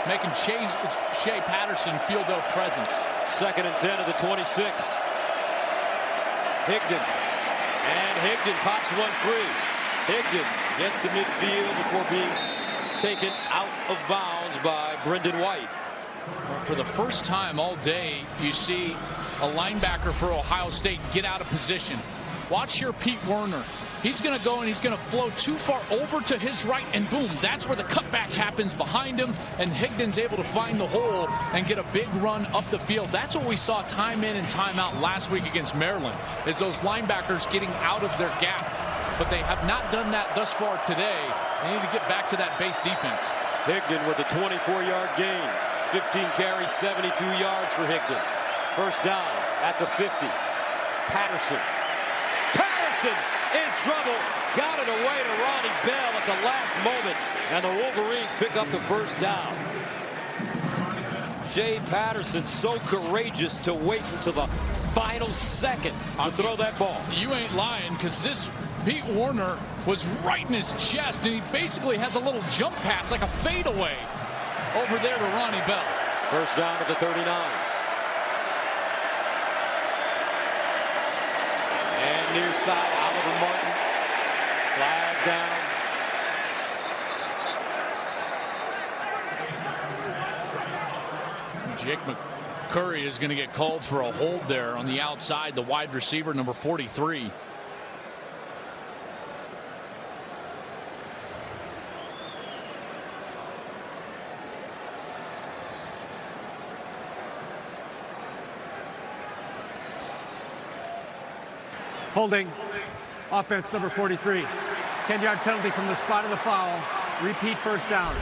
making Shea Patterson feel their presence. 2nd and 10 of the 26. Higdon. And Higdon pops one free. Higdon gets the midfield before being taken out of bounds by Brendan White. For the first time all day, you see a linebacker for Ohio State get out of position. Watch here Pete Werner. He's going to go and he's going to flow too far over to his right, and boom, that's where the cutback happens behind him, and Higdon's able to find the hole and get a big run up the field. That's what we saw time in and time out last week against Maryland, is those linebackers getting out of their gap. But they have not done that thus far today. They need to get back to that base defense. Higdon with a 24-yard gain. 15 carries, 72 yards for Higdon. First down at the 50. Patterson. Patterson in trouble. Got it away to Ronnie Bell at the last moment. And the Wolverines pick up the first down. Shea Patterson so courageous to wait until the final second to throw that ball. You ain't lying, because this Pete Werner was right in his chest, and he basically has a little jump pass, like a fadeaway, over there to Ronnie Bell. First down at the 39. And near side, Oliver Martin. Flag down. Jake McCurry is going to get called for a hold there on the outside, the wide receiver, number 43. Holding. Offense number 43. 10-yard penalty from the spot of the foul. Repeat first down.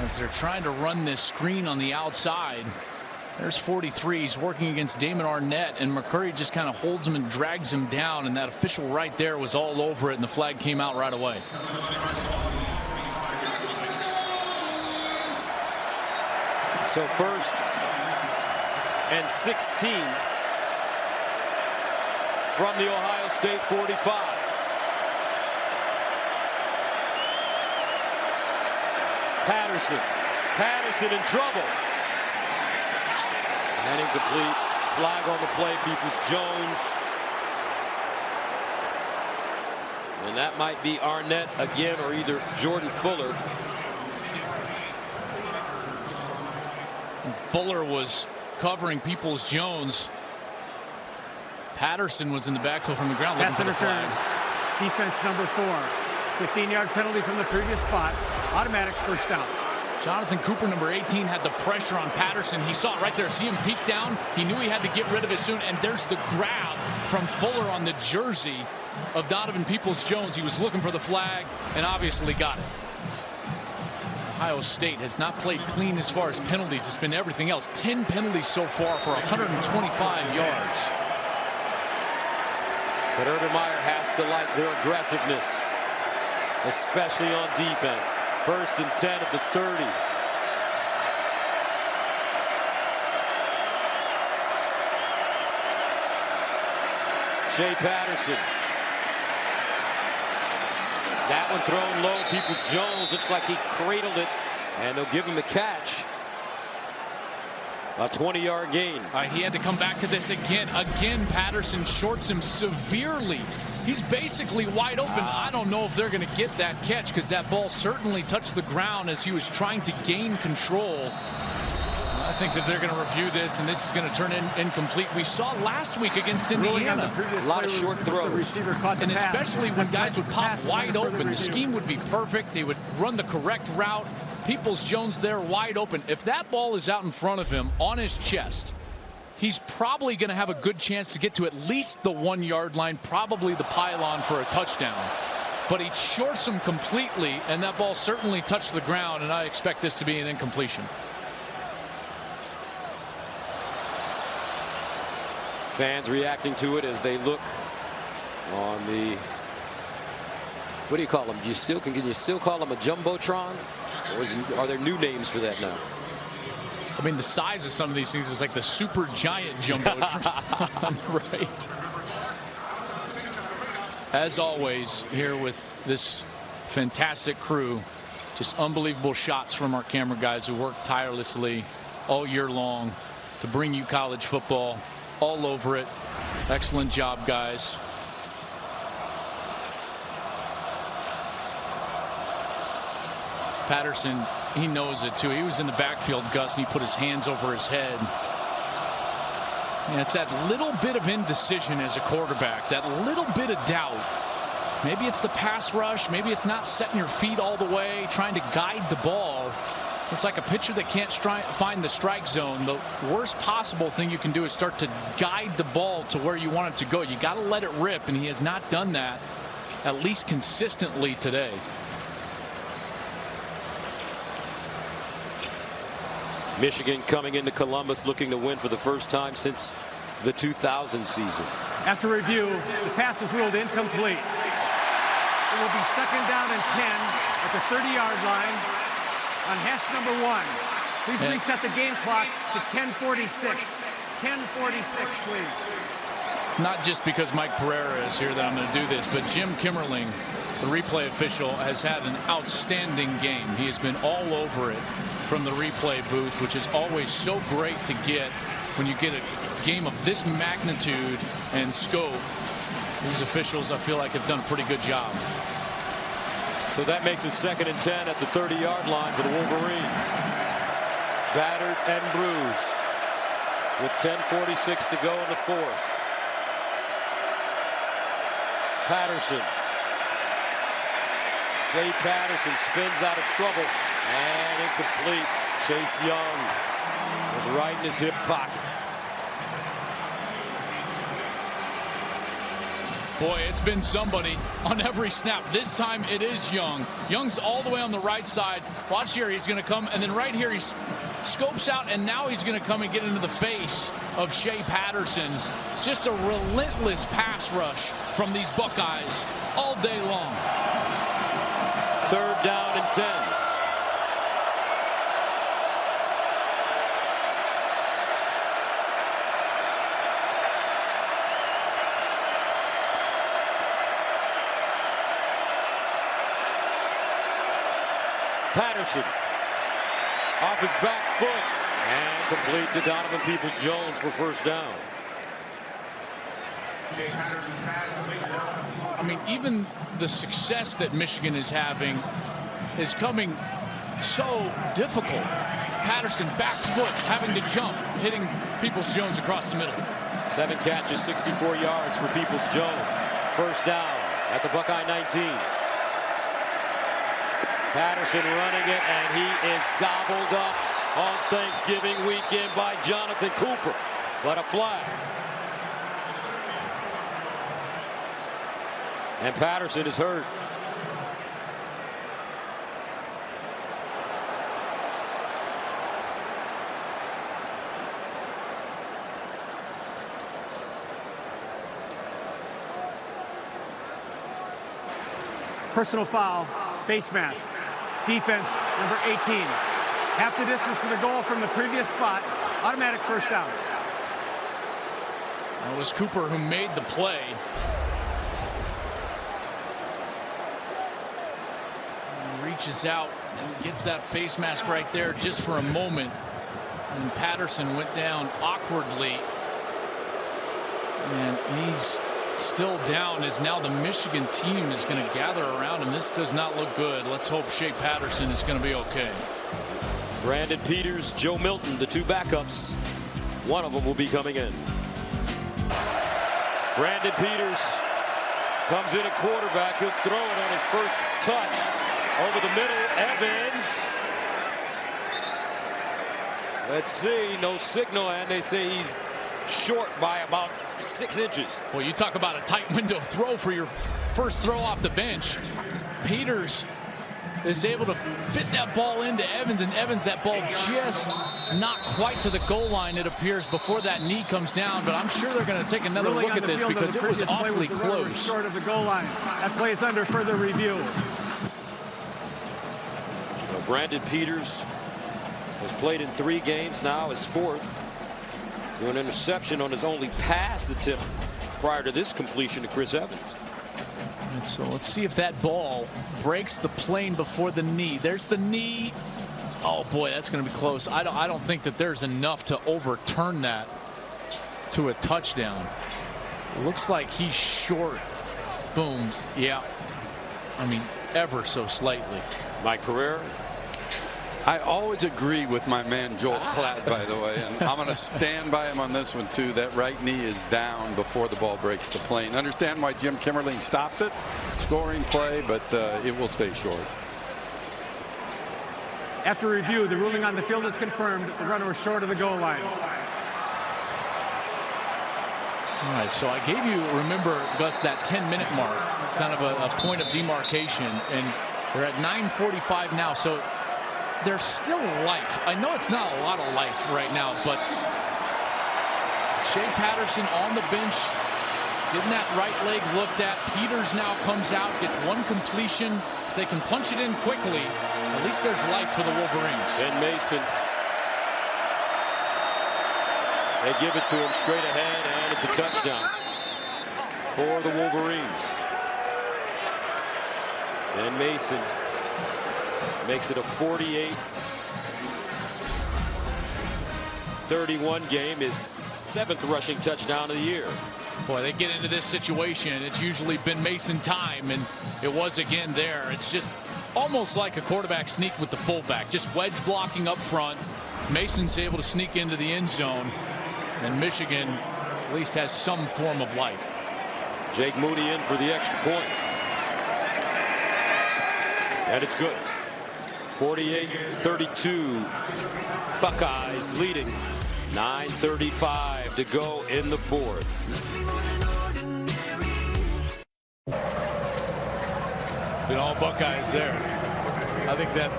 As they're trying to run this screen on the outside, There's 43. He's working against Damon Arnett, and McCurry just kind of holds him and drags him down, and that official right there was all over it, and the flag came out right away. So 1st and 16 from the Ohio State 45. Patterson in trouble. And incomplete. Flag on the play, Peoples-Jones. And that might be Arnett again, or either Jordy Fuller. Fuller was covering Peoples-Jones. Patterson was in the backfield from the ground. Pass interference. Defense number 4. 15-yard penalty from the previous spot. Automatic first down. Jonathan Cooper, number 18, had the pressure on Patterson. He saw it right there. See him peek down. He knew he had to get rid of it soon. And there's the grab from Fuller on the jersey of Donovan Peoples-Jones. He was looking for the flag and obviously got it. Ohio State has not played clean as far as penalties. It's been everything else. 10 penalties so far for 125 yards. But Urban Meyer has to like their aggressiveness, especially on defense. 1st and 10 at the 30. Shea Patterson. That one thrown low. Peoples-Jones looks like he cradled it, and they'll give him the catch. A 20-yard gain. He had to come back to this again. Patterson shorts him severely. He's basically wide open. I don't know if they're going to get that catch, because that ball certainly touched the ground as he was trying to gain control. I think that they're going to review this, and this is going to turn incomplete. We saw last week against Indiana. A lot of short throws. And especially when guys would pop wide open, the scheme would be perfect. They would run the correct route. Peoples-Jones there wide open. If that ball is out in front of him on his chest, he's probably going to have a good chance to get to at least the 1-yard line, probably the pylon for a touchdown. But he shorts him completely, and that ball certainly touched the ground, and I expect this to be an incompletion. Fans reacting to it as they look on the, what do you call them? Can you still call them a jumbotron? Or are there new names for that now? I mean, the size of some of these things is like the super giant jumbotron. Right. As always, here with this fantastic crew, just unbelievable shots from our camera guys who work tirelessly all year long to bring you college football. All over it. Excellent job, guys. Patterson, he knows it too. He was in the backfield, Gus, and he put his hands over his head. And it's that little bit of indecision as a quarterback, that little bit of doubt. Maybe it's the pass rush. Maybe it's not setting your feet all the way, trying to guide the ball. It's like a pitcher that can't find the strike zone. The worst possible thing you can do is start to guide the ball to where you want it to go. You got to let it rip, and he has not done that, at least consistently today. Michigan coming into Columbus looking to win for the first time since the 2000 season. After review, the pass is ruled incomplete. It will be 2nd down and 10 at the 30-yard line. On hash number 1. Please reset the game clock to 10:46. 10:46, please. It's not just because Mike Pereira is here that I'm going to do this, but Jim Kimmerling, the replay official, has had an outstanding game. He has been all over it from the replay booth, which is always so great to get when you get a game of this magnitude and scope. These officials, I feel like, have done a pretty good job. So that makes it 2nd and 10 at the 30-yard line for the Wolverines. Battered and bruised with 10:46 to go in the 4th. Patterson. Shea Patterson spins out of trouble and incomplete. Chase Young was right in his hip pocket. Boy, it's been somebody on every snap. This time it is Young. Young's all the way on the right side. Watch here, he's going to come, and then right here he's scopes out, and now he's going to come and get into the face of Shea Patterson. Just a relentless pass rush from these Buckeyes all day long. 3rd down and 10. Patterson off his back foot and complete to Donovan Peoples-Jones for 1st down. I mean, even the success that Michigan is having is coming so difficult. Patterson back foot, having to jump, hitting Peoples-Jones across the middle. 7 catches, 64 yards for Peoples-Jones. 1st down at the Buckeye 19. Patterson running it, and he is gobbled up on Thanksgiving weekend by Jonathan Cooper. But a flag. And Patterson is hurt. Personal foul, face mask. Defense, number 18. Half the distance to the goal from the previous spot. Automatic 1st down. It was Cooper who made the play. He reaches out and gets that face mask right there just for a moment. And Patterson went down awkwardly. And he's still down, as now the Michigan team is going to gather around, and this does not look good. Let's hope Shea Patterson is going to be okay. Brandon Peters, Joe Milton, the 2 backups. One of them will be coming in. Brandon Peters comes in at quarterback. He'll throw it on his 1st touch over the middle. Evans. Let's see, no signal, and they say he's short by about 6 inches. Well, you talk about a tight window throw for your first throw off the bench. Peters is able to fit that ball into Evans, and Evans, that ball just not quite to the goal line, it appears, before that knee comes down. But I'm sure they're going to take another look at this because it was awfully close. Short of the goal line. That play is under further review. So Brandon Peters has played in 3 games, now his 4th. Threw an interception on his only pass attempt prior to this completion to Chris Evans. And so let's see if that ball breaks the plane before the knee. There's the knee. Oh boy, that's going to be close. I don't think that there's enough to overturn that to a touchdown. Looks like he's short. Boom. Yeah. I mean, ever so slightly. Mike Carrera. I always agree with my man Joel Klatt, by the way, and I'm going to stand by him on this one too. That right knee is down before the ball breaks the plane. Understand why Jim Kimmerling stopped it. Scoring play, but it will stay short. After review, the ruling on the field is confirmed. The runner was short of the goal line. All right, so I gave you, remember, Gus, that 10-minute mark, kind of a point of demarcation, and we're at 9:45 now. So there's still life. I know it's not a lot of life right now, but Shea Patterson on the bench, getting that right leg looked at. Peters now comes out, gets 1 completion. If they can punch it in quickly, at least there's life for the Wolverines. And Mason. They give it to him straight ahead, and it's a touchdown for the Wolverines. And Mason makes it a 48-31 game, his 7th rushing touchdown of the year. Boy, they get into this situation. It's usually been Mason time, and it was again there. It's just almost like a quarterback sneak with the fullback, just wedge blocking up front. Mason's able to sneak into the end zone, and Michigan at least has some form of life. Jake Moody in for the extra point. And it's good. 48-32. Buckeyes leading. 9:35 to go in the 4th. Been all Buckeyes there. I think that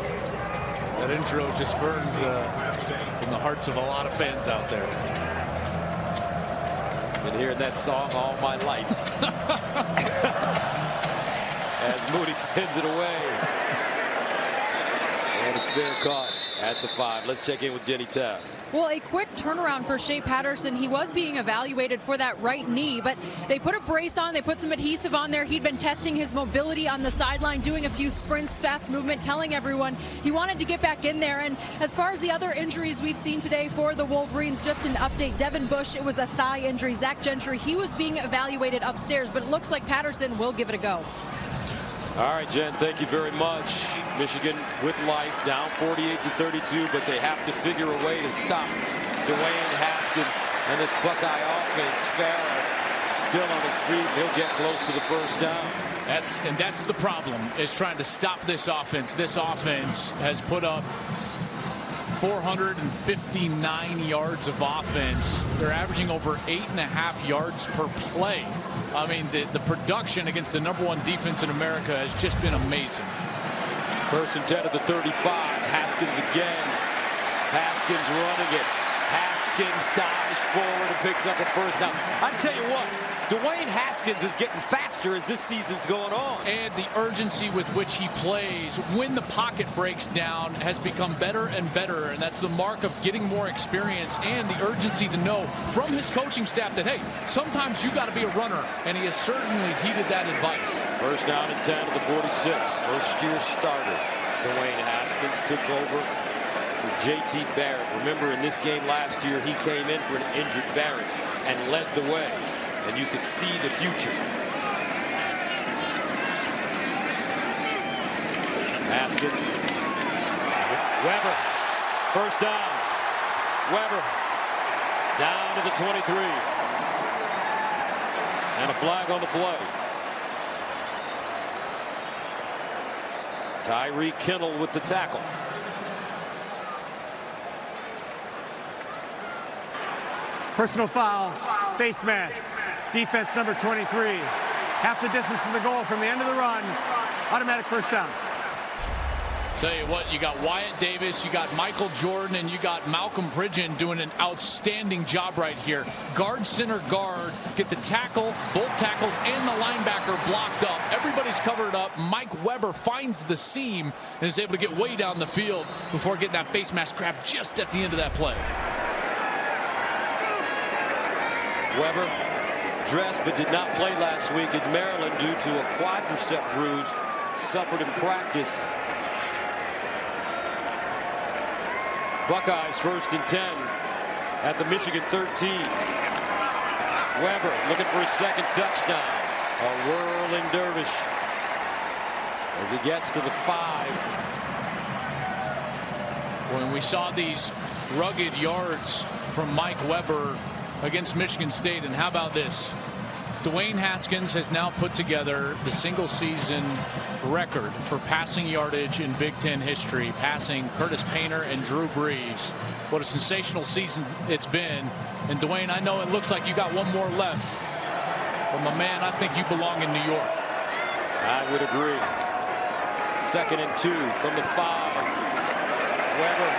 intro just burned in the hearts of a lot of fans out there. Been hearing that song all my life. As Moody sends it away. And it's fair caught at the 5. Let's check in with Jenny Tabb. Well, a quick turnaround for Shea Patterson. He was being evaluated for that right knee, but they put a brace on, they put some adhesive on there. He'd been testing his mobility on the sideline, doing a few sprints, fast movement, telling everyone he wanted to get back in there. And as far as the other injuries we've seen today for the Wolverines, just an update. Devin Bush, it was a thigh injury. Zach Gentry, he was being evaluated upstairs, but it looks like Patterson will give it a go. All right, Jen, thank you very much. Michigan with life, down 48-32, but they have to figure a way to stop Dwayne Haskins and this Buckeye offense. Farrell still on his feet. He'll get close to the first down. That's the problem, is trying to stop this offense. This offense has put up 459 yards of offense. They're averaging over 8.5 yards per play. I mean, the production against the #1 defense in America has just been amazing. 1st and 10 at the 35. Haskins again. Haskins running it. Haskins dives forward and picks up a first down. I tell you what, Dwayne Haskins is getting faster as this season's going on. And the urgency with which he plays when the pocket breaks down has become better and better. And that's the mark of getting more experience and the urgency to know from his coaching staff that, hey, sometimes you got to be a runner. And he has certainly heeded that advice. 1st down and 10 to the 46. First-year starter Dwayne Haskins took over for J.T. Barrett. Remember, in this game last year, he came in for an injured Barrett and led the way. And you could see the future. Haskins. Weber. 1st down. Weber. Down to the 23. And a flag on the play. Tyree Kinnell with the tackle. Personal foul, face mask. Defense number 23. Half the distance to the goal from the end of the run. Automatic first down. Tell you what, you got Wyatt Davis, you got Michael Jordan, and you got Malcolm Pridgeon doing an outstanding job right here. Guard, center, guard, get the tackle, both tackles, and the linebacker blocked up. Everybody's covered up. Mike Weber finds the seam and is able to get way down the field before getting that face mask grab just at the end of that play. Weber dressed but did not play last week in Maryland due to a quadricep bruise suffered in practice. Buckeyes 1st and 10 at the Michigan 13. Weber looking for his 2nd touchdown. A whirling dervish as he gets to the 5. When we saw these rugged yards from Mike Weber against Michigan State, and how about this? Dwayne Haskins has now put together the single-season record for passing yardage in Big Ten history, passing Curtis Painter and Drew Brees. What a sensational season it's been. And Dwayne, I know it looks like you got one more left, but my man, I think you belong in New York. I would agree. 2nd and 2 from the 5. Weber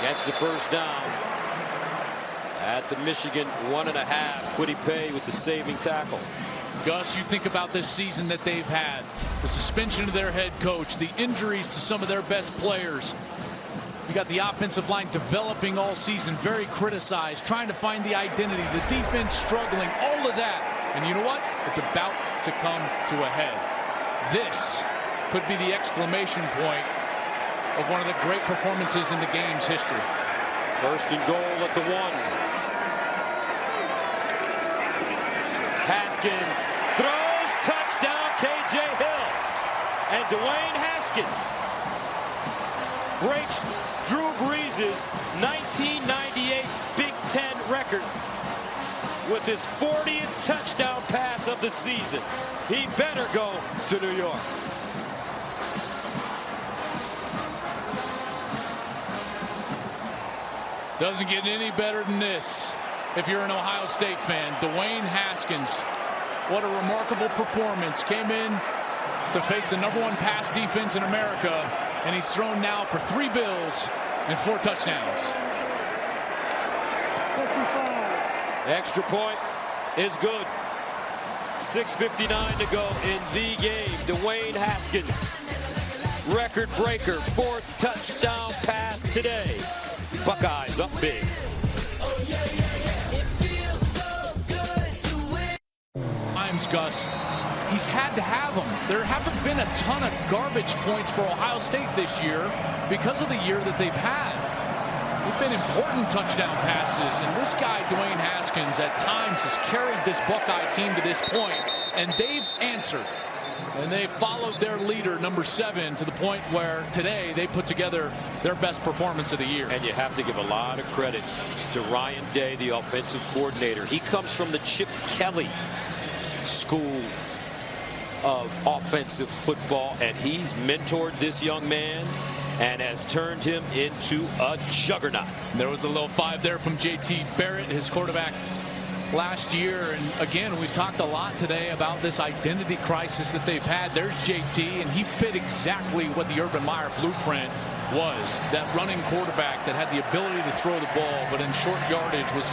gets the first down at the Michigan 1.5. Quiddy Pay with the saving tackle. Gus, you think about this season that they've had, the suspension of their head coach, the injuries to some of their best players. You got the offensive line developing all season, very criticized, trying to find the identity, the defense struggling, all of that. And you know what? It's about to come to a head. This could be the exclamation point of one of the great performances in the game's history. 1st and goal at the 1. Haskins throws, touchdown, K.J. Hill. And Dwayne Haskins breaks Drew Brees' 1998 Big Ten record with his 40th touchdown pass of the season. He better go to New York. Doesn't get any better than this. If you're an Ohio State fan, Dwayne Haskins, what a remarkable performance. Came in to face the #1 pass defense in America, and he's thrown now for 3 bills and 4 touchdowns. Extra point is good. 6:59 to go in the game. Dwayne Haskins, record breaker, 4th touchdown pass today. Buckeyes up big. Times, Gus, he's had to have them. There haven't been a ton of garbage points for Ohio State this year because of the year that they've had. They've been important touchdown passes, and this guy, Dwayne Haskins, at times has carried this Buckeye team to this point, and they've answered. And they followed their leader, number 7, to the point where today they put together their best performance of the year. And you have to give a lot of credit to Ryan Day, the offensive coordinator. He comes from the Chip Kelly school of offensive football, and he's mentored this young man and has turned him into a juggernaut. There was a little 5 there from JT Barrett, his quarterback last year. And again, we've talked a lot today about this identity crisis that they've had. There's JT, and he fit exactly what the Urban Meyer blueprint was. That running quarterback that had the ability to throw the ball, but in short yardage was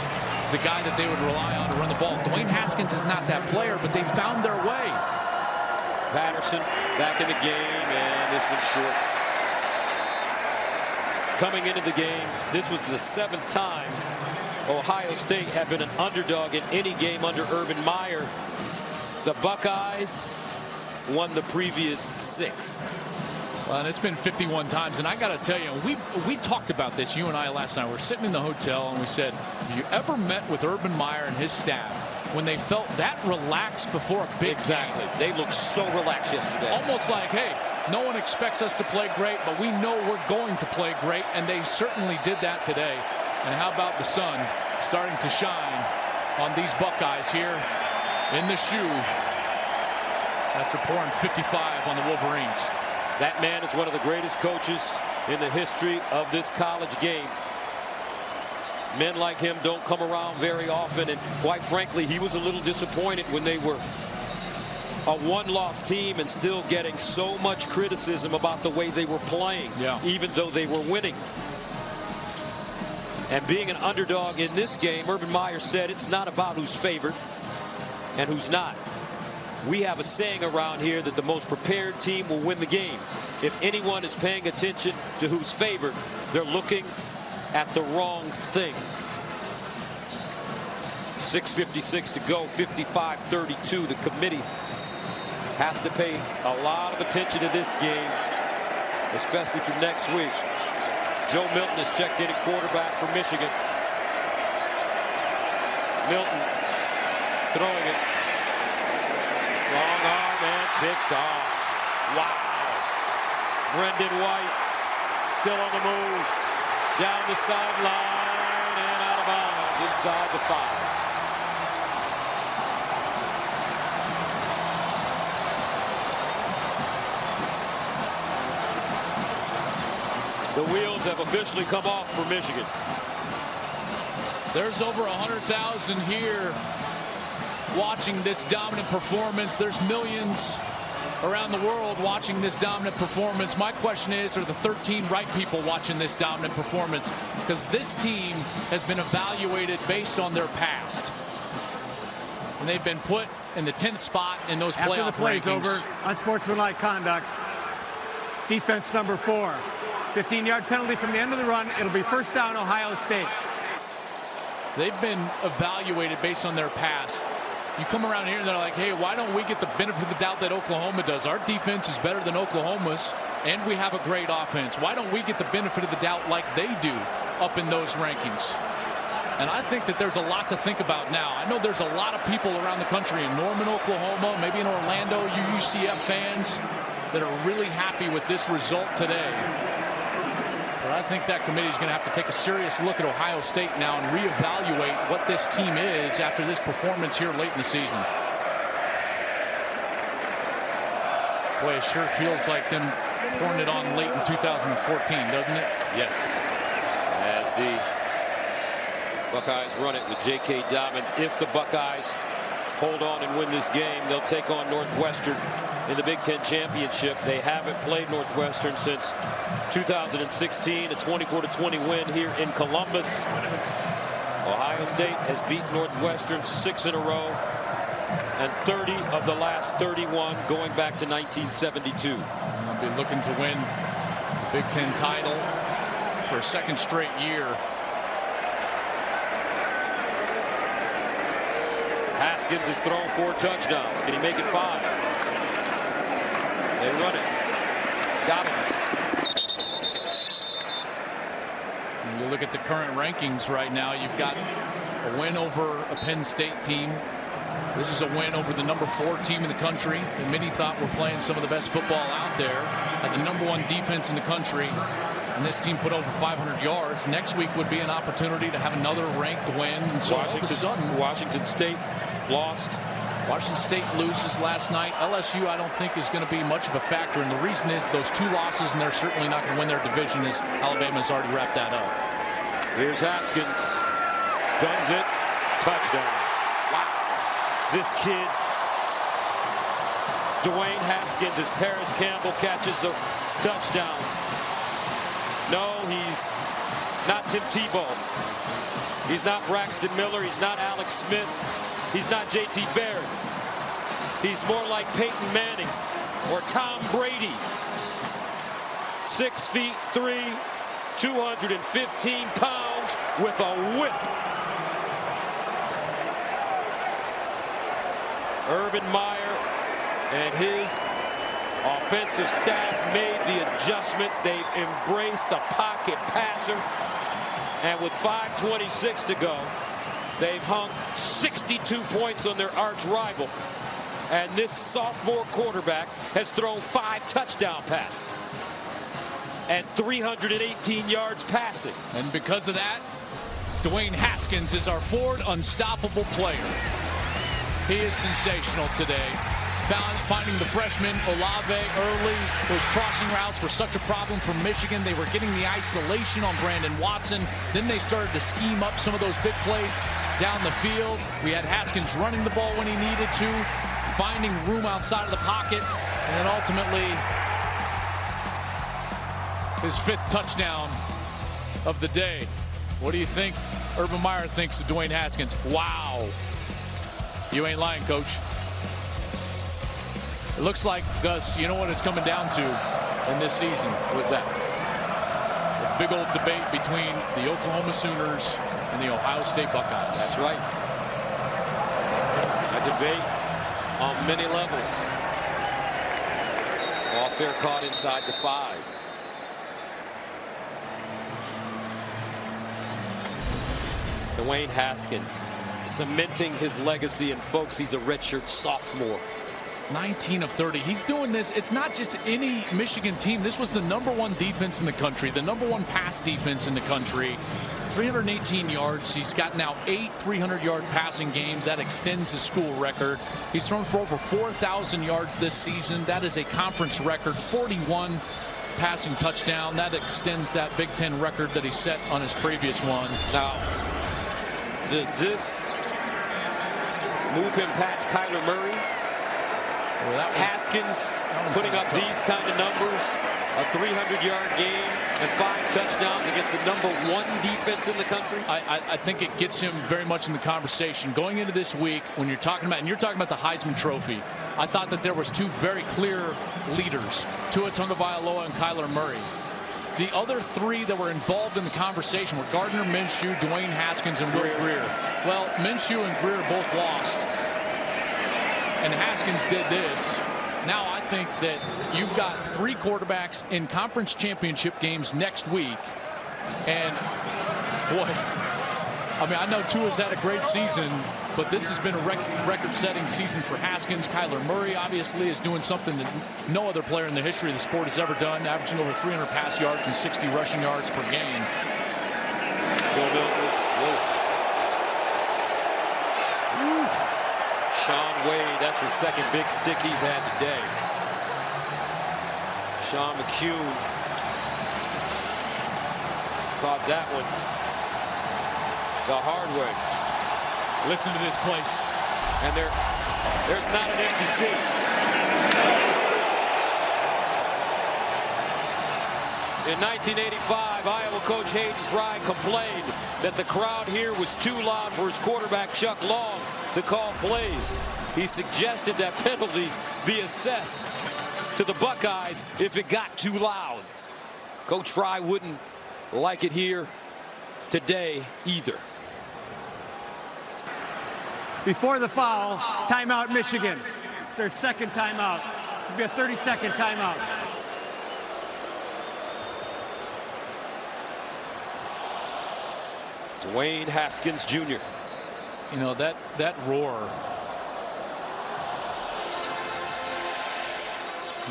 the guy that they would rely on to run the ball. Dwayne Haskins is not that player, but they found their way. Patterson back in the game, and this one's short. Coming into the game, this was the 7th time Ohio State had been an underdog in any game under Urban Meyer. The Buckeyes won the previous 6. Well, and it's been 51 times, and I got to tell you, we talked about this, you and I, last night. We're sitting in the hotel, and we said, have you ever met with Urban Meyer and his staff when they felt that relaxed before a big Exactly. game? They looked so relaxed yesterday. Almost like, hey, no one expects us to play great, but we know we're going to play great, and they certainly did that today. And how about the sun starting to shine on these Buckeyes here in the shoe after pouring 55 on the Wolverines. That man is one of the greatest coaches in the history of this college game. Men like him don't come around very often, and quite frankly, he was a little disappointed when they were a 1-loss team and still getting so much criticism about the way they were playing, even though they were winning. And being an underdog in this game, Urban Meyer said it's not about who's favored and who's not. We have a saying around here that the most prepared team will win the game. If anyone is paying attention to who's favored, they're looking at the wrong thing. 6:56 to go, 55-32. The committee has to pay a lot of attention to this game, especially for next week. Joe Milton is checked in at quarterback for Michigan. Milton throwing it. Strong arm and picked off. Wow. Brendan White still on the move. Down the sideline and out of bounds inside the 5. The wheels have officially come off for Michigan. There's over 100,000 here watching this dominant performance. There's millions around the world watching this dominant performance. My question is, are the 13 right people watching this dominant performance? Because this team has been evaluated based on their past. And they've been put in the 10th spot in those playoff rankings. After the play's over, unsportsmanlike conduct. Defense number 4. 15-yard penalty from the end of the run. It'll be first down, Ohio State. They've been evaluated based on their past. You come around here and they're like, hey, why don't we get the benefit of the doubt that Oklahoma does? Our defense is better than Oklahoma's, and we have a great offense. Why don't we get the benefit of the doubt like they do up in those rankings? And I think that there's a lot to think about now. I know there's a lot of people around the country in Norman, Oklahoma, maybe in Orlando, UCF fans that are really happy with this result today. But I think that committee is going to have to take a serious look at Ohio State now and reevaluate what this team is after this performance here late in the season. Boy, it sure feels like them pouring it on late in 2014, doesn't it? Yes. As the Buckeyes run it with J.K. Dobbins. If the Buckeyes hold on and win this game, they'll take on Northwestern in the Big Ten championship. They haven't played Northwestern since 2016, a 24-20 win here in Columbus. Ohio State has beaten Northwestern 6 in a row and 30 of the last 31 going back to 1972. They'll be looking to win the Big Ten title for a second straight year. Haskins has thrown 4 touchdowns. Can he make it 5? They run it. Dobbins. When you look at the current rankings right now, you've got a win over a Penn State team. This is a win over the number 4 team in the country. And many thought we're playing some of the best football out there. Had the number 1 defense in the country. And this team put over 500 yards. Next week would be an opportunity to have another ranked win. And so all of a sudden, Washington State lost. Washington State loses last night. LSU, I don't think, is going to be much of a factor. And the reason is those 2 losses, and they're certainly not going to win their division, as Alabama's already wrapped that up. Here's Haskins. Guns it. Touchdown. Wow. This kid, Dwayne Haskins, as Paris Campbell catches the touchdown. No, he's not Tim Tebow. He's not Braxton Miller. He's not Alex Smith. He's not J.T. Barrett. He's more like Peyton Manning or Tom Brady. 6'3", 215 pounds with a whip. Urban Meyer and his offensive staff made the adjustment. They've embraced the pocket passer. And with 5:26 to go, they've hung 62 points on their arch rival. And this sophomore quarterback has thrown 5 touchdown passes and 318 yards passing. And because of that, Dwayne Haskins is our forward unstoppable player. He is sensational today. Finding the freshman Olave early. Those crossing routes were such a problem for Michigan. They were getting the isolation on Brandon Watson. Then they started to scheme up some of those big plays down the field. We had Haskins running the ball when he needed to, finding room outside of the pocket, and then ultimately his 5th touchdown of the day. What do you think Urban Meyer thinks of Dwayne Haskins? Wow. You ain't lying, Coach. It looks like, Gus, you know what it's coming down to in this season? What's that? The big old debate between the Oklahoma Sooners and the Ohio State Buckeyes. That's right. A debate on many levels. All fair caught inside the 5. Dwayne Haskins cementing his legacy, and folks, he's a redshirt sophomore. 19 of 30. He's doing this. It's not just any Michigan team. This was the number 1 defense in the country, the number 1 pass defense in the country. 318 yards. He's got now 8 300-yard passing games. That extends his school record. He's thrown for over 4,000 yards this season. That is a conference record. 41 passing touchdown. That extends that Big Ten record that he set on his previous one. Now, does this move him past Kyler Murray? Well, Haskins putting up these kind of numbers, a 300-yard game and 5 touchdowns against the number 1 defense in the country. I think it gets him very much in the conversation going into this week. When you're talking about, and you're talking about the Heisman Trophy, I thought that there was 2 very clear leaders, Tua Tagovailoa and Kyler Murray. The other 3 that were involved in the conversation were Gardner Minshew, Dwayne Haskins, and Will Grier. Well, Minshew and Grier both lost, and Haskins did this. Now I think that you've got 3 quarterbacks in conference championship games next week. And boy, I mean, I know Tua's had a great season, but this has been a record-setting season for Haskins. Kyler Murray obviously is doing something that no other player in the history of the sport has ever done, averaging over 300 pass yards and 60 rushing yards per game. Joe Milton. Sean Wade, that's the second big stick he's had today. Sean McCune caught that one the hard way. Listen to this place. And there's not an empty seat. In 1985, Iowa coach Hayden Fry complained that the crowd here was too loud for his quarterback Chuck Long to call plays. He suggested that penalties be assessed to the Buckeyes if it got too loud. Coach Fry wouldn't like it here today either. Before the foul, timeout Michigan. It's their second timeout. This will be a 30-second timeout. Dwayne Haskins Jr. You know, that roar.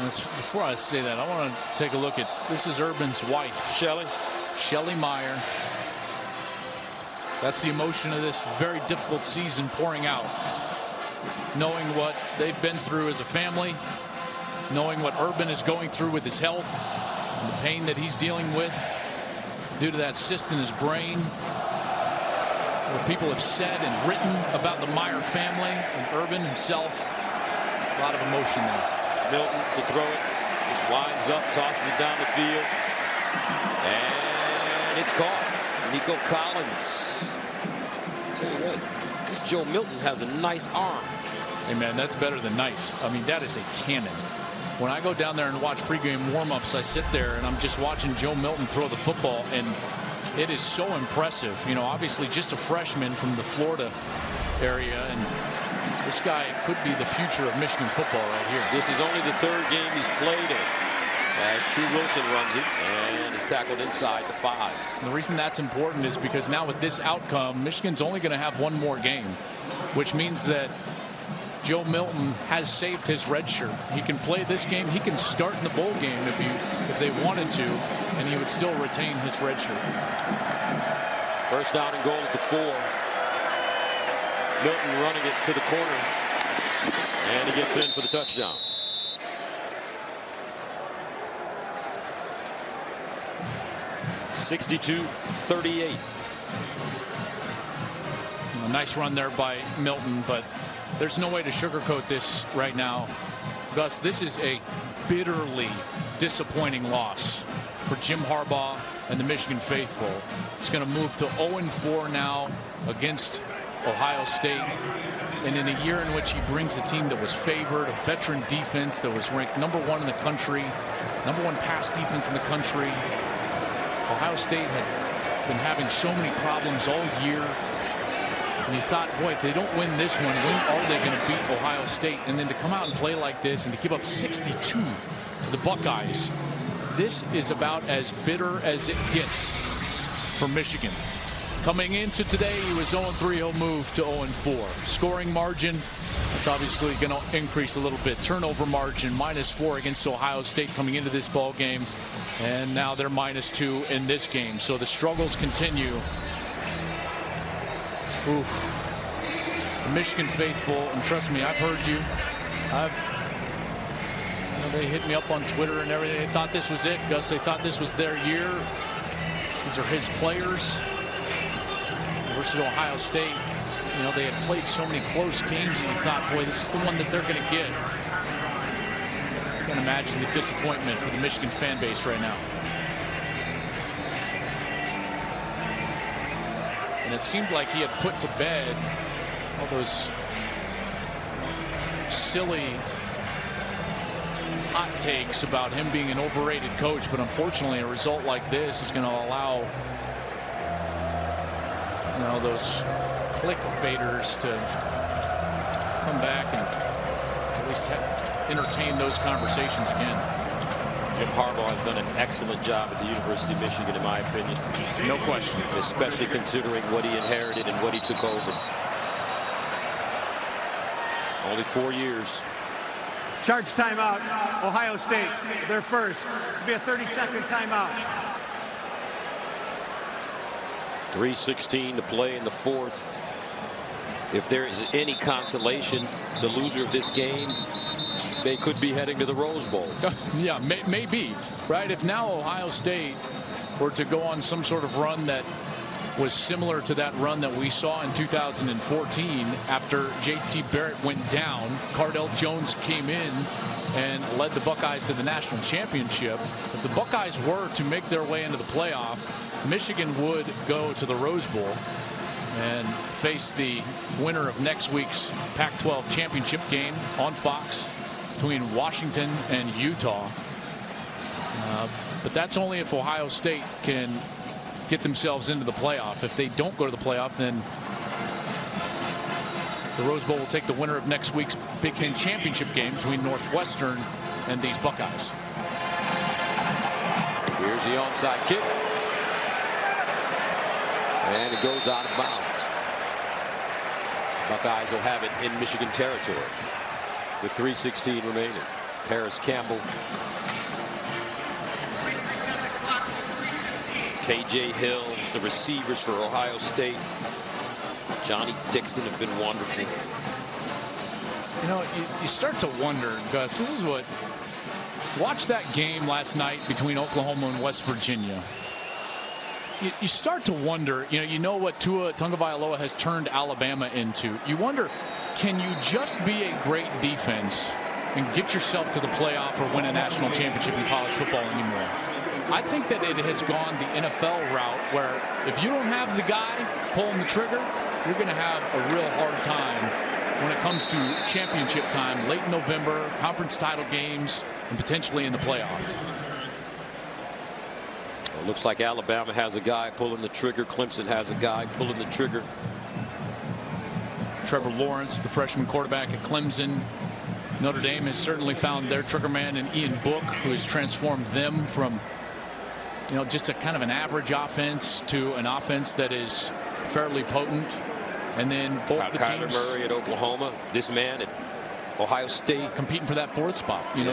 Before I say that, I want to take a look at, this is Urban's wife, Shelly Meyer. That's the emotion of this very difficult season pouring out. Knowing what they've been through as a family, knowing what Urban is going through with his health, and the pain that he's dealing with due to that cyst in his brain. What people have said and written about the Meyer family and Urban himself. A lot of emotion there. Milton to throw it, just winds up, tosses it down the field, and it's caught. Nico Collins. Tell you what, this Joe Milton has a nice arm. Hey man, that's better than nice. I mean, that is a cannon. When I go down there and watch pregame warm-ups, I sit there and I'm just watching Joe Milton throw the football, and it is so impressive. You know, obviously just a freshman from the Florida area, and this guy could be the future of Michigan football right here. This is only the third game he's played in as True Wilson runs it and is tackled inside the 5. And the reason that's important is because now with this outcome, Michigan's only going to have one more game, which means that Joe Milton has saved his red shirt. He can play this game. He can start in the bowl game if they wanted to, and he would still retain his red shirt. First down and goal at the 4. Milton running it to the corner, and he gets in for the touchdown. (62-38). A nice run there by Milton, but there's no way to sugarcoat this right now. Gus, this is a bitterly disappointing loss for Jim Harbaugh and the Michigan faithful. It's going to move to 0-4 now against Ohio State, and in a year in which he brings a team that was favored, a veteran defense that was ranked #1 in the country, #1 pass defense in the country. Ohio State had been having so many problems all year, and you thought, boy, if they don't win this one, when are they going to beat Ohio State? And then to come out and play like this and to give up 62 to the Buckeyes, this is about as bitter as it gets for Michigan. Coming into today, he was 0-3. He'll move to 0-4. Scoring margin, that's obviously going to increase a little bit. Turnover margin, -4 against Ohio State coming into this ball game. And now they're -2 in this game. So the struggles continue. Oof. The Michigan faithful, and trust me, I've heard you. You know, they hit me up on Twitter and everything. They thought this was it, Gus. They thought this was their year. These are his players. Versus Ohio State, you know, they had played so many close games, and you thought, boy, this is the one that they're going to get. I can't imagine the disappointment for the Michigan fan base right now. And it seemed like he had put to bed all those silly hot takes about him being an overrated coach, but unfortunately a result like this is going to allow those clickbaiters to come back and at least entertain those conversations again. Jim Harbaugh has done an excellent job at the University of Michigan, in my opinion. No question. Especially considering what he inherited and what he took over. Only 4 years. Charge timeout, Ohio State. They're first. This will be a 30-second timeout. 3:16 to play in the 4th. If there is any consolation, the loser of this game, they could be heading to the Rose Bowl. Yeah, maybe, right? If now Ohio State were to go on some sort of run that was similar to that run that we saw in 2014 after JT Barrett went down. Cardell Jones came in and led the Buckeyes to the national championship. If the Buckeyes were to make their way into the playoff, Michigan would go to the Rose Bowl and face the winner of next week's Pac-12 championship game on Fox between Washington and Utah. But that's only if Ohio State can get themselves into the playoff. If they don't go to the playoff, then the Rose Bowl will take the winner of next week's Big Ten championship game between Northwestern and these Buckeyes. Here's the onside kick. And it goes out of bounds. Buckeyes will have it in Michigan territory with 3:16 remaining. Paris Campbell, KJ Hill, the receivers for Ohio State. Johnny Dixon have been wonderful. You know, you start to wonder, Gus, this is what, watch that game last night between Oklahoma and West Virginia. You start to wonder, you know what Tua Tagovailoa has turned Alabama into. You wonder, can you just be a great defense and get yourself to the playoff or win a national championship in college football anymore? I think that it has gone the NFL route where if you don't have the guy pulling the trigger, you're going to have a real hard time when it comes to championship time, late November, conference title games, and potentially in the playoff. It looks like Alabama has a guy pulling the trigger. Clemson has a guy pulling the trigger. Trevor Lawrence, the freshman quarterback at Clemson. Notre Dame has certainly found their trigger man in Ian Book, who has transformed them from just a kind of an average offense to an offense that is fairly potent. And then both the Kyler teams, Murray at Oklahoma, this man at Ohio State, competing for that 4th spot. You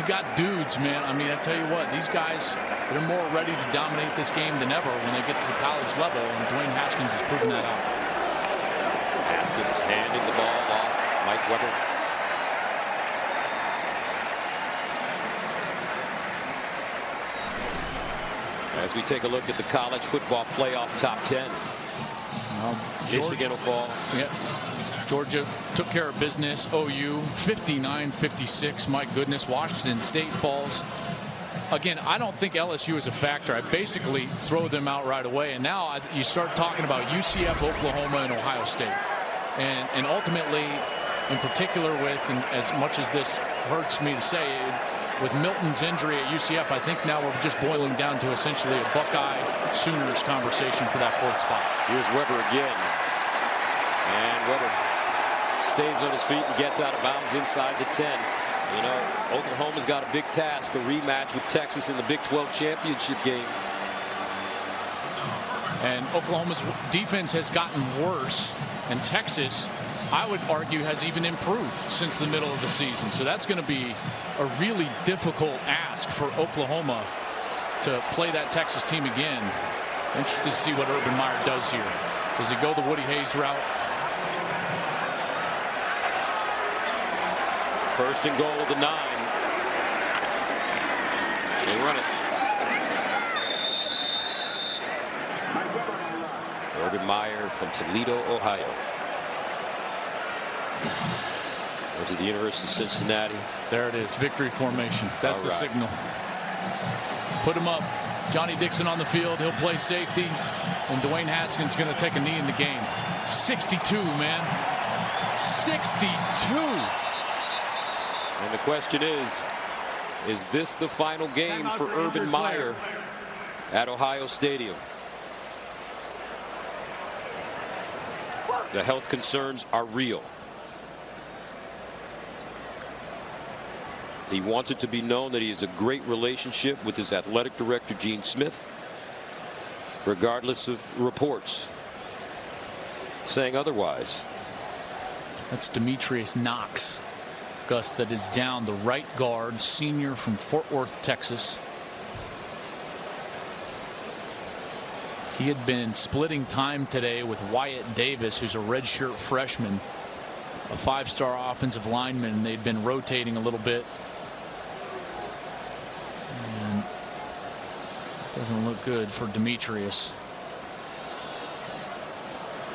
got dudes, man. I mean, I tell you what, these guys, they're more ready to dominate this game than ever when they get to the college level, and Dwayne Haskins has proven that out. Haskins handing the ball off. Mike Weber. As we take a look at the college football playoff top 10. Michigan will fall. Yeah. Georgia took care of business. OU 59-56. My goodness. Washington State falls. Again, I don't think LSU is a factor. I basically throw them out right away. And now you start talking about UCF, Oklahoma, and Ohio State. And ultimately, in particular with, and as much as this hurts me to say, with Milton's injury at UCF, I think now we're just boiling down to essentially a Buckeye Sooners conversation for that 4th spot. Here's Weber again. And Weber stays on his feet and gets out of bounds inside the 10. Oklahoma's got a big task, a rematch with Texas in the Big 12 championship game. And Oklahoma's defense has gotten worse, and Texas, I would argue, has even improved since the middle of the season. So that's going to be a really difficult ask for Oklahoma to play that Texas team again. Interested to see what Urban Meyer does here. Does he go the Woody Hayes route? First and goal of the 9. They run it. Urban Meyer from Toledo, Ohio. Went to the University of Cincinnati. There it is, victory formation. That's the signal. Put him up. Johnny Dixon on the field. He'll play safety. And Dwayne Haskins going to take a knee in the game. 62, man. 62. And the question is this the final game for Urban Meyer at Ohio Stadium? The health concerns are real. He wants it to be known that he has a great relationship with his athletic director, Gene Smith, regardless of reports saying otherwise. That's Demetrius Knox, Gus, that is down, the right guard, senior from Fort Worth, Texas. He had been splitting time today with Wyatt Davis, who's a redshirt freshman, a 5-star offensive lineman, and they'd been rotating a little bit. And doesn't look good for Demetrius.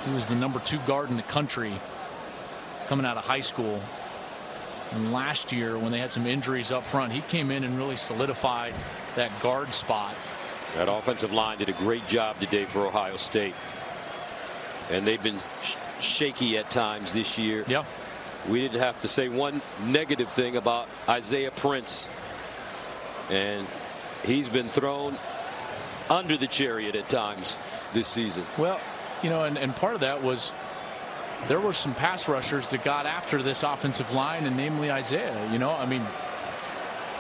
He was the #2 guard in the country coming out of high school. And last year, when they had some injuries up front, he came in and really solidified that guard spot. That offensive line did a great job today for Ohio State. And they've been shaky at times this year. Yeah. We didn't have to say one negative thing about Isaiah Prince. And he's been thrown under the chariot at times this season. Well, you know, and part of that was there were some pass rushers that got after this offensive line, and namely Isaiah. You know, I mean,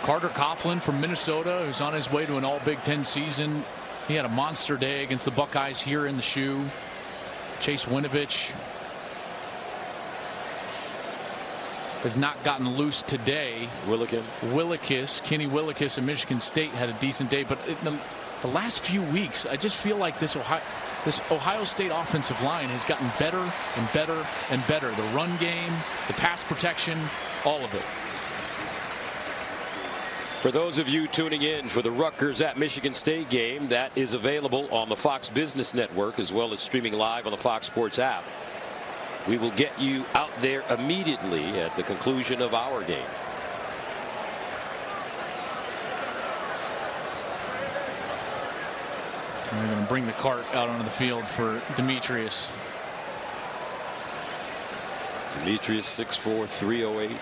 Carter Coughlin from Minnesota, who's on his way to an all Big Ten season. He had a monster day against the Buckeyes here in the shoe. Chase Winovich has not gotten loose today. Kenny Willekes at Michigan State had a decent day, but the last few weeks, I just feel like this Ohio State offensive line has gotten better and better and better. The run game, the pass protection, all of it. For those of you tuning in for the Rutgers at Michigan State game, that is available on the Fox Business Network as well as streaming live on the Fox Sports app. We will get you out there immediately at the conclusion of our game. And they're going to bring the cart out onto the field for Demetrius. Demetrius 6'4", 308.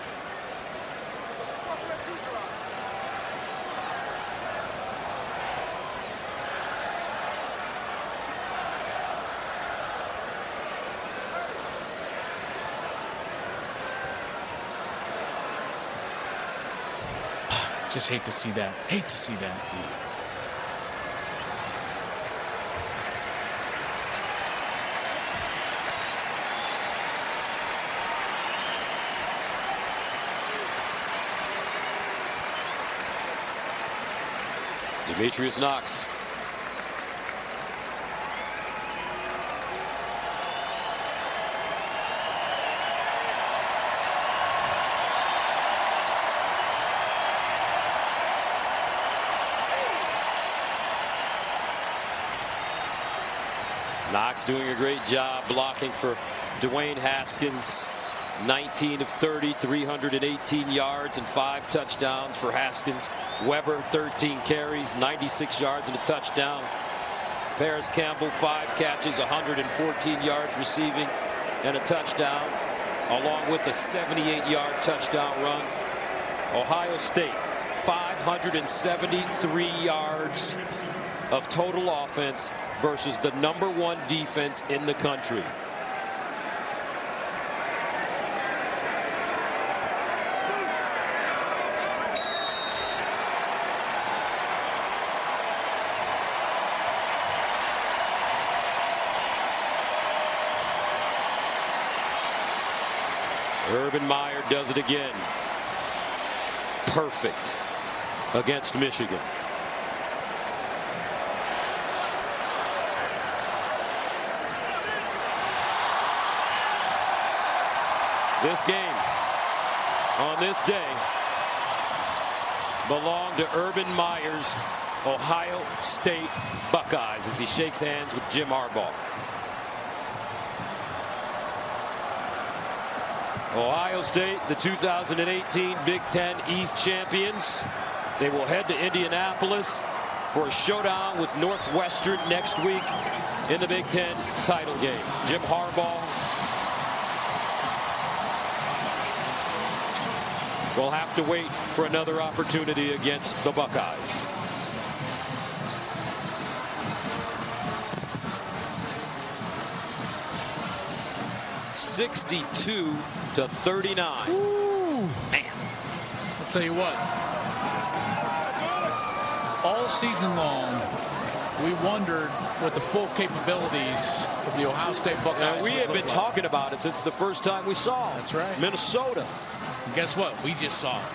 Just hate to see that. Hate to see that. Demetrius Knox. Knox doing a great job blocking for Dwayne Haskins. 19 of 30, 318 yards and 5 touchdowns for Haskins. Weber 13 carries, 96 yards and a touchdown. Paris Campbell 5 catches, 114 yards receiving and a touchdown, along with a 78-yard touchdown run. Ohio State 573 yards of total offense versus the #1 defense in the country. Urban Meyer does it again. Perfect against Michigan. This game on this day belonged to Urban Meyer's Ohio State Buckeyes as he shakes hands with Jim Harbaugh. Ohio State, the 2018 Big Ten East champions. They will head to Indianapolis for a showdown with Northwestern next week in the Big Ten title game. Jim Harbaugh will have to wait for another opportunity against the Buckeyes. (62-39). Ooh. Man, I'll tell you what. All season long, we wondered what the full capabilities of the Ohio State Buckeyes we would have look been like. talking about it since the first time we saw them. That's right. Minnesota. And guess what? We just saw it.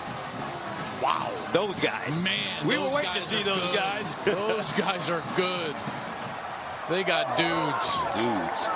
Wow. Those guys. Man, we were those waiting to guys see are those good. guys. Those guys are good. They got dudes. Dudes.